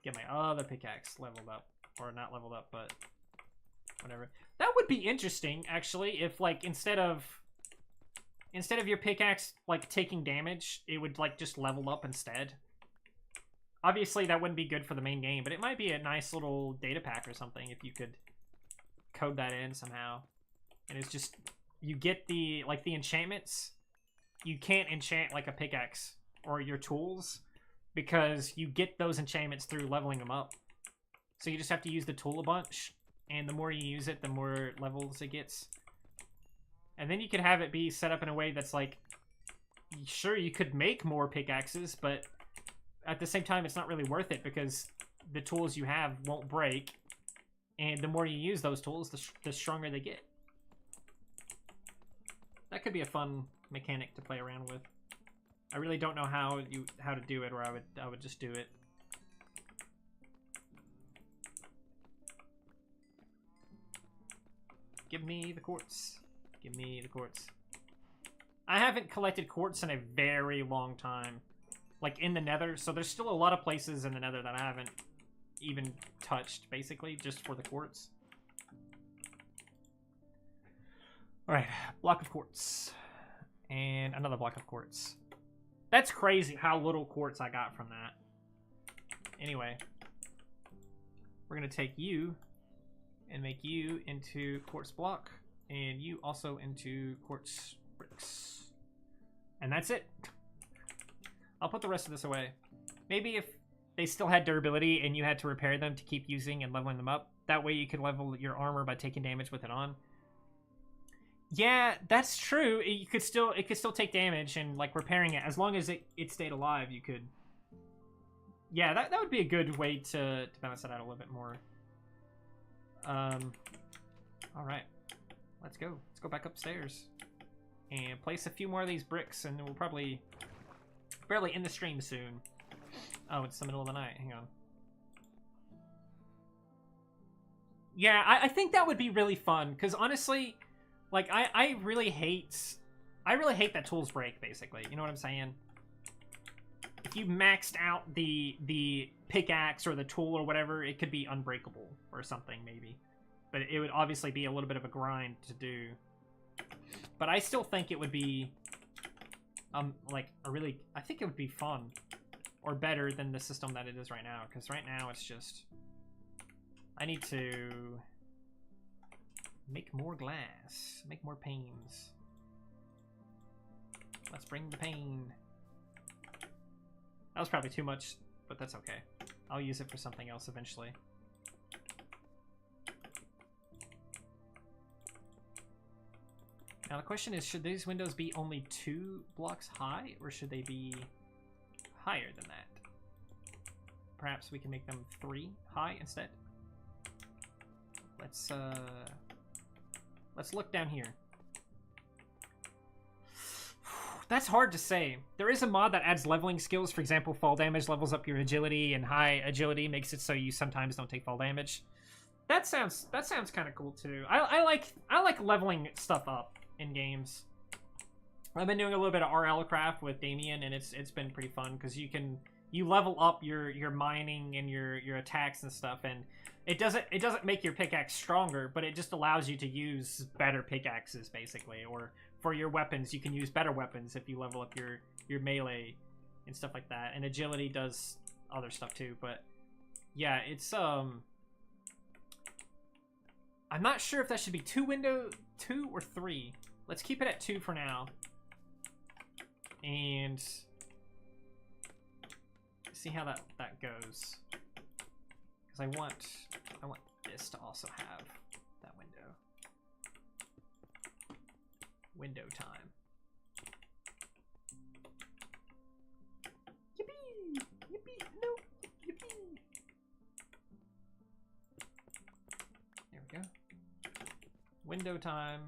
Get my other pickaxe leveled up. Or not leveled up, but whatever. That would be interesting, actually, if like instead of your pickaxe like taking damage, it would like just level up instead. Obviously that wouldn't be good for the main game, but it might be a nice little data pack or something if you could code that in somehow. And it's just, you get the, like the enchantments, you can't enchant like a pickaxe or your tools because you get those enchantments through leveling them up. So you just have to use the tool a bunch, and the more you use it, the more levels it gets. And then you could have it be set up in a way that's like, sure, you could make more pickaxes, but at the same time, it's not really worth it because the tools you have won't break, and the more you use those tools, the stronger they get. That could be a fun mechanic to play around with. I really don't know how to do it, or I would just do it. Give me the quartz. Give me the quartz. I haven't collected quartz in a very long time. Like in the nether, so there's still a lot of places in the nether that I haven't even touched, basically, just for the quartz. Alright, block of quartz. And another block of quartz. That's crazy how little quartz I got from that. Anyway. We're gonna take you and make you into quartz block. And you also into quartz bricks. And that's it. I'll put the rest of this away. Maybe if they still had durability and you had to repair them to keep using and leveling them up, that way you could level your armor by taking damage with it on. Yeah, that's true. It could still take damage, and like repairing it, as long as it stayed alive, you could. Yeah, that would be a good way to balance that out a little bit more. All right, let's go. Let's go back upstairs and place a few more of these bricks, and we'll probably barely end the stream soon. Oh, it's the middle of the night. Hang on. Yeah, I think that would be really fun, because honestly, like, I really hate that tools break, basically. You know what I'm saying? If you maxed out the pickaxe or the tool or whatever, it could be unbreakable or something, maybe. But it would obviously be a little bit of a grind to do. But I still think it would be, like, I think it would be fun. Or better than the system that it is right now. Because right now it's just, I need to make more glass. Make more panes. Let's bring the pane. That was probably too much, but that's okay. I'll use it for something else eventually. Now the question is, should these windows be only 2 blocks high, or should they be higher than that? Perhaps we can make them 3 high instead. Let's look down here. That's hard to say. There is a mod that adds leveling skills. For example, fall damage levels up your agility, and high agility makes it so you sometimes don't take fall damage. That sounds kind of cool too. I like leveling stuff up in games. I've been doing a little bit of RL craft with Damien, and it's been pretty fun because you level up your mining and your attacks and stuff, and it doesn't make your pickaxe stronger, but it just allows you to use better pickaxes, basically. Or for your weapons, you can use better weapons if you level up your melee and stuff like that. And agility does other stuff too. But yeah, it's I'm not sure if that should be 2 or 3. Let's keep it at 2 for now. And see how that goes. Because I want this to also have that window. Window time. Yippee! Yippee! No! Yippee! There we go. Window time.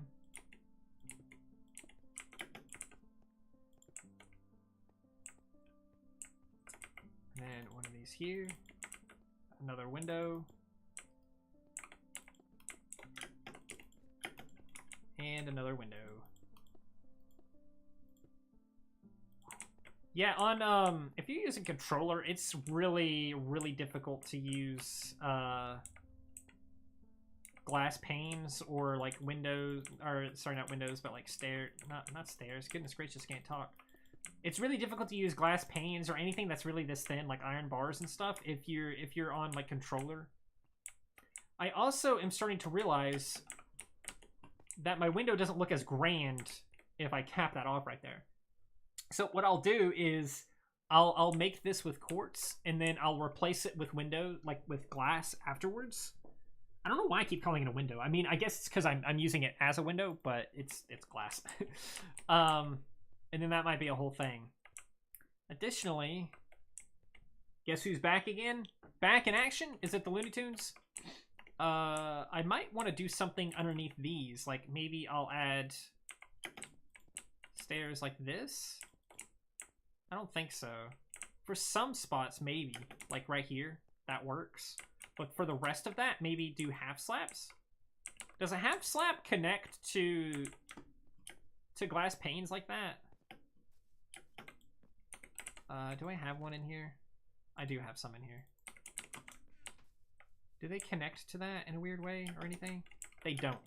And then one of these here. Another window. And another window. Yeah, on if you're using controller, it's really difficult to use glass panes or like windows, or sorry, not windows, but like not stairs. Goodness gracious, can't talk. It's really difficult to use glass panes or anything that's really this thin, like iron bars and stuff, if you're on like controller. I also am starting to realize that my window doesn't look as grand if I cap that off right there. So what I'll do is I'll make this with quartz, and then I'll replace it with window, like with glass afterwards. I don't know why I keep calling it a window. I mean, I guess it's because I'm using it as a window, but it's glass. And then that might be a whole thing. Additionally, guess who's back again? Back in action? Is it the Looney Tunes? I might want to do something underneath these. Like maybe I'll add stairs like this. I don't think so. For some spots, maybe. Like right here. That works. But for the rest of that, maybe do half slabs. Does a half slab connect to glass panes like that? Do I have one in here? I do have some in here. Do they connect to that in a weird way or anything? They don't.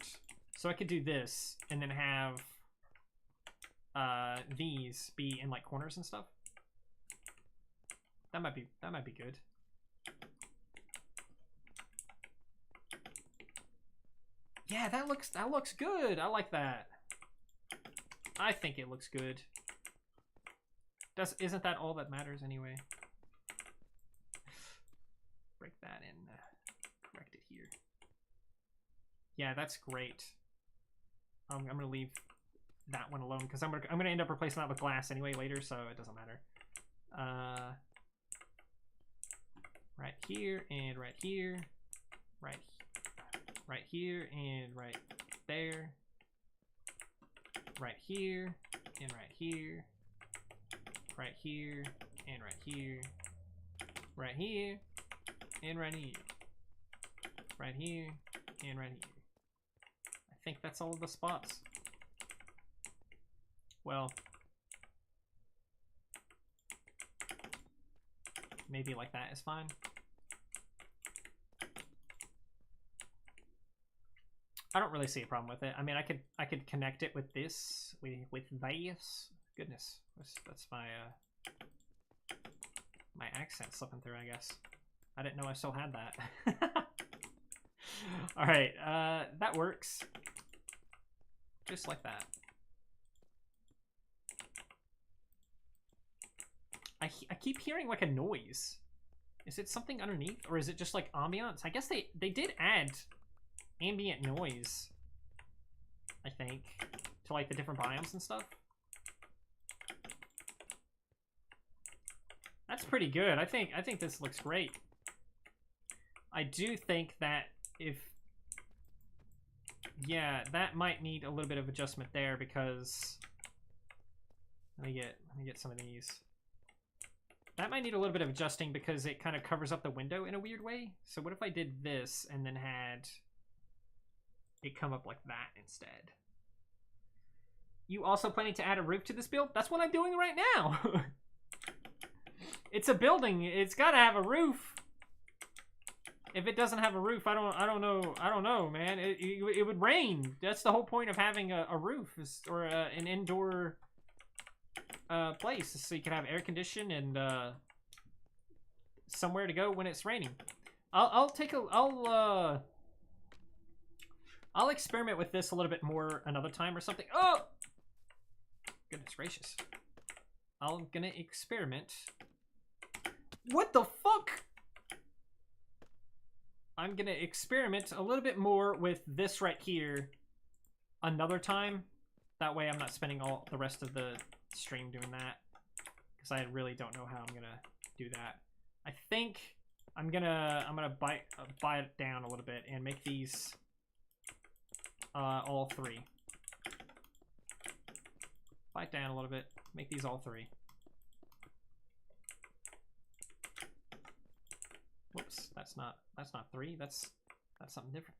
So I could do this and then have these be in like corners and stuff. That might be good. Yeah, that looks good. I like that. I think it looks good. Isn't that all that matters anyway? Break that in, correct it here. Yeah, that's great. I'm gonna leave that one alone because I'm gonna end up replacing that with glass anyway later, so it doesn't matter. Right here and right here, right here and right there, right here and right here, right here and right here, right here and right here, right here and right here. I think that's all of the spots. Well, maybe like that is fine. I don't really see a problem with it. I mean, I could connect it with this, with this. Goodness, that's my my accent slipping through, I guess. I didn't know I still had that. All right, that works. Just like that. I keep hearing like a noise. Is it something underneath, or is it just like ambiance? I guess they did add ambient noise, I think, to like the different biomes and stuff. That's pretty good. I think this looks great. I do think that yeah, that might need a little bit of adjustment there because let me get some of these. That might need a little bit of adjusting because it kind of covers up the window in a weird way. So what if I did this and then had it come up like that instead? You also planning to add a roof to this build? That's what I'm doing right now. It's a building. It's got to have a roof. If it doesn't have a roof, I don't know, man. It would rain. That's the whole point of having a roof, or an indoor place, so you can have air condition and somewhere to go when it's raining. I'll experiment with this a little bit more another time or something. Oh, goodness gracious! I'm gonna experiment. What the fuck? I'm gonna experiment a little bit more with this right here another time. That way I'm not spending all the rest of the stream doing that, because I really don't know how I'm gonna do that. I think I'm gonna buy it down a little bit and make these all three. Buy it down a little bit, make these all three. Whoops, that's not three. That's something different.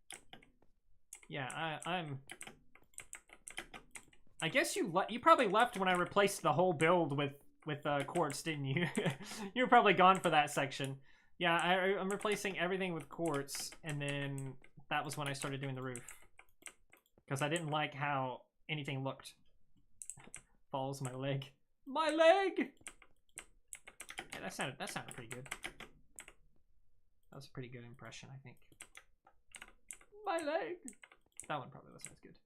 Yeah, I guess you probably left when I replaced the whole build with with quartz, didn't you? You were probably gone for that section. Yeah, I'm replacing everything with quartz, and then that was when I started doing the roof. Because I didn't like how anything looked. Falls my leg. My leg! Yeah, that sounded pretty good. That was a pretty good impression, I think. My leg! That one probably wasn't as good.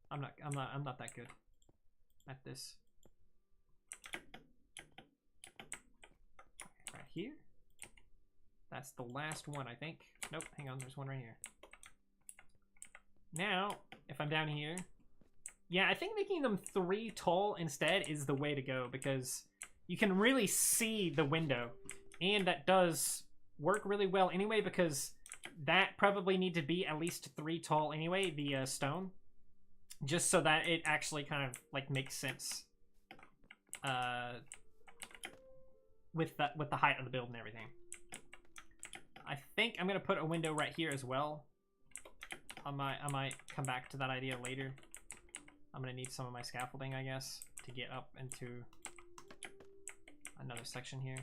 I'm not that good at this. Right here. That's the last one, I think. Nope, hang on, there's one right here. Now, if I'm down here, yeah, I think making them 3 tall instead is the way to go, because you can really see the window, and that does work really well anyway, because that probably need to be at least 3 tall anyway, the stone, just so that it actually kind of like makes sense with the height of the build and everything. I think I'm gonna put a window right here as well. I might come back to that idea later. I'm gonna need some of my scaffolding, I guess, to get up into another section here.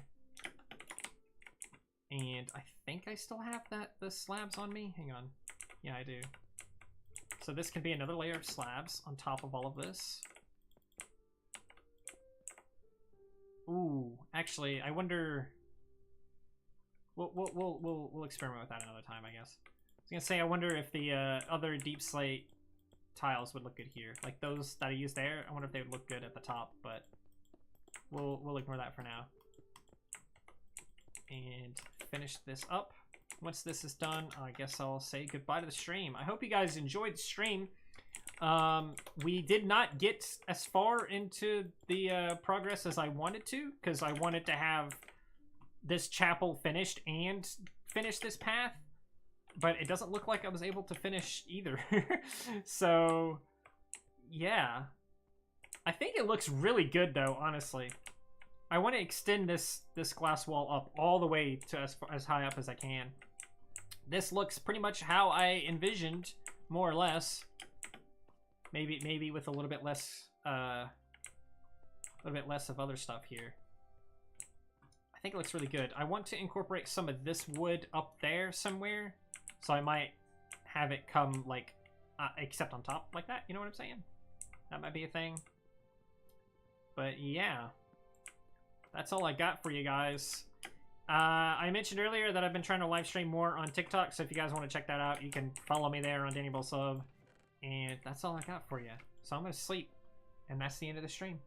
And I think I still have the slabs on me. Hang on. Yeah, I do. So this can be another layer of slabs on top of all of this. Ooh, actually, I wonder. We'll experiment with that another time, I guess. I was gonna say, I wonder if the other deep slate tiles would look good here, like those that I used there. I wonder if they would look good at the top, but we'll ignore that for now. And finish this up. Once this is done, I guess I'll say goodbye to the stream. I hope you guys enjoyed the stream. We did not get as far into the progress as I wanted to, because I wanted to have this chapel finished and finish this path, but it doesn't look like I was able to finish either. So yeah, I think it looks really good though, honestly. I want to extend this glass wall up all the way to as high up as I can. This looks pretty much how I envisioned, more or less. Maybe with a little bit less of other stuff here. I think it looks really good. I want to incorporate some of this wood up there somewhere, so I might have it come like except on top like that. You know what I'm saying? That might be a thing. But yeah, that's all I got for you guys. I mentioned earlier that I've been trying to live stream more on TikTok, so if you guys want to check that out, you can follow me there on DannyBullSub. And that's all I got for you. So I'm gonna sleep, and that's the end of the stream.